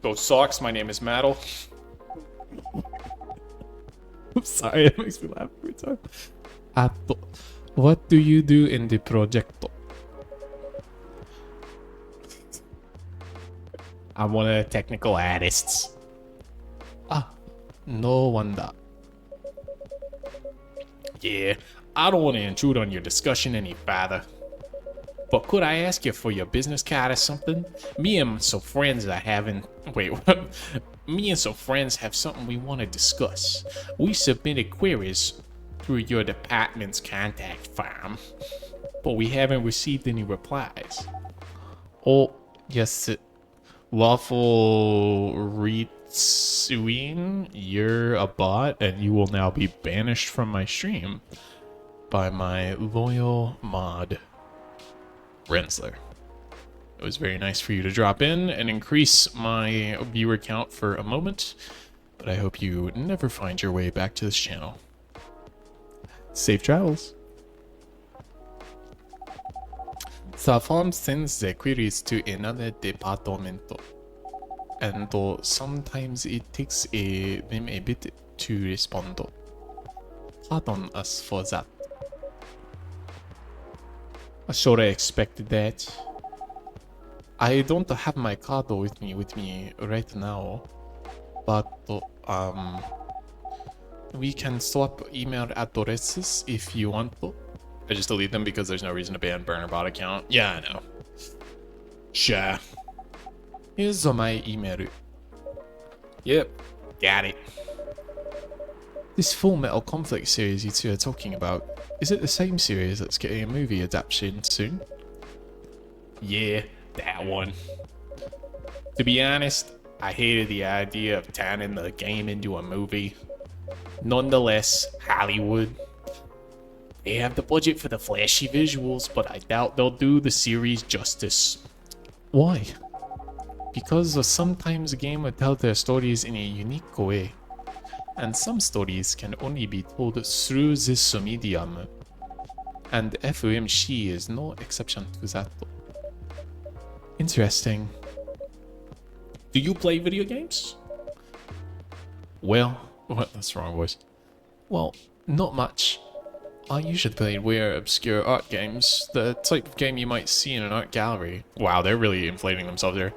Go socks, my name is Maddle. I'm sorry, it makes me laugh every time. What do you do in the project? I'm one of the technical artists. Ah, no wonder. Yeah, I don't want to intrude on your discussion any further. But could I ask you for your business card or something? Me and some friends are having... Wait, what? Me and some friends have something we want to discuss. We submitted queries through your department's contact form, but we haven't received any replies. Oh, yes. Lawful Ritsuin, you're a bot, and you will now be banished from my stream by my loyal mod, Rensler. It was very nice for you to drop in and increase my viewer count for a moment, but I hope you never find your way back to this channel. Safe travels. The form sends the queries to another department, and sometimes it takes them a bit to respond. Pardon us for that. I sort of expected that. I don't have my card with me right now, but we can swap email addresses if you want to. I just delete them because there's no reason to ban BurnerBot account. Yeah, I know. Sure. Here's my email. Yep, got it. This Full Metal Conflict series you two are talking about, is it the same series that's getting a movie adaptation soon? Yeah, that one. To be honest, I hated the idea of turning the game into a movie. Nonetheless, Hollywood. They have the budget for the flashy visuals, but I doubt they'll do the series justice. Why? Because sometimes a game will tell their stories in a unique way, and some stories can only be told through this medium, and FOMC is no exception to that. Interesting. Do you play video games? Well, what? That's the wrong voice. Well, not much. I usually play weird, obscure art games, the type of game you might see in an art gallery. Wow, they're really inflating themselves there.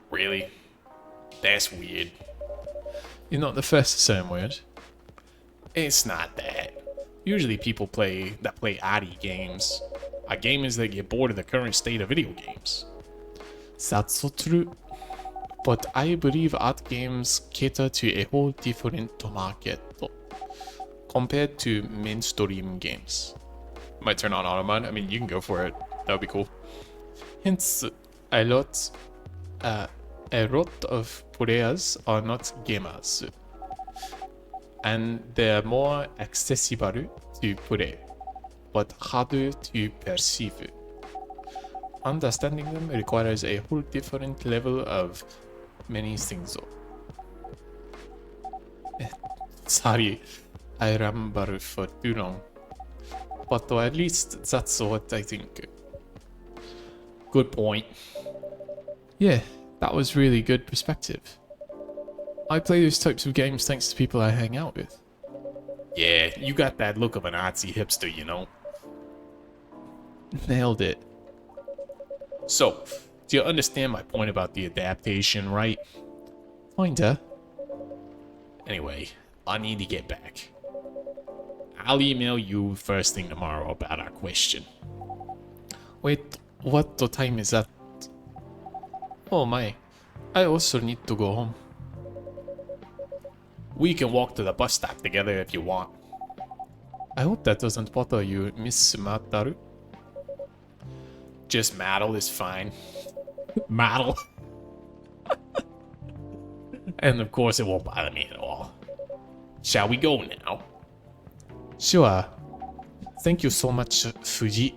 Really? That's weird. You're not the first to say I'm weird. It's not that. Usually people that play arty games are gamers that get bored of the current state of video games. That's so true. But I believe art games cater to a whole different market compared to mainstream games. Might turn on auto mode. I mean, you can go for it. That would be cool. Hence, a lot of players are not gamers, and they're more accessible to play, but harder to perceive. Understanding them requires a whole different level of many things. Sorry, I ramble for too long, but at least that's what I think. Good point. Yeah, that was really good perspective. I play those types of games thanks to people I hang out with. Yeah, you got that look of an artsy hipster, you know. Nailed it. So, do you understand my point about the adaptation, right? Kinda. Anyway, I need to get back. I'll email you first thing tomorrow about our question. Wait, what the time is that? Oh my, I also need to go home. We can walk to the bus stop together if you want. I hope that doesn't bother you, Miss Mataru. Just Maddle is fine. Maddle. And of course it won't bother me at all. Shall we go now? Sure. Thank you so much, Fuji.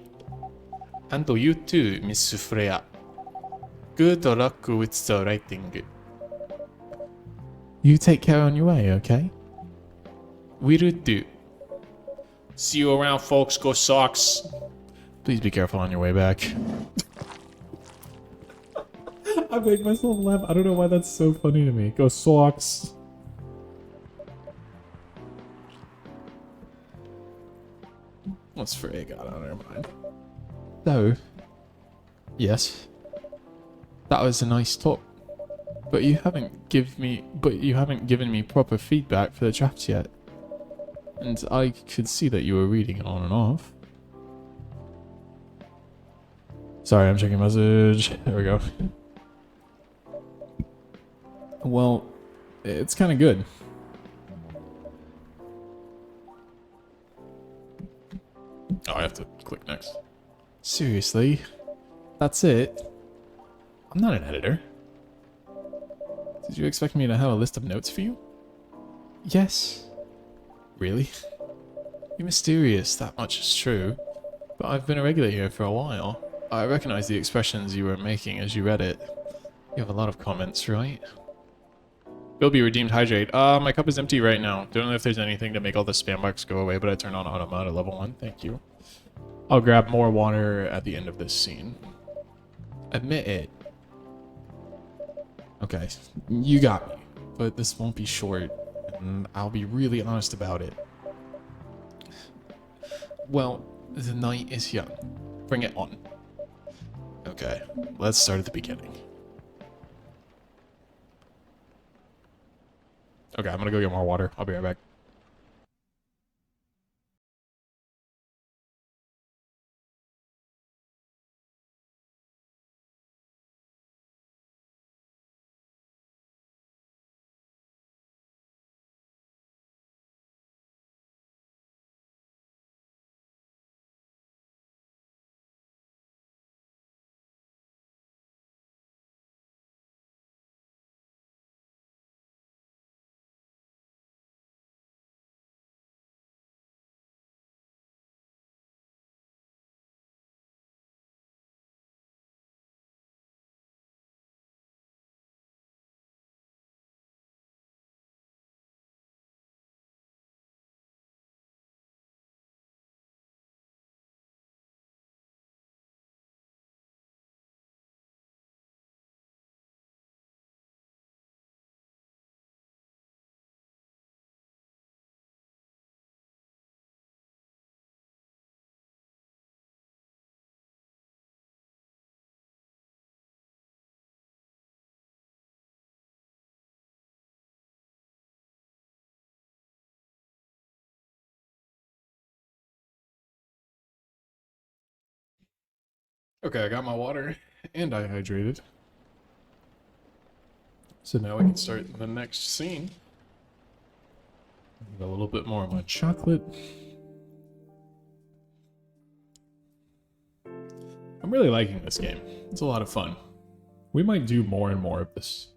And you too, Miss Freya. Good luck with the writing. You take care on your way, okay? Will do. See you around, folks. Go Sox. Please be careful on your way back. I made myself laugh. I don't know why that's so funny to me. Go Sox. What's Freya got on her mind? So, yes. That was a nice talk. But you haven't given me proper feedback for the draft yet. And I could see that you were reading it on and off. Sorry, I'm checking message. There we go. Well, it's kind of good. Oh, I have to click next. Seriously? That's it? I'm not an editor. Did you expect me to have a list of notes for you? Yes. Really? You're mysterious, that much is true. But I've been a regular here for a while. I recognize the expressions you were making as you read it. You have a lot of comments, right? Will be redeemed hydrate. My cup is empty right now. Don't know if there's anything to make all the spam marks go away, but I turned on automata at level 1. Thank you. I'll grab more water at the end of this scene. Admit it. Okay, you got me. But this won't be short, and I'll be really honest about it. Well, the night is young. Bring it on. Okay, let's start at the beginning. Okay, I'm gonna go get more water. I'll be right back. Okay, I got my water, and I hydrated. So now we can start the next scene. Get a little bit more of my chocolate. I'm really liking this game. It's a lot of fun. We might do more and more of this.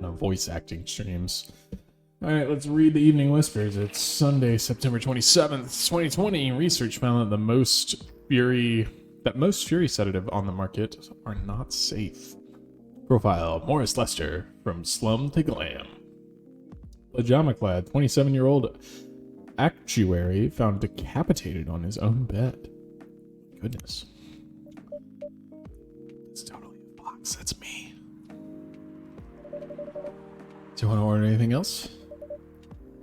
Voice acting streams. Alright, let's read the Evening Whispers. It's Sunday, September 27th, 2020. Research found that most Fury sedative on the market are not safe. Profile, Morris Lester, from Slum to Glam. Pajama clad, 27-year-old actuary found decapitated on his own bed. Goodness. It's totally a box, that's me. Do you want to order anything else?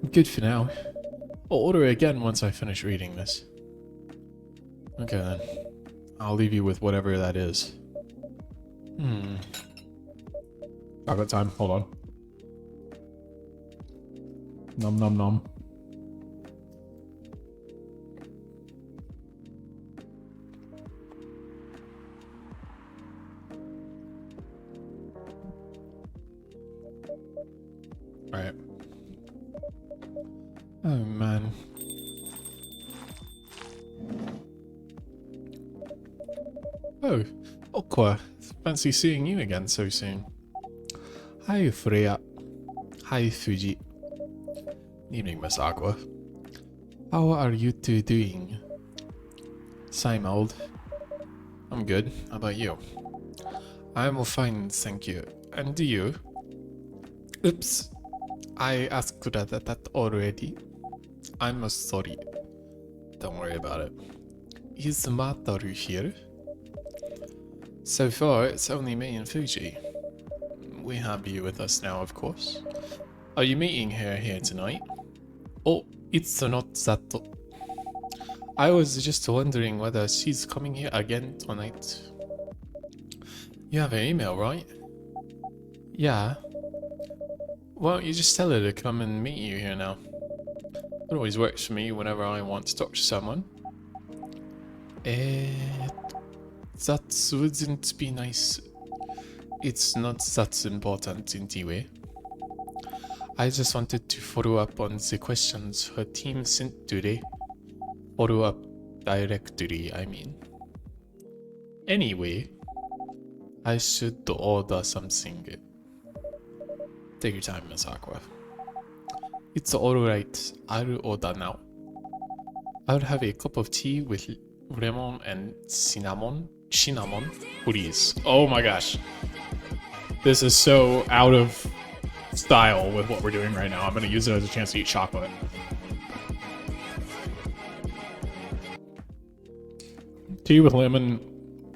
I'm good for now. I'll order again once I finish reading this. Okay then. I'll leave you with whatever that is. I've got time. Hold on. Nom nom nom. Alright. Oh man. Oh, Aqua. Fancy seeing you again so soon. Hi, Freya. Hi, Fuji. Evening, Miss Aqua. How are you two doing? Same old. I'm good. How about you? I'm fine, thank you. And do you? Oops. I asked that already. I'm sorry. Don't worry about it. Is Mataru here? So far, it's only me and Fuji. We have you with us now, of course. Are you meeting her here tonight? Oh, it's not that. I was just wondering whether she's coming here again tonight. You have an email, right? Yeah. Why don't you just tell her to come and meet you here now? It always works for me whenever I want to talk to someone. That wouldn't be nice. It's not that important anyway. I just wanted to follow up on the questions her team sent today. Follow up directly, I mean. Anyway, I should order something. Take your time, Miss Aqua. It's alright, I'll order now. I'll have a cup of tea with lemon and cinnamon, please. Oh my gosh. This is so out of style with what we're doing right now. I'm gonna use it as a chance to eat chocolate. Tea with lemon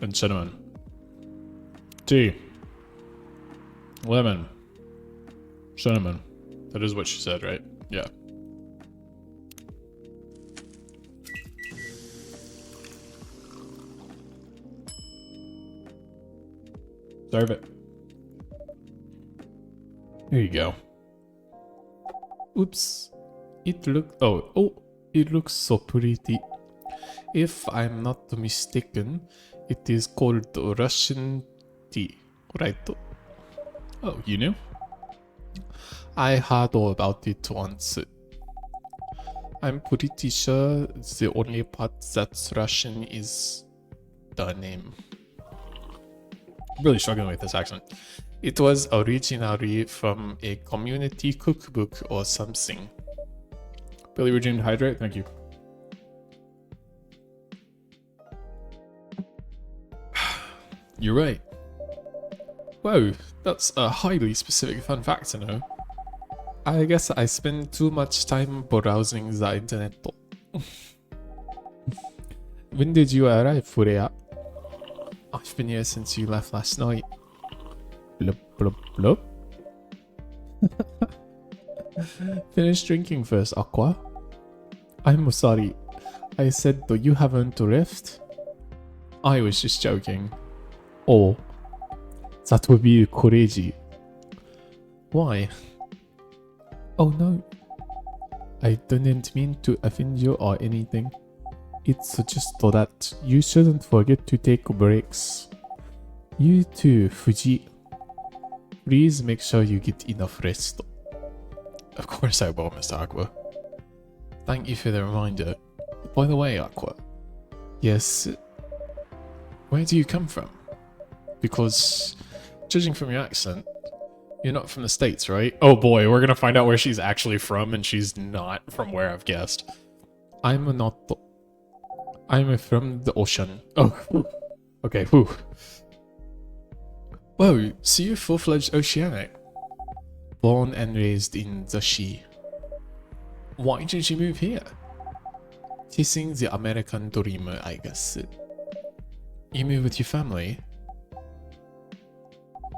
and cinnamon. Tea. Lemon. Cinnamon. That is what she said, right? Yeah. Serve it. There you go. Oops. It looks so pretty. If I'm not mistaken, it is called Russian tea, right? Oh, you knew? I heard all about it once. I'm pretty sure the only part that's Russian is the name. Really struggling with this accent. It was originally from a community cookbook or something. Billy redeemed hydrate, thank you. You're right. Whoa, that's a highly specific fun fact to know. I guess I spend too much time browsing the internet. When did you arrive, Furia? I've been here since you left last night. Blup, blup, blup. Finish drinking first, Aqua. I'm sorry. I said that you haven't left. I was just joking. Oh, that would be crazy. Why? Oh no. I didn't mean to offend you or anything. It's just that you shouldn't forget to take breaks. You too, Fuji. Please make sure you get enough rest. Of course I will, Mr. Aqua. Thank you for the reminder. By the way, Aqua. Yes. Where do you come from? Because, judging from your accent, you're not from the States, right? Oh boy, we're gonna find out where she's actually from, and she's not from where I've guessed. I'm not. I'm from the ocean. Oh, okay, whew. Whoa, so you're full-fledged oceanic. Born and raised in the sea. Why did you move here? Chasing the American dream, I guess. You move with your family?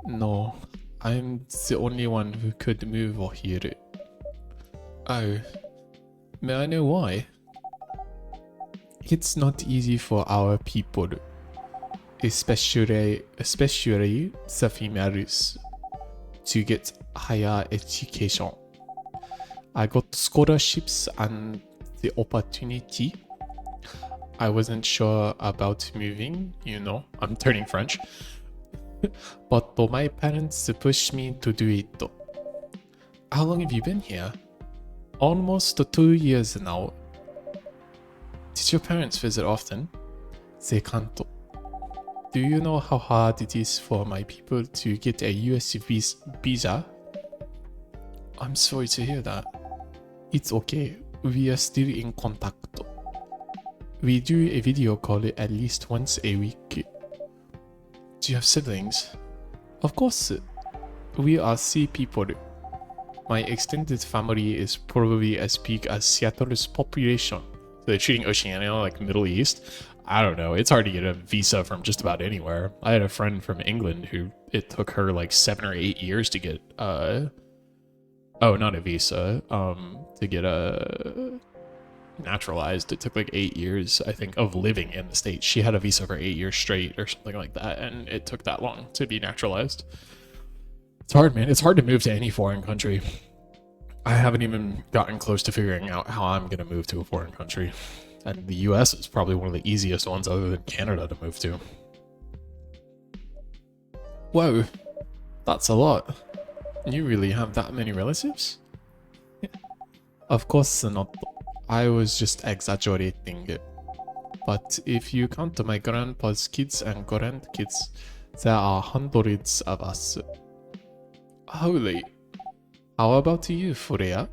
No, I'm the only one who could move here. Oh, may I know why? It's not easy for our people, especially the females, to get higher education. I got scholarships and the opportunity. I wasn't sure about moving, you know, I'm turning French. But my parents pushed me to do it. How long have you been here? Almost 2 years now. Did your parents visit often? They can't. Do you know how hard it is for my people to get a US visa? I'm sorry to hear that. It's okay, we are still in contact. We do a video call at least once a week. Do you have siblings? Of course, we are 3 people. My extended family is probably as big as Seattle's population. So they're treating Oceania like Middle East. I don't know, it's hard to get a visa from just about anywhere. I had a friend from England who it took her like 7 or 8 years to get oh, not a visa, to get a naturalized. It took like 8 years, I think, of living in the States. She had a visa for 8 years straight or something like that, and it took that long to be naturalized. It's hard, man. It's hard to move to any foreign country. I haven't even gotten close to figuring out how I'm going to move to a foreign country. And the US is probably one of the easiest ones other than Canada to move to. Whoa, that's a lot. You really have that many relatives? Of course not. I was just exaggerating it. But if you count my grandpa's kids and grandkids, there are hundreds of us. Holy. How about you, Freya?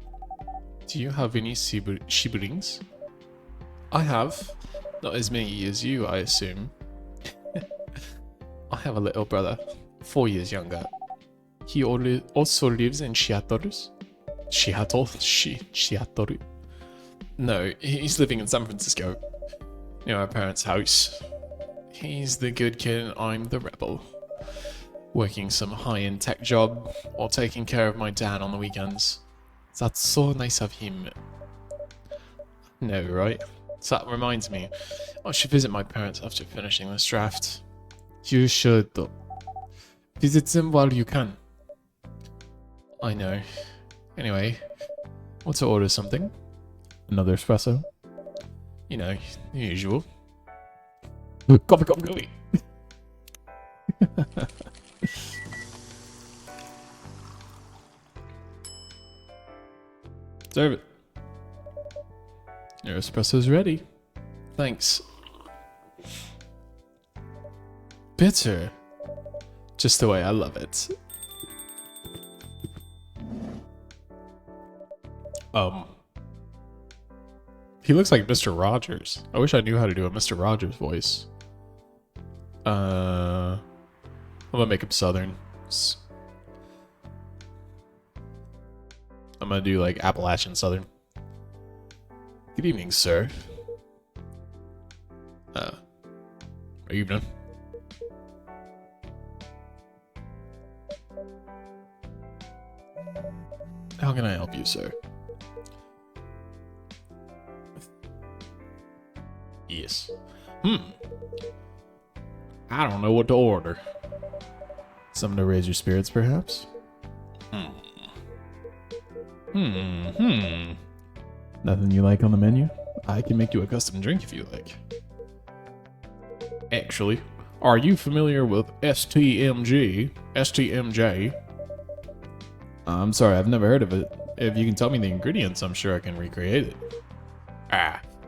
Do you have any siblings? I have. Not as many as you, I assume. I have a little brother, 4 years younger. He also lives in Seattle. Seattle? Seattle? No, he's living in San Francisco. Near our parents' house. He's the good kid, I'm the rebel. Working some high-end tech job, or taking care of my dad on the weekends. That's so nice of him. No, right? So that reminds me, I should visit my parents after finishing this draft. You should. Visit them while you can. I know. Anyway, want to order something? Another espresso? You know, the usual. Coffee, coffee, coffee! Serve it. Your espresso's ready. Thanks. Bitter. Just the way I love it. He looks like Mr. Rogers. I wish I knew how to do a Mr. Rogers voice. I'm gonna make him Southern. I'm gonna do like Appalachian Southern. Good evening, sir. Evening. How can I help you, sir? Yes. I don't know what to order. Something to raise your spirits, perhaps? Nothing you like on the menu? I can make you a custom drink if you like. Actually, are you familiar with STMG? STMJ? I'm sorry, I've never heard of it. If you can tell me the ingredients, I'm sure I can recreate it.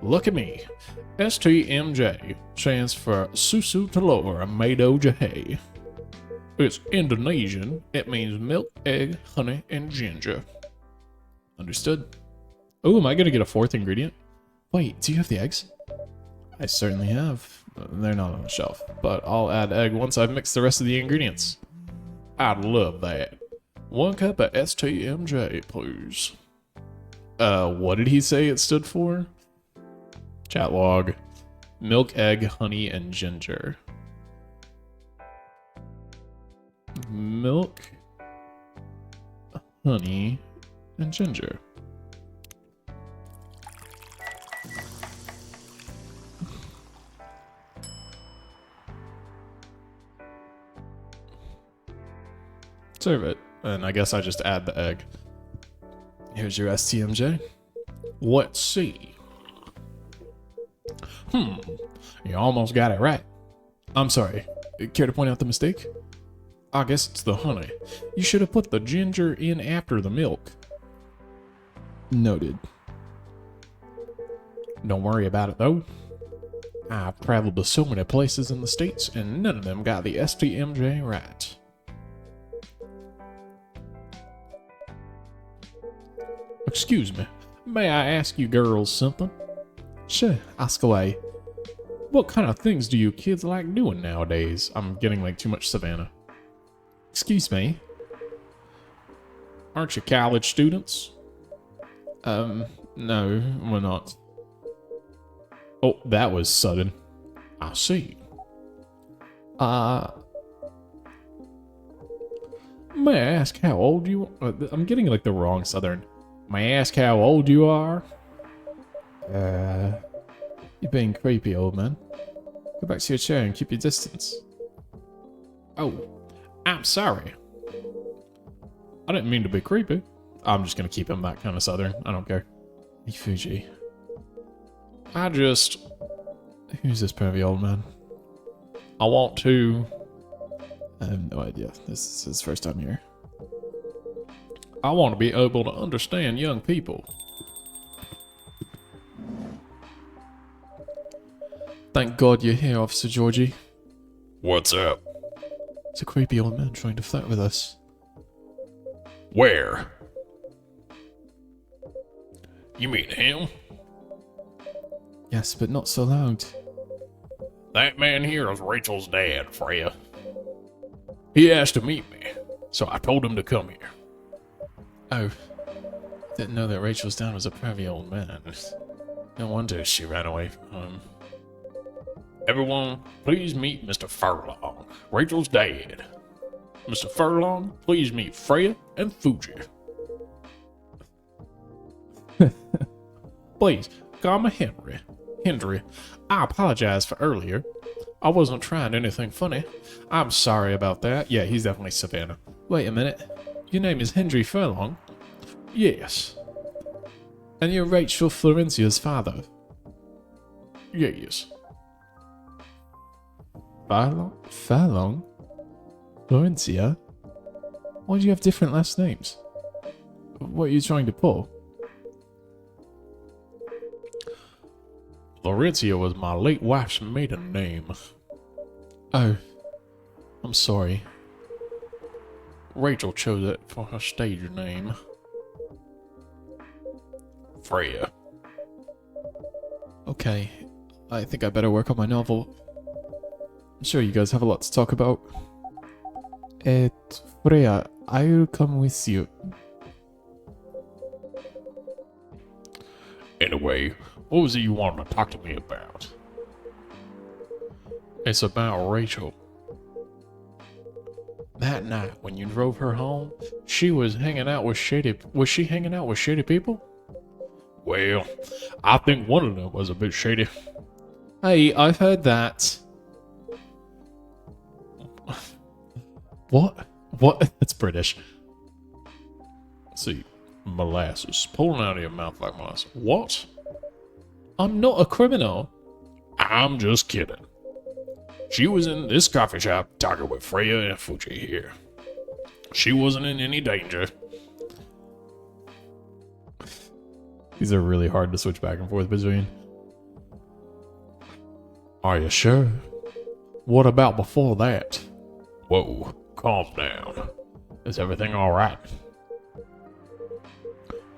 Look at me. STMJ stands for Susu Telur Mado Jahe. It's Indonesian. It means milk, egg, honey, and ginger. Understood. Oh, am I gonna get a fourth ingredient? Wait, do you have the eggs? I certainly have. They're not on the shelf, but I'll add egg once I've mixed the rest of the ingredients. I'd love that. 1 cup of STMJ, please. What did he say it stood for? Chat log. Milk, egg, honey, and ginger. Milk, honey, and ginger. Serve it. And I guess I just add the egg. Here's your STMJ. Let's see. You almost got it right. I'm sorry. Care to point out the mistake? I guess it's the honey. You should have put the ginger in after the milk. Noted. Don't worry about it though. I've traveled to so many places in the States and none of them got the STMJ right. Excuse me, may I ask you girls something? Sure, ask away. What kind of things do you kids like doing nowadays? I'm getting like too much Savannah. Excuse me? Aren't you college students? No, we're not. Oh, that was sudden. I see. May I ask how old you are? I'm getting like the wrong Southern. May I ask how old you are? You're being creepy, old man. Go back to your chair and keep your distance. Oh, I'm sorry. I didn't mean to be creepy. I'm just gonna keep him that kind of southern. I don't care. Hey, Fuji. I just... Who's this pervy old man? I want to... I have no idea. This is his first time here. I want to be able to understand young people. Thank God you're here, Officer Georgie. What's up? It's a creepy old man trying to flirt with us. Where? You mean him? Yes, but not so loud. That man here is Rachel's dad, Freya. He asked to meet me, so I told him to come here. Oh. Didn't know that Rachel's dad was a pervy old man. No wonder she ran away from home. Everyone, please meet Mr. Furlong, Rachel's dad. Mr. Furlong, please meet Freya and Fuji. Please, call me Henry. Henry, I apologize for earlier. I wasn't trying anything funny. I'm sorry about that. Yeah, he's definitely Savannah. Wait a minute. Your name is Henry Furlong? Yes. And you're Rachel Florencia's father? Yes. Furlong? Furlong? Florencia? Why do you have different last names? What are you trying to pull? Florencia was my late wife's maiden name. Oh. I'm sorry. Rachel chose it for her stage name. Freya. Okay. I think I better work on my novel. I'm sure you guys have a lot to talk about. Freya, I'll come with you. Anyway, what was it you wanted to talk to me about? It's about Rachel. That night when you drove her home, she was hanging out with shady... Was she hanging out with shady people? Well, I think one of them was a bit shady. Hey, I've heard that. What? What? That's British. See, molasses. Pulling out of your mouth like molasses. What? I'm not a criminal. I'm just kidding. She was in this coffee shop talking with Freya and Fuji here. She wasn't in any danger. These are really hard to switch back and forth between. Are you sure? What about before that? Whoa, calm down. Is everything alright?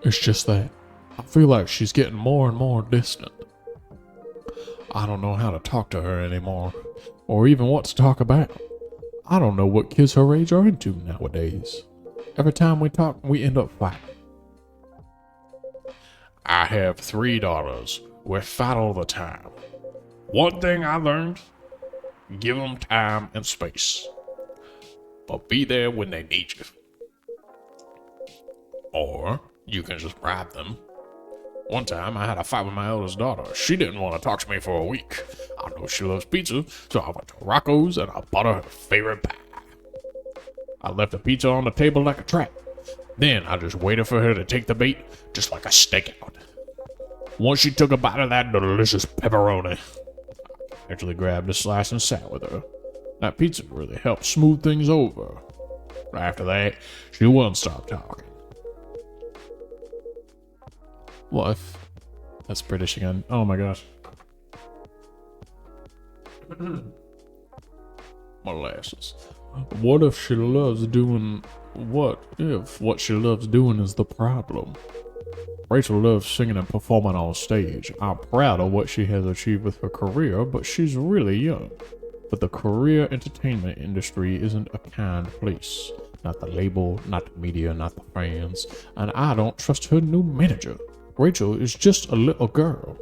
It's just that I feel like she's getting more and more distant. I don't know how to talk to her anymore, or even what to talk about. I don't know what kids her age are into nowadays. Every time we talk, we end up fighting. I have 3 daughters. We fight all the time. One thing I learned, give them time and space. But be there when they need you. Or you can just bribe them. One time I had a fight with my eldest daughter. She didn't want to talk to me for a week. I know she loves pizza, so I went to Rocco's and I bought her favorite pie. I left the pizza on the table like a trap. Then I just waited for her to take the bait, just like a stakeout. Once she took a bite of that delicious pepperoni, I actually grabbed a slice and sat with her. That pizza really helped smooth things over. After that, she wouldn't stop talking. What if... That's British again. Oh my gosh. Molasses. What if she loves doing... What if what she loves doing is the problem? Rachel loves singing and performing on stage. I'm proud of what she has achieved with her career, but she's really young. But the career entertainment industry isn't a kind place. Not the label, not the media, not the fans. And I don't trust her new manager. Rachel is just a little girl.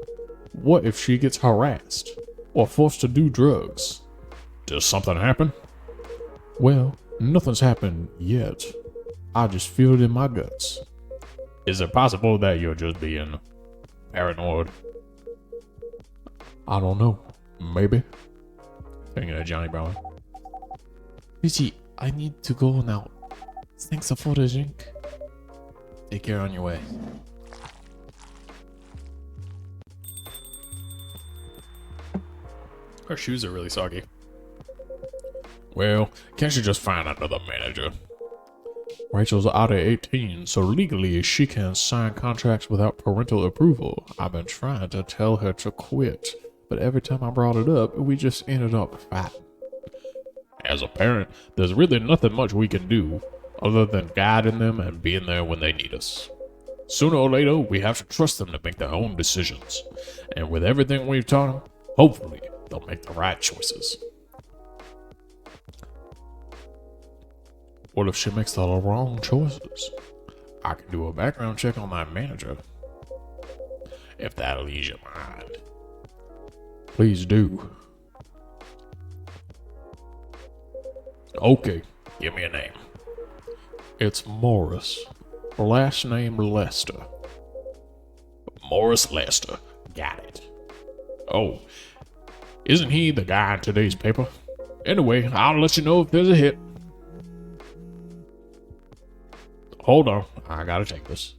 What if she gets harassed? Or forced to do drugs? Does something happen? Well, nothing's happened yet. I just feel it in my guts. Is it possible that you're just being paranoid? I don't know. Maybe. Thinking of Johnny Bravo. Richie, I need to go now. Thanks for the drink. Take care on your way. Her shoes are really soggy. Well, can't you just find another manager? Rachel's out of 18, so legally she can sign contracts without parental approval. I've been trying to tell her to quit, but every time I brought it up, we just ended up fighting. As a parent, there's really nothing much we can do other than guiding them and being there when they need us. Sooner or later, we have to trust them to make their own decisions. And with everything we've taught them, hopefully, they'll make the right choices. What if she makes the wrong choices? I can do a background check on that manager. If that'll ease your mind. Please do. Okay, give me a name. It's Morris. Last name Lester. Morris Lester. Got it. Oh, isn't he the guy in today's paper? Anyway, I'll let you know if there's a hit. Hold on, I gotta take this.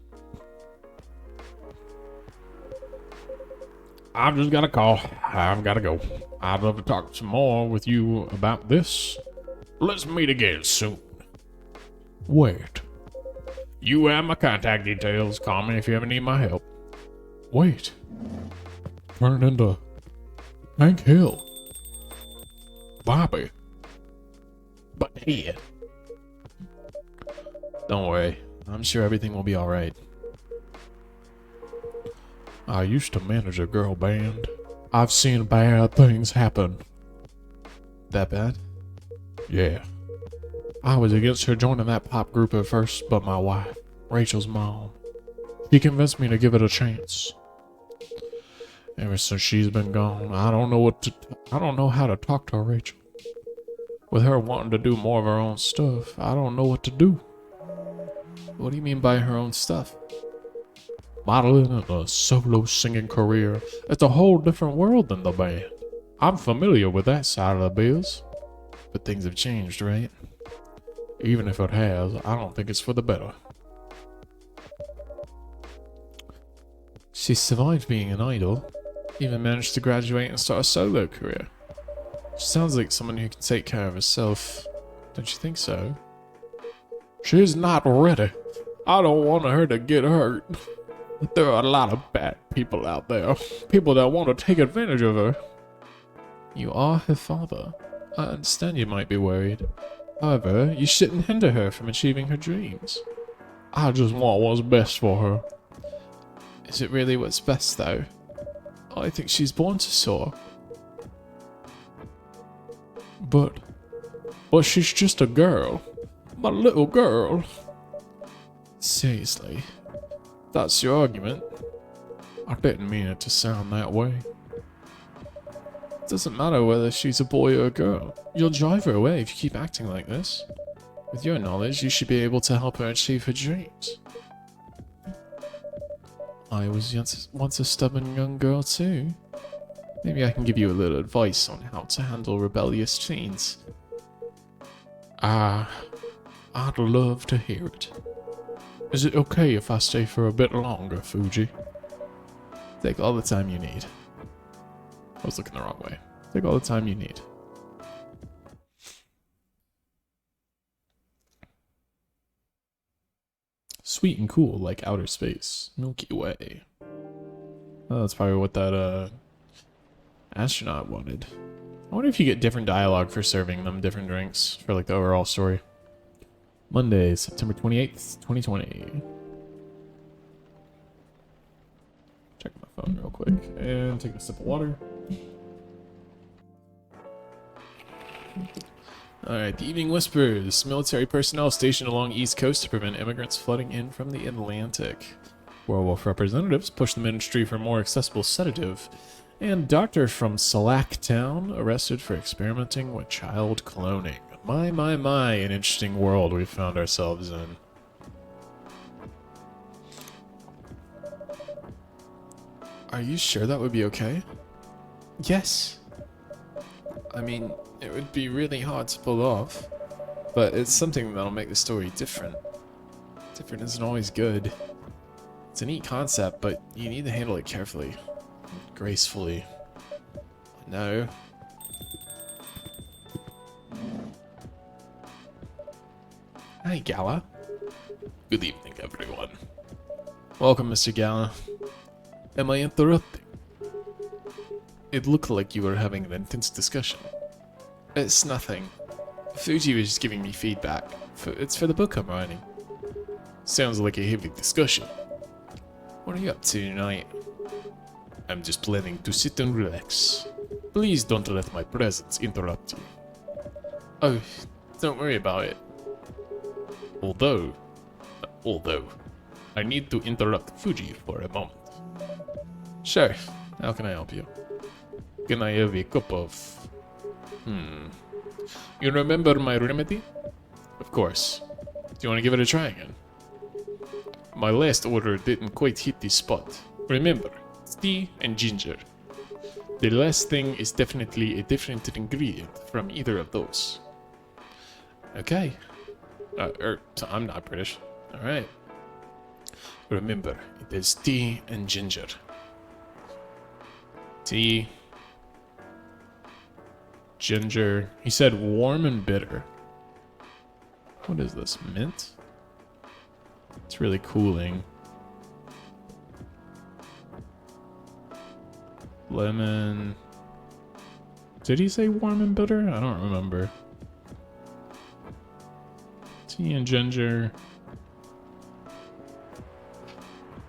I've just got a call. I've gotta go. I'd love to talk some more with you about this. Let's meet again soon. Wait. You have my contact details. Call me if you ever need my help. Wait. Turned into Hank Hill. Bobby. But here. Don't worry. I'm sure everything will be alright. I used to manage a girl band. I've seen bad things happen. That bad? Yeah. I was against her joining that pop group at first, but my wife, Rachel's mom, she convinced me to give it a chance. Ever since she's been gone, I don't know how to talk to Rachel. With her wanting to do more of her own stuff, I don't know what to do. What do you mean by her own stuff? Modeling and a solo singing career. It's a whole different world than the band. I'm familiar with that side of the biz. But things have changed, right? Even if it has, I don't think it's for the better. She survived being an idol. Even managed to graduate and start a solo career. She sounds like someone who can take care of herself. Don't you think so? She's not ready. I don't want her to get hurt. There are a lot of bad people out there. People that want to take advantage of her. You are her father. I understand you might be worried. However, you shouldn't hinder her from achieving her dreams. I just want what's best for her. Is it really what's best, though? I think she's born to soar. But she's just a girl. My little girl. Seriously, that's your argument? I didn't mean it to sound that way. It doesn't matter whether she's a boy or a girl. You'll drive her away if you keep acting like this. With your knowledge, you should be able to help her achieve her dreams. I was once a stubborn young girl too. Maybe I can give you a little advice on how to handle rebellious teens. I'd love to hear it. Is it okay if I stay for a bit longer, Fuji? Take all the time you need. I was looking the wrong way. Take all the time you need. Sweet and cool like outer space. Milky Way. Oh, that's probably what that astronaut wanted. I wonder if you get different dialogue for serving them different drinks for like the overall story. Monday, September 28th, 2020. Check my phone real quick and take a sip of water. Alright, the Evening Whispers. Military personnel stationed along East Coast to prevent immigrants flooding in from the Atlantic. Werewolf representatives push the ministry for more accessible sedative. And doctor from Slacktown arrested for experimenting with child cloning. My, an interesting world we found ourselves in. Are you sure that would be okay? Yes. I mean, it would be really hard to pull off, but it's something that'll make the story different. Different isn't always good. It's a neat concept, but you need to handle it carefully, gracefully. No. Hi, Gala. Good evening, everyone. Welcome, Mr. Gala. Am I interrupting? It looked like you were having an intense discussion. It's nothing. Fuji was just giving me feedback. It's for the book I'm writing. Sounds like a heavy discussion. What are you up to tonight? I'm just planning to sit and relax. Please don't let my presence interrupt you. Oh, don't worry about it. Although, I need to interrupt Fuji for a moment. Sure. How can I help you? Can I have a cup of... You remember my remedy? Of course. Do you want to give it a try again? My last order didn't quite hit the spot. Remember, it's tea and ginger. The last thing is definitely a different ingredient from either of those. Okay. So I'm not British. Alright. Remember, it is tea and ginger. Tea. Ginger. He said warm and bitter. What is this? Mint? It's really cooling. Lemon. Did he say warm and bitter? I don't remember. Tea and ginger.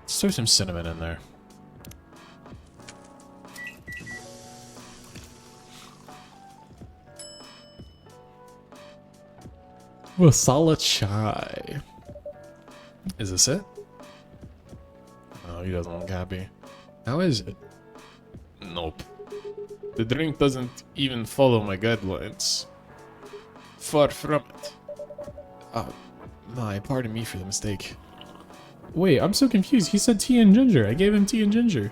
Let's throw some cinnamon in there. Masala chai. Is this it? Oh, he doesn't look happy. How is it? Nope. The drink doesn't even follow my guidelines. Far from it. Pardon me for the mistake. Wait, I'm so confused. He said tea and ginger. I gave him tea and ginger.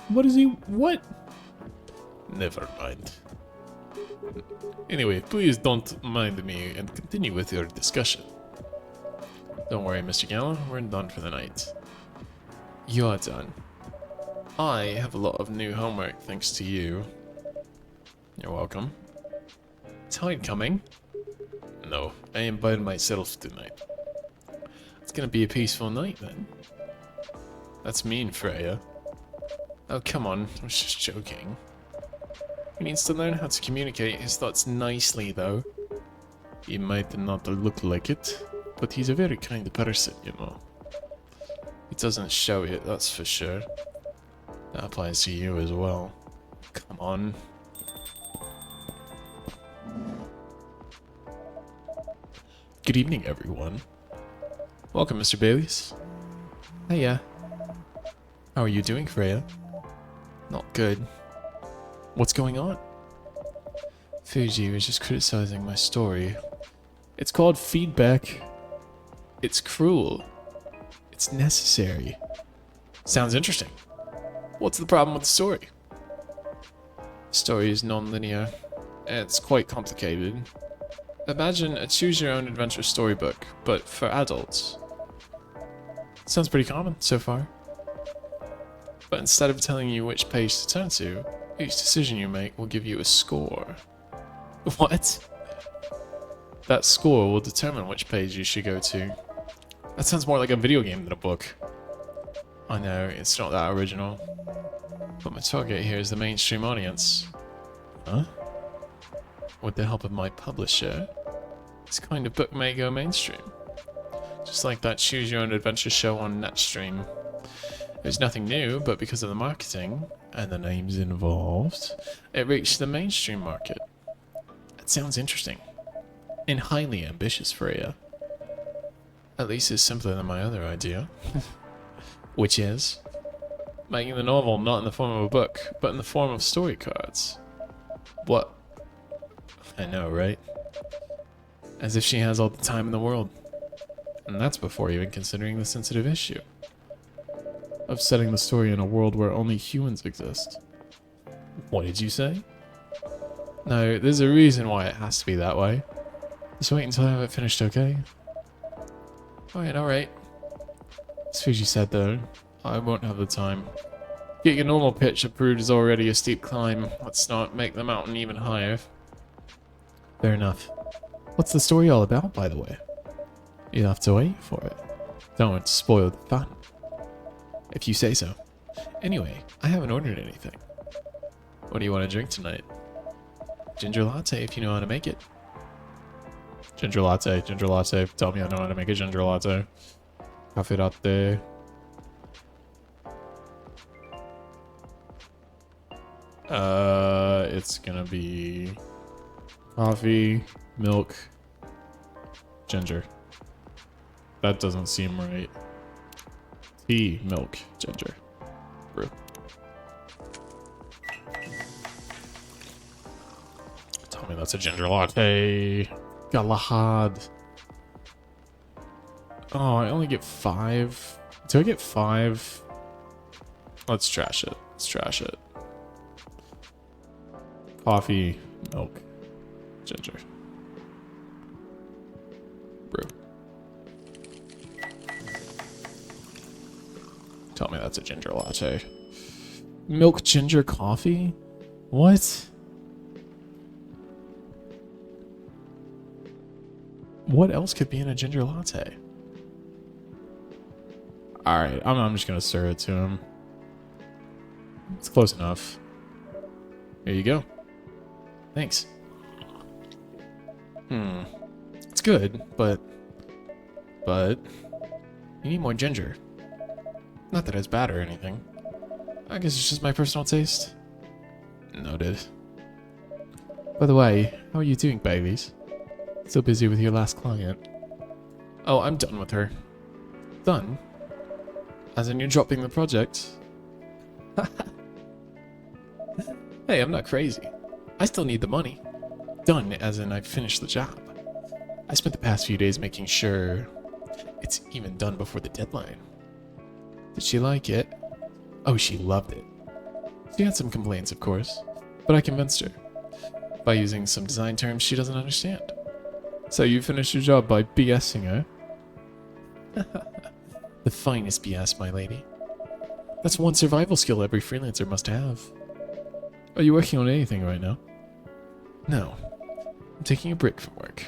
What is he? What? Never mind. Anyway, please don't mind me and continue with your discussion. Don't worry, Mr. Gala. We're done for the night. You're done. I have a lot of new homework thanks to you. You're welcome. Is Hyde coming? No, I am by myself tonight. It's gonna be a peaceful night then. That's mean, Freya. Oh, come on. I was just joking. He needs to learn how to communicate his thoughts nicely, though. He might not look like it, but he's a very kind person, you know. He doesn't show it, that's for sure. That applies to you as well. Come on. Good evening, everyone. Welcome, Mr. Baileys. Hiya. How are you doing, Freya? Not good. What's going on? Fuji was just criticizing my story. It's called feedback. It's cruel. It's necessary. Sounds interesting. What's the problem with the story? The story is non-linear. It's quite complicated. Imagine a choose-your-own-adventure storybook, but for adults. Sounds pretty common so far. But instead of telling you which page to turn to, each decision you make will give you a score. What? That score will determine which page you should go to. That sounds more like a video game than a book. I know, it's not that original. But my target here is the mainstream audience. Huh? With the help of my publisher, this kind of book may go mainstream. Just like that Choose Your Own Adventure show on Netstream. There's nothing new, but because of the marketing and the names involved, it reached the mainstream market. That sounds interesting. And highly ambitious, Freya. At least it's simpler than my other idea. Which is making the novel not in the form of a book, but in the form of story cards. What? I know, right? As if she has all the time in the world. And that's before even considering the sensitive issue of setting the story in a world where only humans exist. What did you say? No, there's a reason why it has to be that way. Just wait until I have it finished, okay? Alright. That's what you said, though. I won't have the time. Getting a normal pitch approved is already a steep climb. Let's not make the mountain even higher. Fair enough. What's the story all about, by the way? You'll have to wait for it. Don't spoil the fun. If you say so. Anyway, I haven't ordered anything. What do you want to drink tonight? Ginger latte, if you know how to make it. Ginger latte. Tell me I know how to make a ginger latte. Cafe latte. It's gonna be coffee, milk, ginger. That doesn't seem right. Tea, milk, ginger. Brew. Tell me that's a ginger latte. Galahad. Oh, I only get 5. Do I get 5? Let's trash it. Coffee, milk, ginger. Brew. Tell me that's a ginger latte. Milk ginger coffee? What? What else could be in a ginger latte? Alright, I'm just gonna serve it to him. It's close enough. Here you go. Thanks. It's good, but you need more ginger. Not that it's bad or anything. I guess it's just my personal taste. Noted. By the way, how are you doing, Baileys? Still busy with your last client? Oh, I'm done with her. Done? As in you're dropping the project? Hey, I'm not crazy. I still need the money. Done, as in I've finished the job. I spent the past few days making sure it's even done before the deadline. Did she like it? Oh, she loved it. She had some complaints, of course, but I convinced her by using some design terms she doesn't understand. So you finished your job by BSing her? The finest BS, my lady. That's one survival skill every freelancer must have. Are you working on anything right now? No. I'm taking a break from work.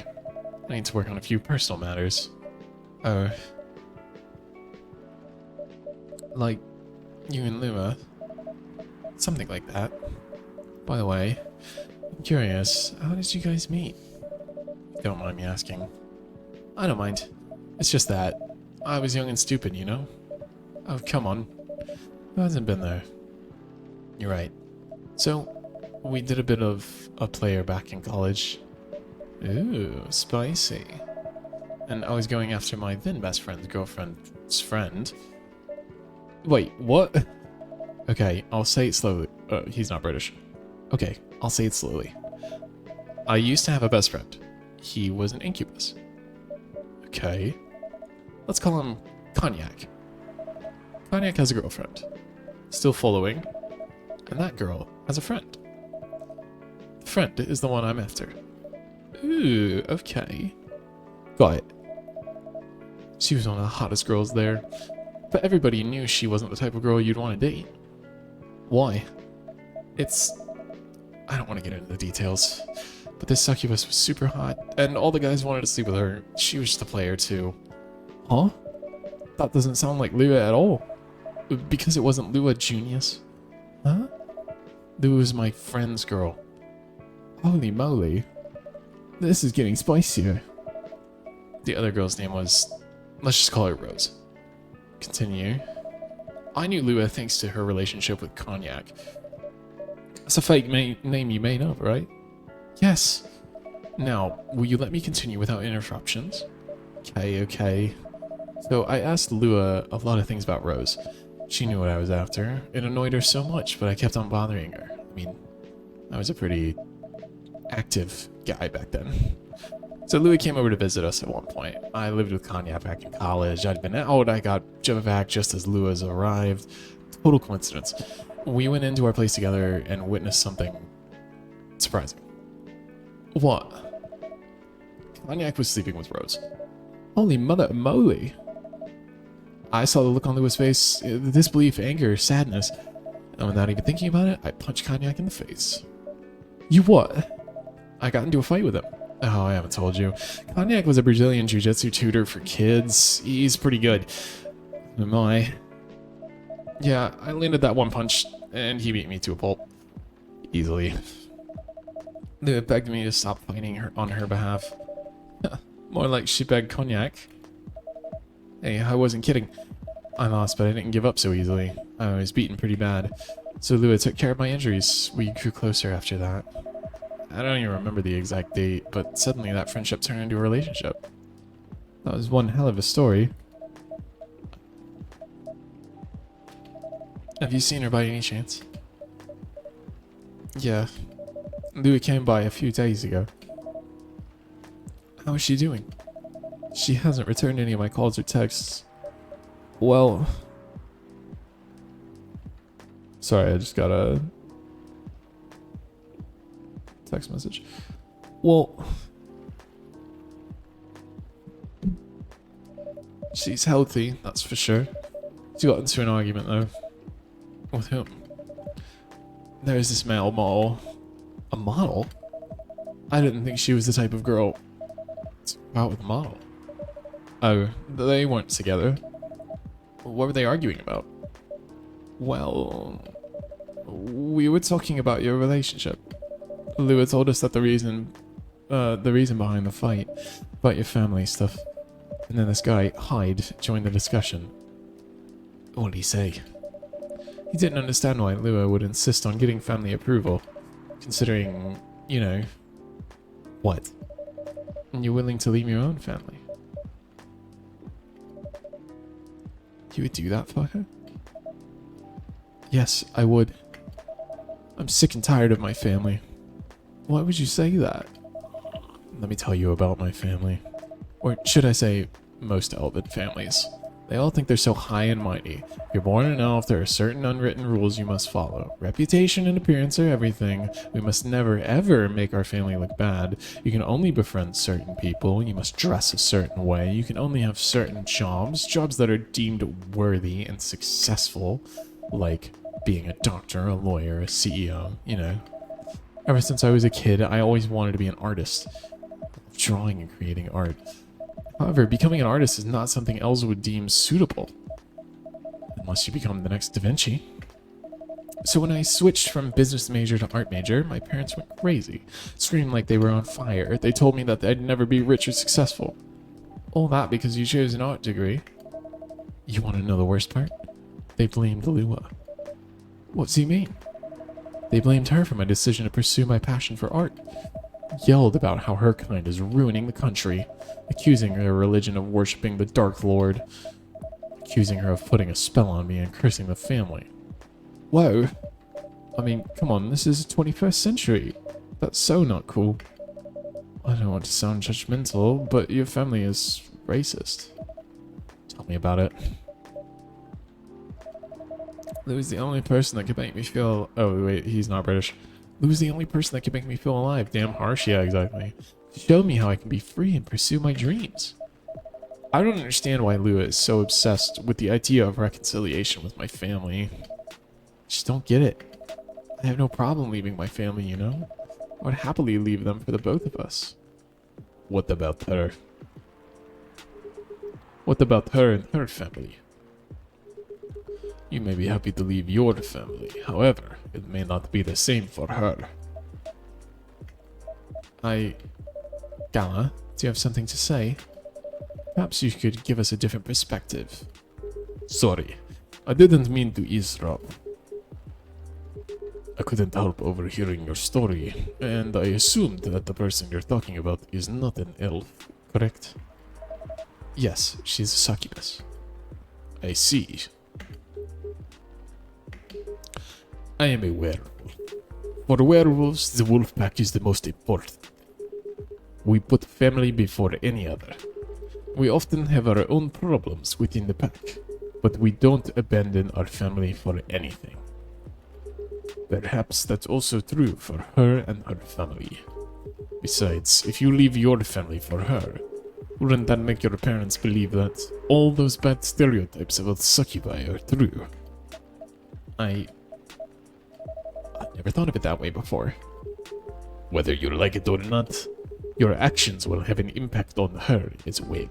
I need to work on a few personal matters. Like you and Luma. Something like that. By the way, I'm curious, how did you guys meet? Don't mind me asking. I don't mind. It's just that I was young and stupid, you know? Oh, come on. Who hasn't been there? You're right. So, we did a bit of a player back in college. Ooh, spicy. And I was going after my then best friend's girlfriend's friend. Wait, what? Okay, I'll say it slowly. He's not British. Okay, I'll say it slowly. I used to have a best friend. He was an incubus. Okay. Let's call him Cognac. Cognac has a girlfriend. Still following. And that girl has a friend. The friend is the one I'm after. Ooh, okay. Got it. She was one of the hottest girls there. But everybody knew she wasn't the type of girl you'd want to date. Why? I don't want to get into the details. But this succubus was super hot, and all the guys wanted to sleep with her. She was just a player, too. Huh? That doesn't sound like Lua at all. Because it wasn't Lua Junius. Huh? Lua was my friend's girl. Holy moly. This is getting spicier. The other girl's name was... let's just call her Rose. Continue. I knew Lua thanks to her relationship with Cognac. That's a fake name you made up, right? Yes. Now, will you let me continue without interruptions? Okay. So I asked Lua a lot of things about Rose. She knew what I was after. It annoyed her so much, but I kept on bothering her. I mean, I was a pretty active guy back then. So Louis came over to visit us at one point. I lived with Cognac back in college. I'd been out. I got back just as Louis arrived. Total coincidence. We went into our place together and witnessed something surprising. What? Cognac was sleeping with Rose. Holy mother moly. I saw the look on Louis' face, the disbelief, anger, sadness, and without even thinking about it, I punched Cognac in the face. You what? I got into a fight with him. Oh, I haven't told you. Cognac was a Brazilian jiu-jitsu tutor for kids. He's pretty good. Am I? Yeah, I landed that one punch, and he beat me to a pulp. Easily. Lua begged me to stop fighting her on her behalf. More like she begged Cognac. Hey, I wasn't kidding. I lost, but I didn't give up so easily. I was beaten pretty bad. So Lua took care of my injuries. We grew closer after that. I don't even remember the exact date, but suddenly that friendship turned into a relationship. That was one hell of a story. Have you seen her by any chance? Yeah. Lua came by a few days ago. How is she doing? She hasn't returned any of my calls or texts. Well... Sorry, I just got a text message. Well... She's healthy, that's for sure. She got into an argument though. With whom? There's this male model. A model? I didn't think she was the type of girl to go out with a model. Oh, they weren't together. What were they arguing about? Well, we were talking about your relationship. Lua told us that the reason behind the fight, about your family stuff. And then this guy, Hyde, joined the discussion. What did he say? He didn't understand why Lua would insist on getting family approval, considering, you know, what? You're willing to leave your own family. You would do that for her? Yes, I would. I'm sick and tired of my family. Why would you say that? Let me tell you about my family. Or should I say, most elven families. They all think they're so high and mighty. If you're born an elf, there are certain unwritten rules you must follow. Reputation and appearance are everything. We must never, ever make our family look bad. You can only befriend certain people. You must dress a certain way. You can only have certain jobs that are deemed worthy and successful. Like being a doctor, a lawyer, a CEO, you know. Ever since I was a kid, I always wanted to be an artist. Drawing and creating art. However, becoming an artist is not something elves would deem suitable. Unless you become the next Da Vinci. So when I switched from business major to art major, my parents went crazy. Screamed like they were on fire. They told me that I'd never be rich or successful. All that because you chose an art degree. You want to know the worst part? They blamed Lua. What's he mean? They blamed her for my decision to pursue my passion for art. Yelled about how her kind is ruining the country, accusing her religion of worshipping the Dark Lord, accusing her of putting a spell on me and cursing the family. Whoa. I mean, come on, this is the 21st century. That's so not cool. I don't want to sound judgmental, but your family is racist. Tell me about it. Lou's the only person that could make me feel... Oh, wait, he's not British. Lou's the only person that can make me feel alive. Damn harsh, yeah, exactly. Show me how I can be free and pursue my dreams. I don't understand why Lua is so obsessed with the idea of reconciliation with my family. Just don't get it. I have no problem leaving my family, you know? I would happily leave them for the both of us. What about her? What about her and her family? You may be happy to leave your family, however, it may not be the same for her. Gala, do you have something to say? Perhaps you could give us a different perspective. Sorry, I didn't mean to eavesdrop. I couldn't help overhearing your story, and I assumed that the person you're talking about is not an elf, correct? Yes, she's a succubus. I see. I am a werewolf. For werewolves, the wolf pack is the most important. We put family before any other. We often have our own problems within the pack, but we don't abandon our family for anything. Perhaps that's also true for her and her family. Besides, if you leave your family for her, wouldn't that make your parents believe that all those bad stereotypes about succubi are true? I never thought of it that way before. Whether you like it or not, your actions will have an impact on her as well.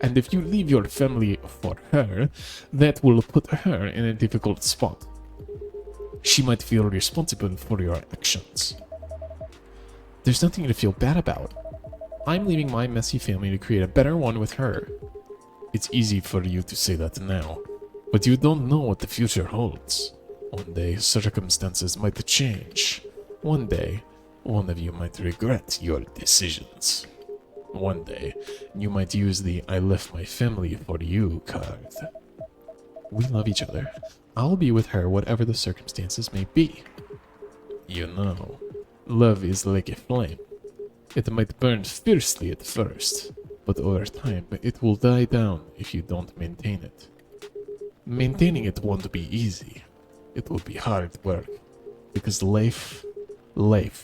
And if you leave your family for her, that will put her in a difficult spot. She might feel responsible for your actions. There's nothing to feel bad about. I'm leaving my messy family to create a better one with her. It's easy for you to say that now, but you don't know what the future holds. One day, circumstances might change. One day, one of you might regret your decisions. One day, you might use the I left my family for you card. We love each other. I'll be with her whatever the circumstances may be. You know, love is like a flame. It might burn fiercely at first, but over time it will die down if you don't maintain it. Maintaining it won't be easy. It will be hard work, because life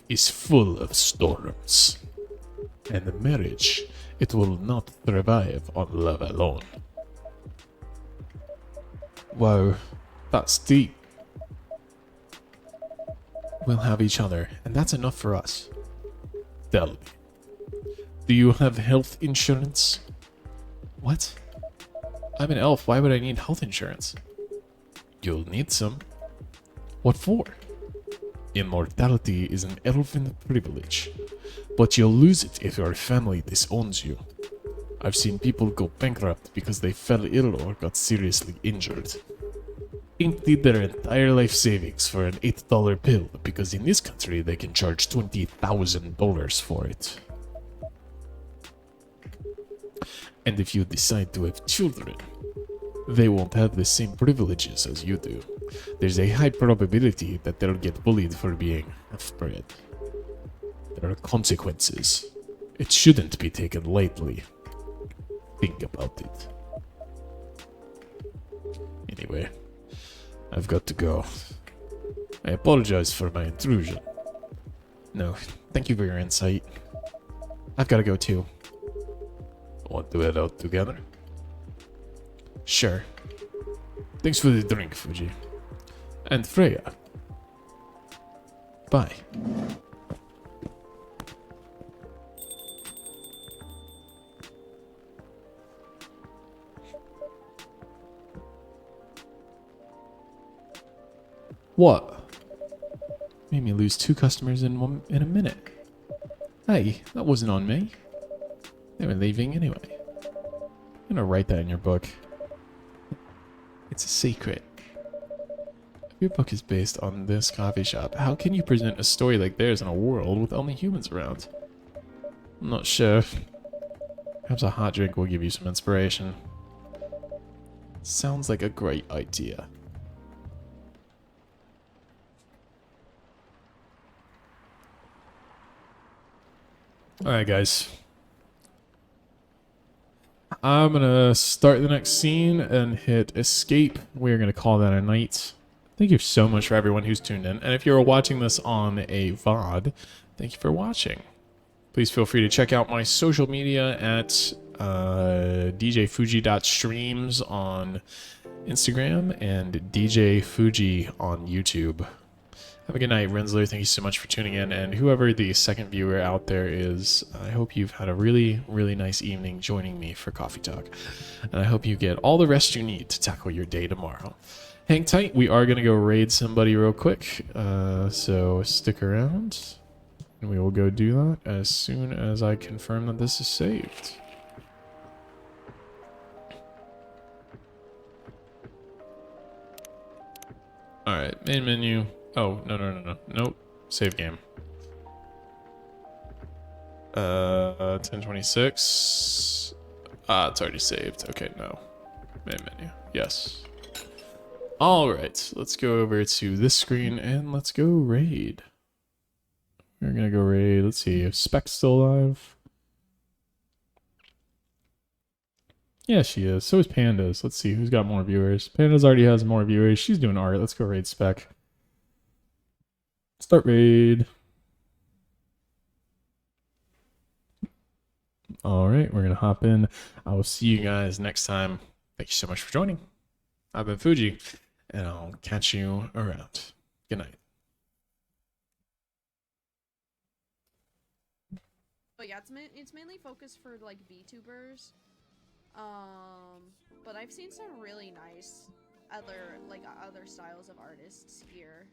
is full of storms. And the marriage, it will not survive on love alone. Whoa, that's deep. We'll have each other, and that's enough for us. Tell me, do you have health insurance? What? I'm an elf, why would I need health insurance? You'll need some. What for? Immortality is an elfin privilege, but you'll lose it if your family disowns you. I've seen people go bankrupt because they fell ill or got seriously injured. Emptied their entire life savings for an $8 pill because in this country they can charge $20,000 for it. And if you decide to have children, they won't have the same privileges as you do. There's a high probability that they'll get bullied for being half-bred. There are consequences. It shouldn't be taken lightly. Think about it. Anyway, I've got to go. I apologize for my intrusion. No, thank you for your insight. I've got to go too. Want to head out together? Sure. Thanks for the drink, Fuji. And Freya. Bye. What? Made me lose 2 customers in a minute. Hey, that wasn't on me. They were leaving anyway. I'm gonna write that in your book. It's a secret. If your book is based on this coffee shop, how can you present a story like theirs in a world with only humans around? I'm not sure. Perhaps a hot drink will give you some inspiration. Sounds like a great idea. Alright guys, I'm gonna start the next scene and hit escape. We're gonna call that a night. Thank you so much for everyone who's tuned in, and if you're watching this on a VOD, thank you for watching. Please feel free to check out my social media at djfuji.streams on Instagram and djfuji on YouTube. Have a good night, Rensler. Thank you so much for tuning in. And whoever the second viewer out there is, I hope you've had a really, really nice evening joining me for Coffee Talk. And I hope you get all the rest you need to tackle your day tomorrow. Hang tight. We are going to go raid somebody real quick. So stick around. And we will go do that as soon as I confirm that this is saved. Alright, main menu. Oh, no. Nope. Save game. 1026. It's already saved. Okay, no. Main menu. Yes. Alright, let's go over to this screen and let's go raid. We're gonna go raid. Let's see if Spec's still alive. Yeah, she is. So is Pandas. Let's see who's got more viewers. Pandas already has more viewers. She's doing art. Let's go raid Spec. Start raid. All right, we're gonna hop in. I will see you guys next time. Thank you so much for joining. I've been Fuji, and I'll catch you around. Good night. But yeah, it's mainly focused for like VTubers. But I've seen some really nice other styles of artists here.